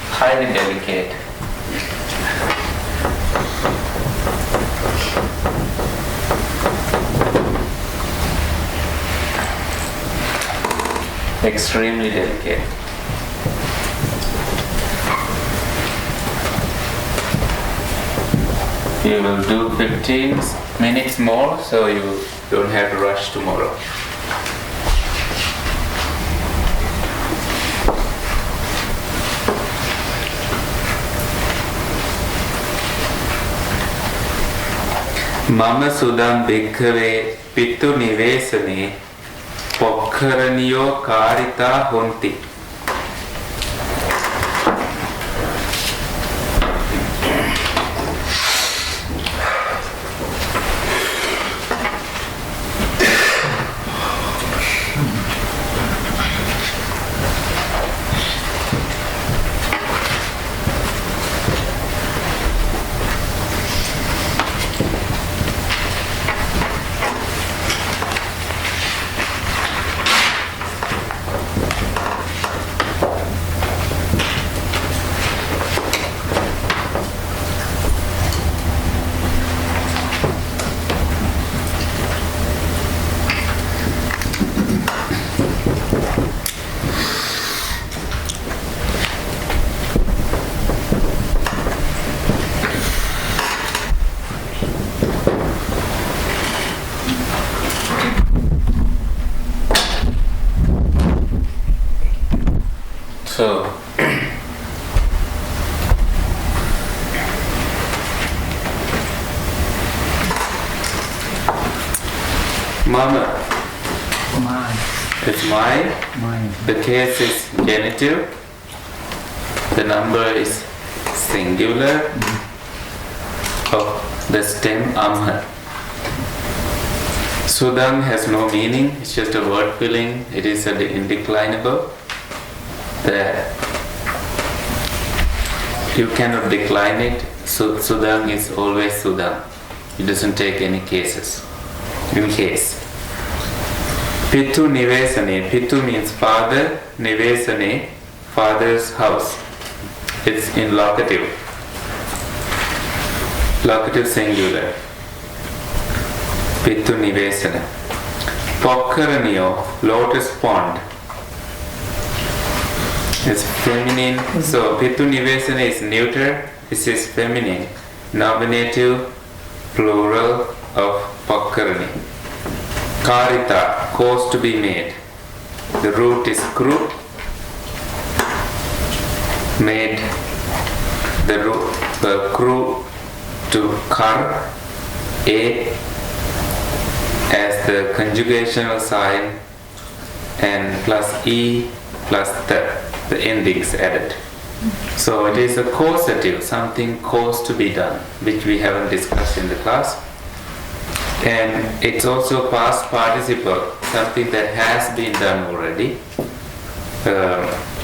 highly delicate. Extremely delicate. You will do 15 minutes more, so you don't have to rush tomorrow. Mama sudam bhikkhave pittu nivesane pokkaraniyo karita honti. Mama. Mine. It's mine. Mine. The case is genitive. The number is singular of the stem amha. Sudang has no meaning, it's just a word filling, it is indeclinable. You cannot decline it, so Sudang is always Sudang. It doesn't take any cases. In case. Pitu Nivesane, Pitu means father, Nivesane, father's house. It's in locative. Locative singular. Pitu Nivesana. Pokkaranio, lotus pond. It's feminine. So Pitu Nivesana is neuter. This is feminine. Nominative, plural of Pokkarani. Karita, cause to be made. The root is kru. Made. The root, kru to kar, a as the conjugational sign, and plus e plus the endings added. So it is a causative, something caused to be done, which we haven't discussed in the class. And it's also past participle, something that has been done already,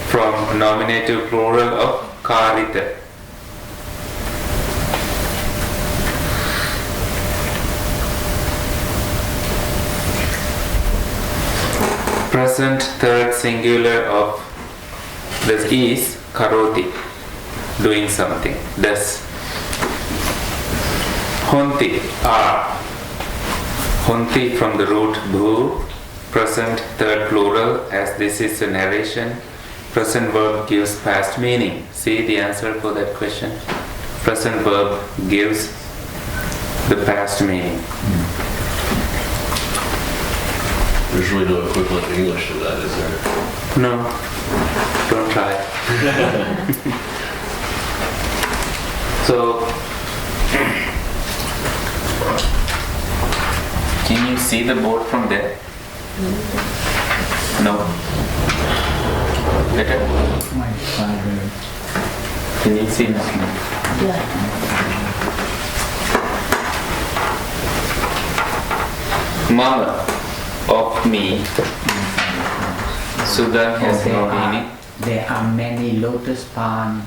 from nominative plural of karita. Present third singular of this is karoti, doing something. Thus, honti, are. Honti from the root bhu, present third plural, as this is a narration. Present verb gives past meaning. See the answer for that question. Present verb gives the past meaning. There's really no equivalent in English to that, is there? No, don't try. So, can you see the board from there? No. Better? My father. Can you see nothing? Yeah. Mama of me. Sudang has no meaning. There are many lotus ponds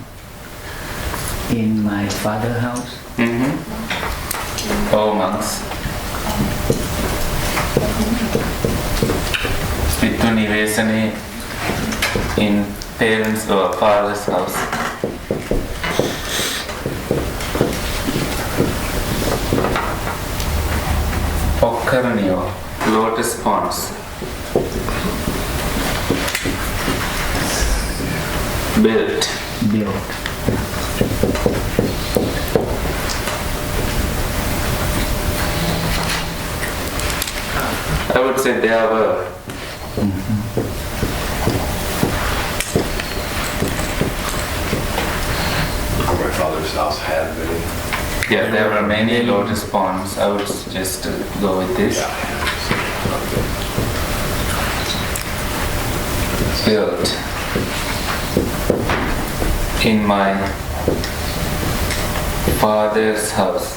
in my father's house. All monks. Pitu Nivesane in parents' or father's house. Pokkaranio, lotus ponds. Built. I would say there were. My father's house had many. Yeah, there were many lotus ponds. I would just go with this. Built in my father's house.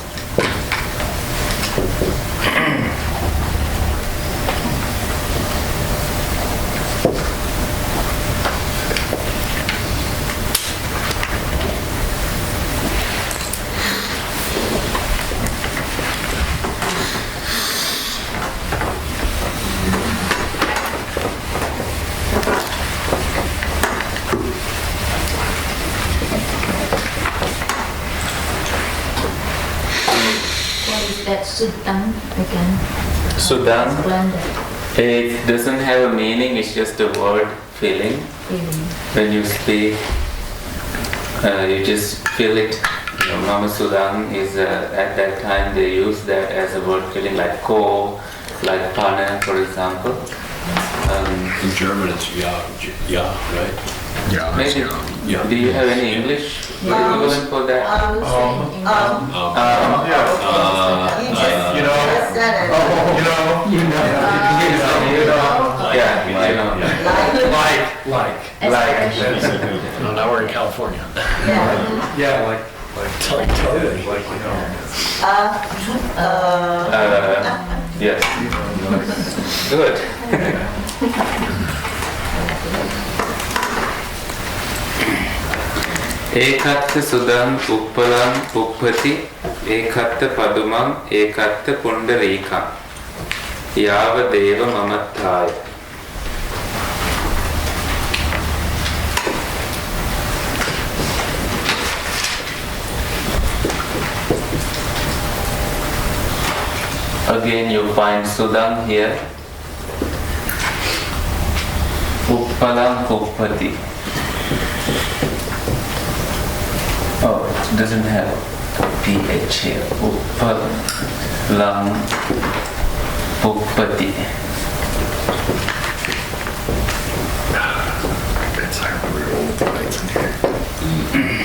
That Sudang again. Sudang, Splendid. it doesn't have a meaning, it's just a word feeling. When you speak, you just feel it. Mama Sudang is, at that time they use that as a word feeling, like ko, like pana, for example. In German it's ja, right? Yeah. Maybe. Yeah. Do you have any English equivalent for that? You know, You know. Yeah, I know. Like. No, now we're in California. Yeah, like totally. Yes. Good. Ekatta sudam uppalam uppati ekatta padumam ekatta pundarikam yava deva mamattaya. Again you find sudam here. Uppalam uppati. Oh, it doesn't have PH here. Uppalam uppati. That's how we roll the lights in here.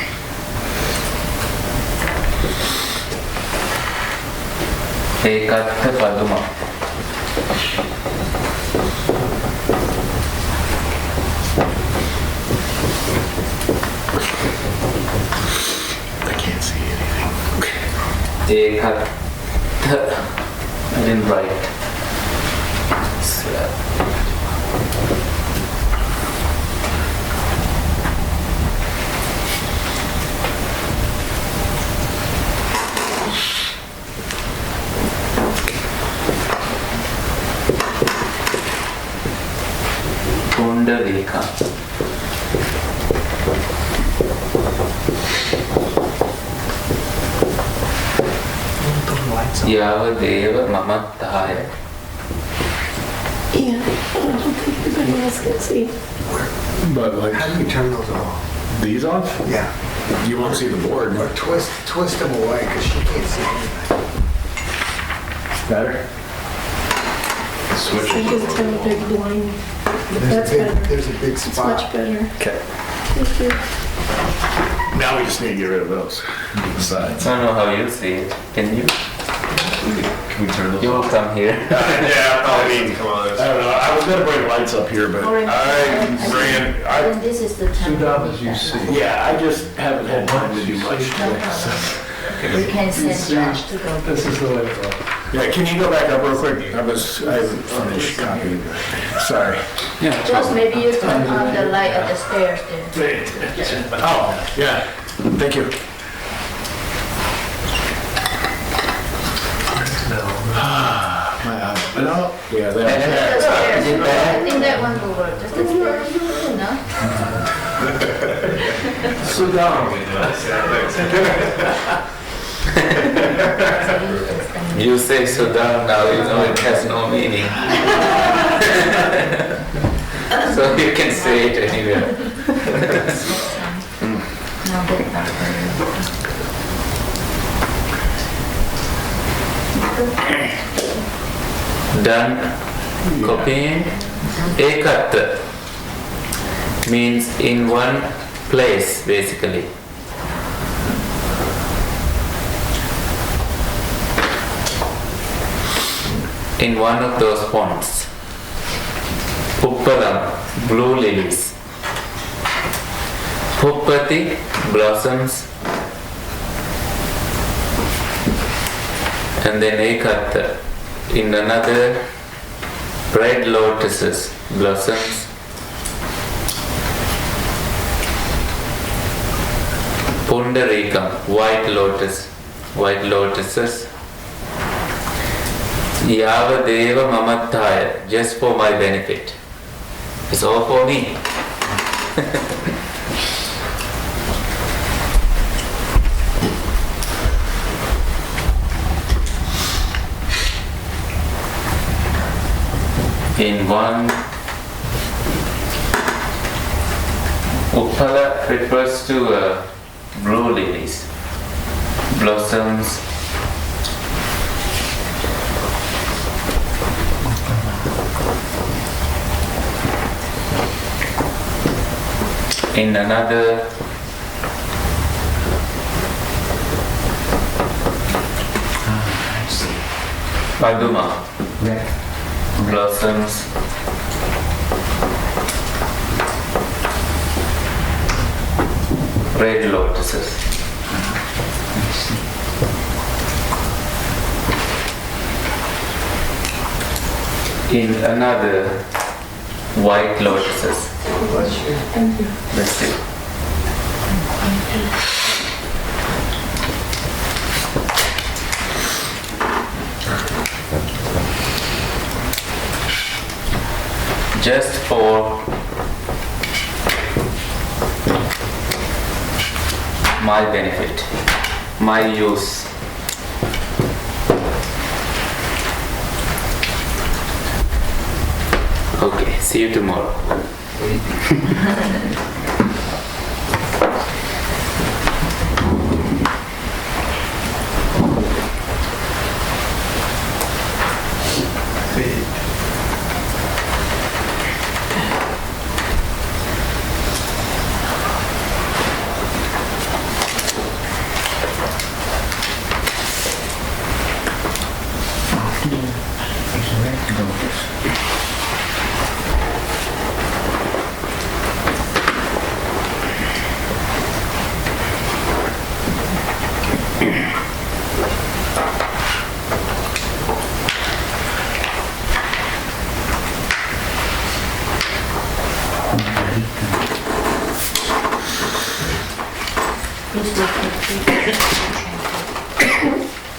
Ekatta paduma. I can't see anything. Ekatta. I didn't write. Pundarika. Yava deva mamattaya. Yeah, I don't think anybody else can see. But like, How do you turn those off? these off? Yeah. You won't see the board. Or twist them away because she can't see anything. Better? I just have a big blind. That's better. There's a big It's spot. much better. Okay. Thank you. Now we just need to get rid of those. Besides. I don't know how you see it. Can you? Can we turn those? You will come here. Yeah, I mean, come on. I don't know. I was gonna bring lights up here, but Then this is the time. As you see. yeah, I just haven't had time to do much today. We can send Josh to go. This is the way to go. Yeah, can you go back up real quick? I haven't finished copying. Sorry. Josh, maybe you turn on the light at the stairs there. Oh, yeah. Thank you. My eyes. No. Yeah, The there. stairs. I think that one will work. Just the stairs. No? You say Sudan now, you know it has no meaning. So you can say it anywhere. Done copying. Ekatta means in one place basically. In one of those ponds. Uppalam, blue lilies. Uppati, blossoms. And then Ekatta, in another, red lotuses, blossoms. Pundarikam, white lotuses. Yava deva mamattaya, just for my benefit. It's all for me. In one, Uppala refers to blue lilies, blossoms. In another, Paduma, blossoms. Red lotuses. In another, white lotuses. Thank you. That's it. Just for my benefit, my use. Okay, see you tomorrow.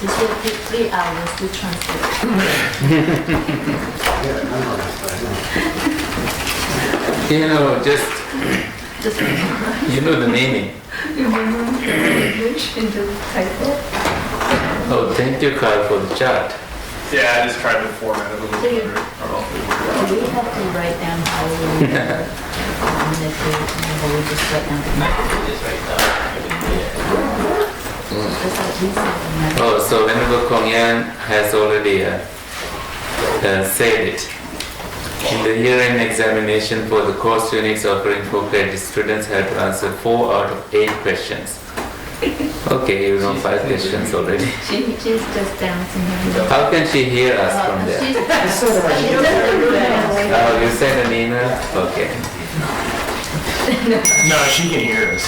This will take 3 hours to translate. You know, just you know the meaning. You remember language in the title? Oh, thank you, Carl, for the chart. Yeah, I just tried to format it a little better. Do we have to write down how we meditate, or we just write down the Oh, so Venerable Kongyan has already said it. In the year-end examination for the course units offering for credit, students had to answer 4 out of 8 questions. Okay, you know 5 questions already. She's just dancing. How can she hear us from there? Oh, you sent an email? Okay. No, she can hear us.